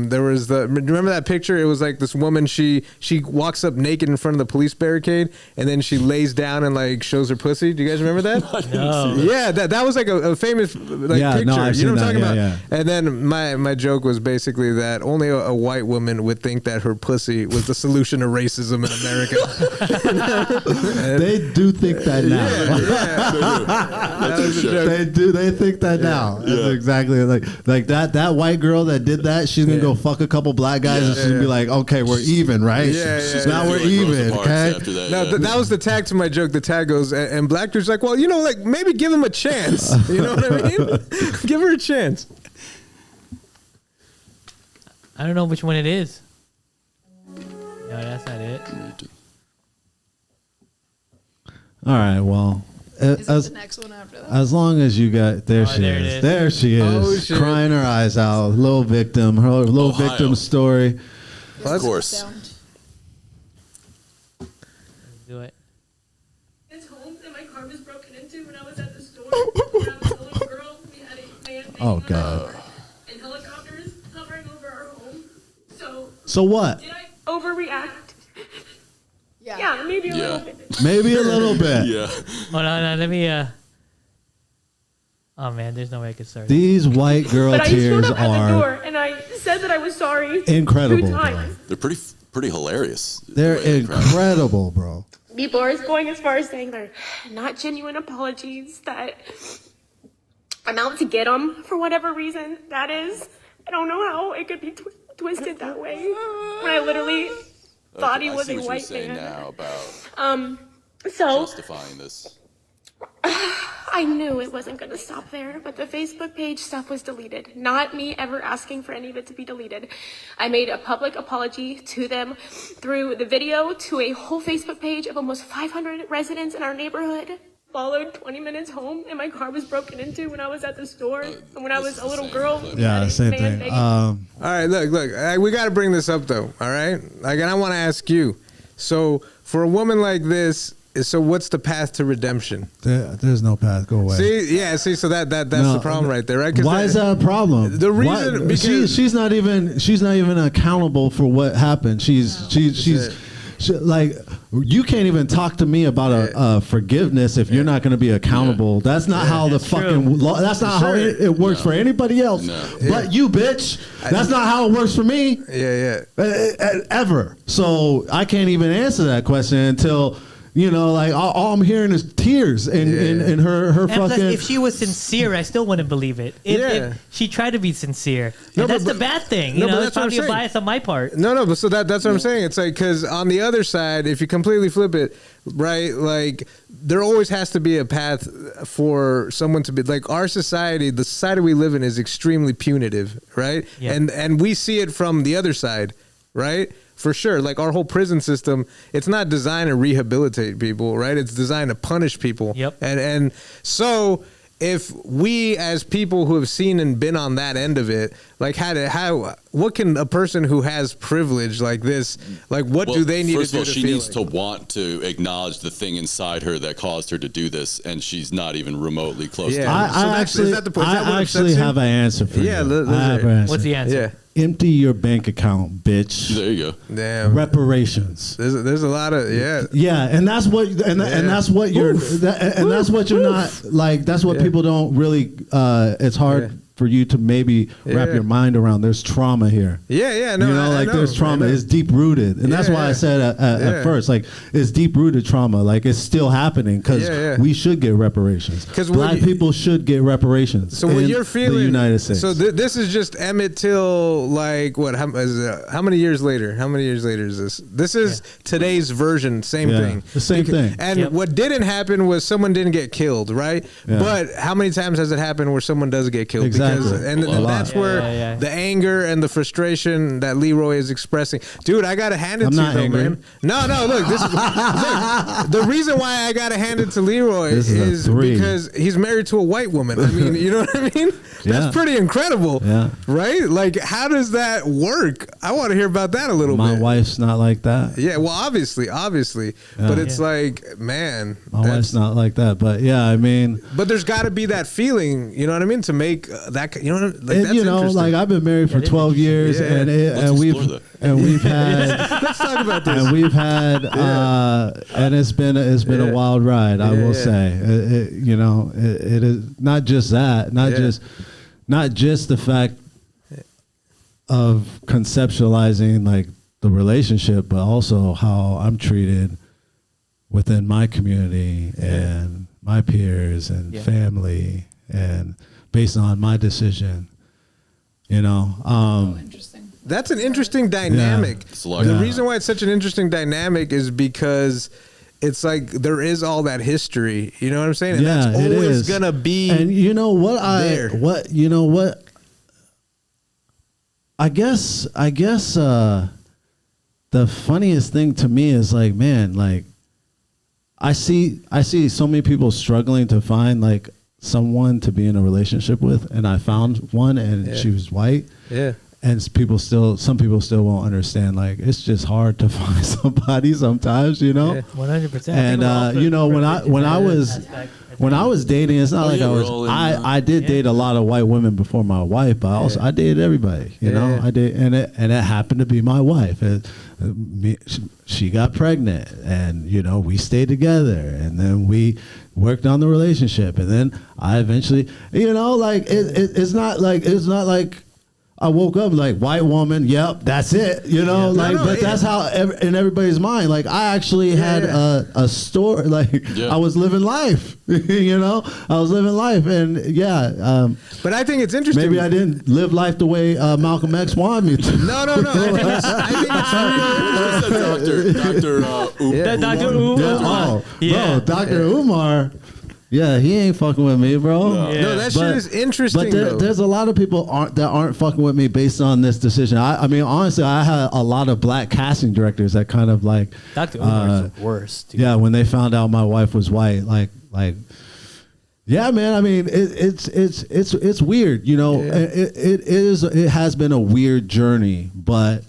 Speaker 2: there was remember that picture? It was like this woman. She walks up naked in front of the police barricade, and then she lays down and like shows her pussy. Do you guys remember that?
Speaker 1: No.
Speaker 2: Yeah, that was like a famous picture.
Speaker 4: No, I've
Speaker 2: you know
Speaker 4: seen
Speaker 2: what I'm talking
Speaker 4: that,
Speaker 2: about?
Speaker 4: yeah.
Speaker 2: And then my joke was basically that only a white woman would think that her pussy was the solution to racism in America.
Speaker 4: They do think that now.
Speaker 2: That was a joke.
Speaker 4: They do. They think that now. That's exactly like that white girl that did that. She's gonna go fuck a couple black guys, and she's gonna be like, "Okay, we're even, right? Now we're even." Okay.
Speaker 2: That was the tag to my joke. The tag goes, and black dude's like, "Well, maybe give him a chance. You know what I mean? Give her a chance."
Speaker 1: I don't know which one it is. No, that's not it.
Speaker 4: All right. Well,
Speaker 5: the next one after that?
Speaker 4: As long as you got there, she
Speaker 1: there it
Speaker 4: is.
Speaker 1: is.
Speaker 4: There she is,
Speaker 2: Oh, shit.
Speaker 4: crying her eyes out. Little victim, her little
Speaker 3: Ohio.
Speaker 4: victim story.
Speaker 3: Of course.
Speaker 1: Do it.
Speaker 14: It's home that my car was broken into when I was at the store. When I was a little girl, we had a man
Speaker 4: Oh God.
Speaker 14: and helicopters hovering over our home.
Speaker 4: So what?
Speaker 14: Did I overreact? Yeah, maybe a little bit.
Speaker 4: Maybe a little bit.
Speaker 3: Yeah.
Speaker 1: Hold on, let me. Oh man, there's no way I can start.
Speaker 4: These white girl
Speaker 14: But I showed
Speaker 4: tears
Speaker 14: up at the door
Speaker 4: are
Speaker 14: and I said that I was sorry.
Speaker 4: incredible,
Speaker 14: 2
Speaker 4: bro.
Speaker 14: times.
Speaker 3: They're pretty hilarious.
Speaker 4: They're incredible, bro.
Speaker 14: People are going as far as saying they're not genuine apologies, that I'm out to get them for whatever reason that is. I don't know how it could be twisted that way when I literally thought he
Speaker 3: I
Speaker 14: was
Speaker 3: see
Speaker 14: a
Speaker 3: what you're
Speaker 14: white
Speaker 3: saying
Speaker 14: man.
Speaker 3: now about
Speaker 14: So
Speaker 3: justifying this.
Speaker 14: I knew it wasn't going to stop there, but the Facebook page stuff was deleted. Not me ever asking for any of it to be deleted. I made a public apology to them through the video to a whole Facebook page of almost 500 residents in our neighborhood. Followed 20 minutes home, and my car was broken into when I was at the store. And when I was a little girl, we had
Speaker 4: Yeah,
Speaker 14: a
Speaker 4: same
Speaker 14: man
Speaker 4: thing.
Speaker 14: begging-
Speaker 2: All right, look, we got to bring this up though. All right, like, and I want to ask you. So, for a woman like this, so what's the path to redemption?
Speaker 4: There's no path. Go away.
Speaker 2: See, so that's the problem right there, right? 'Cause
Speaker 4: Why is that a problem?
Speaker 2: The reason because
Speaker 4: she's not even accountable for what happened. She's like, you can't even talk to me about a forgiveness if you're not going to be accountable. That's not how the fucking law. That's not how it works for anybody else. But you, bitch. That's not how it works for me. Ever. So I can't even answer that question until. You know, like all I'm hearing is tears in her
Speaker 1: And plus,
Speaker 4: fucking.
Speaker 1: if she was sincere, I still wouldn't believe it. If she tried to be sincere, and that's the bad thing. You know, it's probably a bias on my part.
Speaker 2: No, but so that's what I'm saying. It's like, because on the other side, if you completely flip it, right, like there always has to be a path for someone to be like our society. The society we live in is extremely punitive, right?
Speaker 1: Yeah.
Speaker 2: And we see it from the other side, right? For sure. Like our whole prison system, it's not designed to rehabilitate people, right? It's designed to punish people.
Speaker 1: Yep.
Speaker 2: And so if we as people who have seen and been on that end of it, like what can a person who has privilege like this, like what do they need
Speaker 3: first
Speaker 2: to do
Speaker 3: of all,
Speaker 2: to
Speaker 3: she
Speaker 2: feel
Speaker 3: needs
Speaker 2: it?
Speaker 3: to want to acknowledge the thing inside her that caused her to do this, and she's not even remotely close to it.
Speaker 4: I actually have an answer for you. I have an answer.
Speaker 1: What's the answer?
Speaker 2: Yeah.
Speaker 4: Empty your bank account, bitch.
Speaker 3: There you go.
Speaker 2: Damn.
Speaker 4: Reparations.
Speaker 2: There's a lot of
Speaker 4: Yeah, and that's what that's what you're that's what you're not like. That's what people don't really. It's hard for you to maybe wrap your mind around. There's trauma here.
Speaker 2: Yeah, no,
Speaker 4: you know,
Speaker 2: I
Speaker 4: like there's trauma. It's deep rooted, and that's why I said at first, like it's deep rooted trauma. Like it's still happening because we should get reparations. Because black people should get reparations.
Speaker 2: So what
Speaker 4: in
Speaker 2: you're feeling,
Speaker 4: the United States.
Speaker 2: So this is just Emmett Till. Like what? How many years later? How many years later is this? This is today's version. Same thing.
Speaker 4: The same thing.
Speaker 2: And what didn't happen was someone didn't get killed, right?
Speaker 4: Yeah.
Speaker 2: But how many times has it happened where someone does get killed?
Speaker 4: Exactly.
Speaker 2: And that's where the anger and the frustration that Leroy is expressing. Dude, I gotta hand it to you, though, man. No, look, this is look, the reason why I gotta hand it to Leroy is because he's married to a white woman. I mean, you know what I mean? That's pretty incredible, right? Like, how does that work? I want to hear about that a little bit.
Speaker 4: My wife's not like that.
Speaker 2: Yeah, well, obviously, but it's like, man,
Speaker 4: my wife's not like that. But yeah, I mean,
Speaker 2: but there's got to be that feeling, you know what I mean, to make that, you know, like, that's
Speaker 4: you know,
Speaker 2: interesting.
Speaker 4: like I've been married for 12 years, and we've had
Speaker 2: let's talk about this.
Speaker 4: And we've had and it's been a wild ride. I will say, you know, it is not just that, not just the fact of conceptualizing like the relationship, but also how I'm treated within my community and my peers and family, and based on my decision, you know.
Speaker 5: Interesting.
Speaker 2: That's an interesting dynamic. The reason why it's such an interesting dynamic is because it's like there is all that history. You know what I'm saying? And that's always gonna be.
Speaker 4: And you know what I guess the funniest thing to me is like, man, like I see so many people struggling to find like someone to be in a relationship with, and I found one, and she was white.
Speaker 2: Yeah.
Speaker 4: And some people still won't understand. Like, it's just hard to find somebody sometimes, you know.
Speaker 1: 100%.
Speaker 4: And you know, when I was dating, it's not like I did date a lot of white women before my wife, but I dated everybody, you know. I did, and it happened to be my wife. She got pregnant, and you know, we stayed together, and then we worked on the relationship, and then I eventually, you know, like it's not like I woke up like, white woman, yep, that's it, you know, but that's how in everybody's mind. Like, I actually had a story, like I was living life, you know, I was living life, and
Speaker 2: but I think it's interesting.
Speaker 4: Maybe I didn't live life the way Malcolm X wanted me to.
Speaker 2: No. I think it's
Speaker 1: Dr. Umar.
Speaker 4: Bro, Dr. Umar. Yeah, he ain't fucking with me, bro.
Speaker 2: No, that shit is interesting.
Speaker 4: But there's a lot of people that aren't fucking with me based on this decision. I mean, honestly, I had a lot of black casting directors that kind of like
Speaker 1: Dr. Umar's the worst. Dude.
Speaker 4: Yeah, when they found out my wife was white, like. Yeah, man. I mean, it's weird, you know. It has been a weird journey, but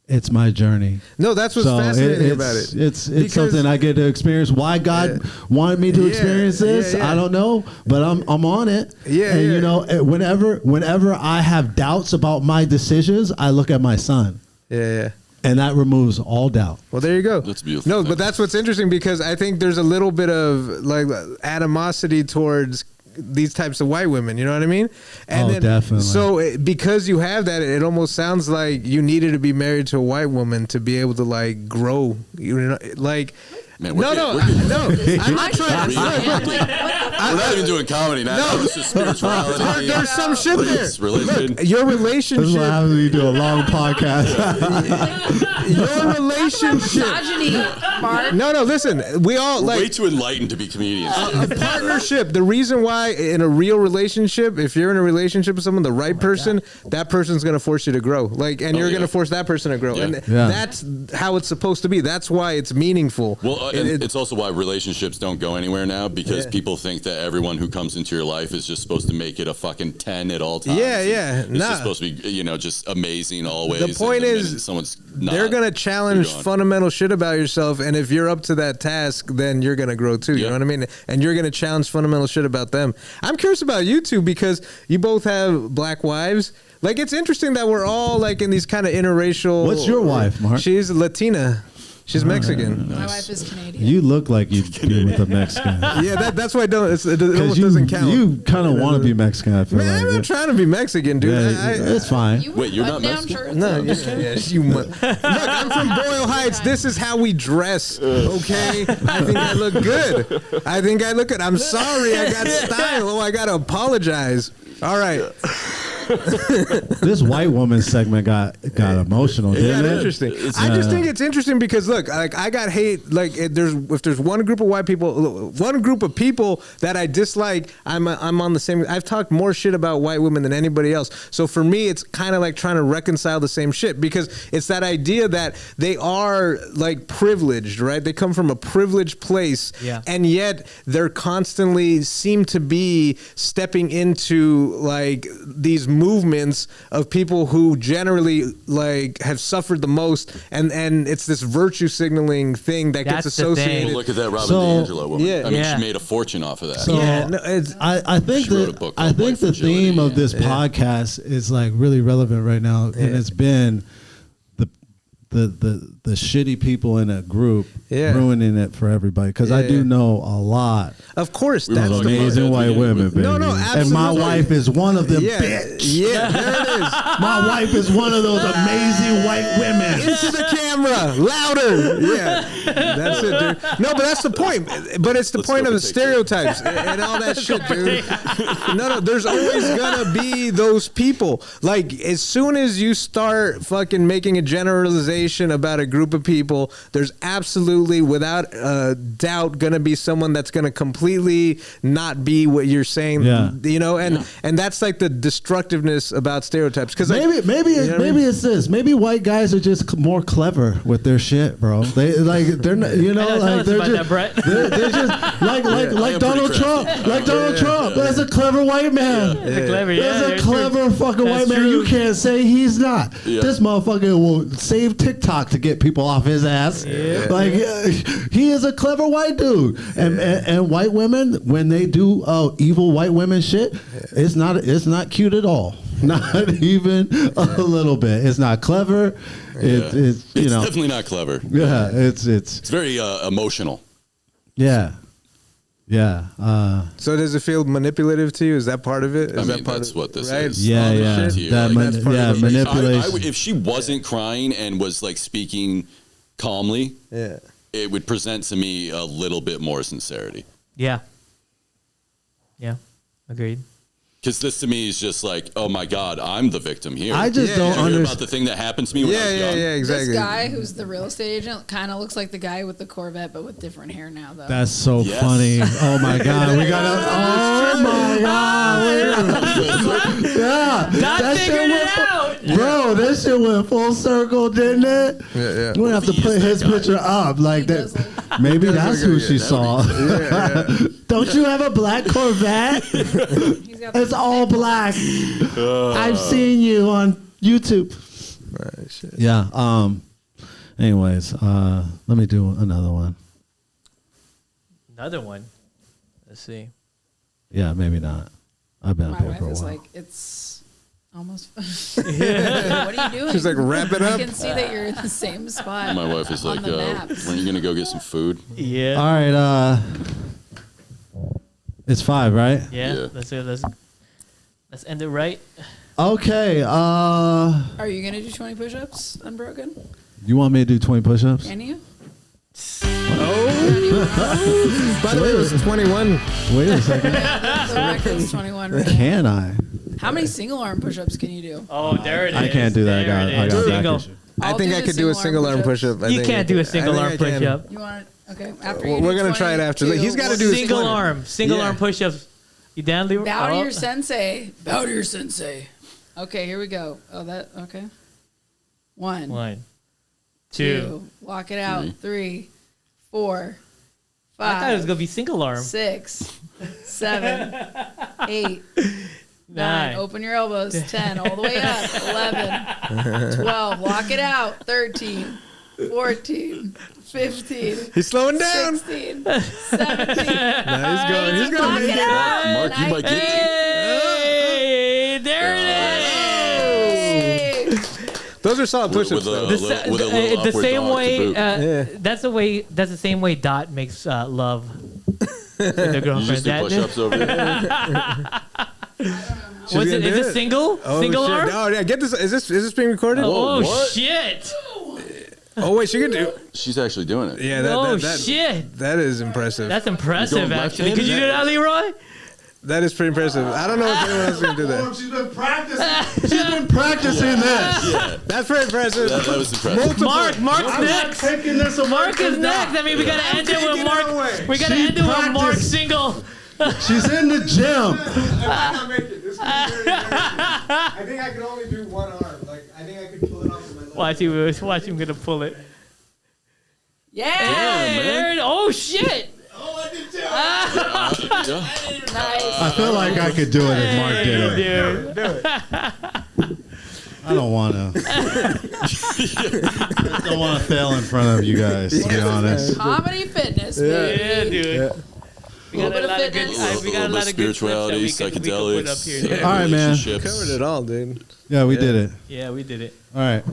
Speaker 4: it's my journey.
Speaker 2: No, that's what's fascinating about it.
Speaker 4: It's something I get to experience. Why God wanted me to experience this, I don't know, but I'm on it. You know, whenever I have doubts about my decisions, I look at my son. And that removes all doubt.
Speaker 2: Well, there you go.
Speaker 3: That's beautiful.
Speaker 2: No, but that's what's interesting, because I think there's a little bit of like animosity towards these types of white women, you know what I mean? And
Speaker 4: definitely.
Speaker 2: So because you have that, it almost sounds like you needed to be married to a white woman to be able to like grow, you know, like.
Speaker 3: Man,
Speaker 2: No. I'm not trying.
Speaker 3: We're not even doing comedy now. No. It's just spirituality.
Speaker 2: There's some shit there.
Speaker 3: Religion.
Speaker 2: Look, your relationship.
Speaker 4: This is what happens when you do a long podcast.
Speaker 2: Your relationship.
Speaker 5: Misogyny, Mark.
Speaker 2: No, listen. We all
Speaker 3: We're way too enlightened to be comedians.
Speaker 2: A partnership. The reason why in a real relationship, if you're in a relationship with someone, the right person, that person's going to force you to grow. Like, and you're going to force that person to grow. And that's how it's supposed to be. That's why it's meaningful.
Speaker 3: Well, and it's also why relationships don't go anywhere now, because people think that everyone who comes into your life is just supposed to make it a fucking 10 at all times.
Speaker 2: Yeah.
Speaker 3: It's just supposed to be, you know, just amazing always.
Speaker 2: The point is, they're going to challenge fundamental shit about yourself, and if you're up to that task, then you're going to grow too. You know what I mean? And you're going to challenge fundamental shit about them. I'm curious about you two, because you both have black wives. Like, it's interesting that we're all like in these kind of interracial.
Speaker 4: What's your wife, Mark?
Speaker 2: She's Latina. She's Mexican.
Speaker 5: My wife is Canadian.
Speaker 4: You look like you'd be with a Mexican.
Speaker 2: That's why it almost doesn't count.
Speaker 4: You kind of want to be Mexican, I feel like.
Speaker 2: I'm not trying to be Mexican, dude.
Speaker 4: It's fine.
Speaker 3: Wait, you're not Mexican?
Speaker 2: No, look, I'm from Boyle Heights. This is how we dress, okay? I think I look good. I'm sorry, I got style. Oh, I got to apologize. All right.
Speaker 4: This white woman segment got emotional, didn't it?
Speaker 2: Interesting. I just think it's interesting because look, like I got hate. Like if there's one group of white people, one group of people that I dislike, I'm on the same. I've talked more shit about white women than anybody else. So for me, it's kind of like trying to reconcile the same shit, because it's that idea that they are like privileged, right? They come from a privileged place, and yet they're constantly seem to be stepping into like these movements of people who generally like have suffered the most, and it's this virtue signaling thing that gets associated.
Speaker 3: Well, look at that Robin DiAngelo woman. I mean, she made a fortune off of that.
Speaker 4: So I think the theme of this podcast is like really relevant right now, and it's been the shitty people in a group ruining it for everybody. Because I do know a lot.
Speaker 2: Of course,
Speaker 4: that's amazing white women, baby.
Speaker 2: No, absolutely.
Speaker 4: And my wife is one of them, bitch.
Speaker 2: Yeah, there it is.
Speaker 4: My wife is one of those amazing white women.
Speaker 2: Into the camera, louder. Yeah, that's it, dude. No, but that's the point. But it's the point of the stereotypes and all that shit, dude. No, there's always gonna be those people. Like, as soon as you start fucking making a generalization situation about a group of people, there's absolutely, without doubt, going to be someone that's going to completely not be what you're saying.
Speaker 4: Yeah.
Speaker 2: You know, and that's like the destructiveness about stereotypes. Because
Speaker 4: maybe it's this. Maybe white guys are just more clever with their shit, bro. They're not, you know, like they're just, they're just like Donald Trump. Like Donald Trump. That's a clever white man. That's a clever fucking white man. You can't say he's not. This motherfucker will save TikTok to get people off his ass. Like he is a clever white dude. And white women, when they do evil white women shit, it's not cute at all. Not even a little bit. It's not clever. It's
Speaker 3: definitely not clever.
Speaker 4: Yeah, it's
Speaker 3: very emotional.
Speaker 4: Yeah. Yeah.
Speaker 2: So does it feel manipulative to you? Is that part of it?
Speaker 3: I mean, that's what this is.
Speaker 4: Yeah.
Speaker 3: Manipulation. If she wasn't crying and was like speaking calmly, it would present to me a little bit more sincerity.
Speaker 1: Yeah. Agreed.
Speaker 3: Because this to me is just like, oh my God, I'm the victim here.
Speaker 4: I just don't understand
Speaker 3: about the thing that happened to me when I was young.
Speaker 2: Exactly.
Speaker 5: This guy who's the real estate agent kind of looks like the guy with the Corvette, but with different hair now, though.
Speaker 4: That's so funny. Oh my God. We got to. Oh my God. That shit went bro, this shit went full circle, didn't it?
Speaker 2: Yeah.
Speaker 4: We're going to have to put his picture up. Like that. Maybe that's who she saw. Don't you have a black Corvette? It's all black. I've seen you on YouTube. Yeah. Anyways, let me do another one.
Speaker 1: Another one. Let's see.
Speaker 4: Yeah, maybe not. I've been up
Speaker 5: My
Speaker 4: here
Speaker 5: wife
Speaker 4: for a
Speaker 5: is
Speaker 4: while.
Speaker 5: like, it's almost. What are you doing?
Speaker 2: She's like, wrap it up.
Speaker 5: I can see that you're in the same spot.
Speaker 3: My wife is like,
Speaker 5: on the maps.
Speaker 3: when are you going to go get some food?
Speaker 1: Yeah.
Speaker 4: All right. It's 5, right?
Speaker 1: Yeah. Let's end it right.
Speaker 4: Okay.
Speaker 5: Are you gonna do 20 push-ups unbroken?
Speaker 4: You want me to do 20 push-ups?
Speaker 5: Can you?
Speaker 2: By the way, it was 21.
Speaker 4: Wait a second.
Speaker 5: The record's 21. Right now.
Speaker 4: Can I?
Speaker 5: How many single arm push-ups can you do?
Speaker 1: Oh, there it is.
Speaker 4: I can't do that. I got back issue.
Speaker 2: I think I could do a single arm push-up.
Speaker 1: You can't do a single arm push-up.
Speaker 5: You want it? Okay. After
Speaker 2: We're gonna try it after. He's got to do
Speaker 1: single arm push-ups. You down, Leroy?
Speaker 5: Bow to your sensei. Bow to your sensei. Okay, here we go. Oh, okay. 1, 2. Walk it out. 3, 4, 5.
Speaker 1: I thought it was gonna be single arm.
Speaker 5: 6, 7, 8, 9. Open your elbows. 10. All the way up. 11, 12. Walk it out. 13, 14, 15.
Speaker 2: He's slowing down.
Speaker 5: 16, 17.
Speaker 2: He's going. He's going to make it.
Speaker 3: Mark, you might get it.
Speaker 1: Hey, there it is.
Speaker 2: Those are solid push-ups.
Speaker 1: The same way. That's the same way Dot makes love with her girlfriend.
Speaker 3: You just do push-ups over here.
Speaker 1: Is it single? Single arm?
Speaker 2: Oh yeah, get this. Is this being recorded?
Speaker 1: Oh shit!
Speaker 2: Oh wait, she can do.
Speaker 3: She's actually doing it.
Speaker 2: Yeah.
Speaker 1: Shit!
Speaker 2: That is impressive.
Speaker 1: That's impressive, actually. Could you do that, Leroy?
Speaker 2: That is pretty impressive. I don't know if anyone else can do that.
Speaker 21: She's been practicing.
Speaker 4: She's been practicing this.
Speaker 3: Yeah.
Speaker 2: That's pretty impressive.
Speaker 3: That was impressive.
Speaker 1: Mark's next.
Speaker 21: Taking this
Speaker 1: Mark is next. I mean, we gotta end it with Mark. We gotta end it with Mark single.
Speaker 4: She's in the gym.
Speaker 2: I might not make it. This could be very I think I could only do one arm. Like I think I could pull it off with my left.
Speaker 1: Watch him gonna pull it.
Speaker 5: Yeah.
Speaker 1: There it. Oh shit.
Speaker 21: Oh, I did too.
Speaker 5: Nice.
Speaker 4: I feel like I could do it if Mark did it.
Speaker 2: Do it.
Speaker 4: I don't want to. I don't want to fail in front of you guys, to be honest.
Speaker 5: Comedy fitness, baby.
Speaker 1: Yeah, dude.
Speaker 2: Yeah.
Speaker 1: We got a lot of good. We got a lot of good
Speaker 3: spirituality,
Speaker 1: clips that we could put up
Speaker 3: psychedelics.
Speaker 1: here.
Speaker 4: All right, man.
Speaker 2: Covered it all, dude.
Speaker 4: Yeah, we did it.
Speaker 1: Yeah, we did it.
Speaker 4: All right.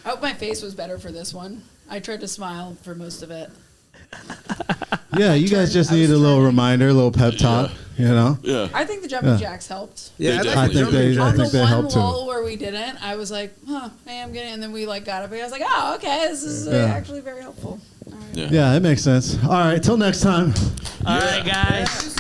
Speaker 5: I hope my face was better for this one. I tried to smile for most of it.
Speaker 4: Yeah, you guys just need a little reminder, a little pep talk, you know?
Speaker 3: Yeah.
Speaker 5: I think the jumping jacks helped.
Speaker 2: Yeah,
Speaker 4: I think they
Speaker 5: On the
Speaker 4: helped
Speaker 5: one
Speaker 4: too.
Speaker 5: lull where we didn't, I was like, hey, I'm getting, and then we like got up and I was like, oh, okay, this is actually very helpful. All right.
Speaker 4: Yeah, it makes sense. All right, till next time.
Speaker 1: All right, guys.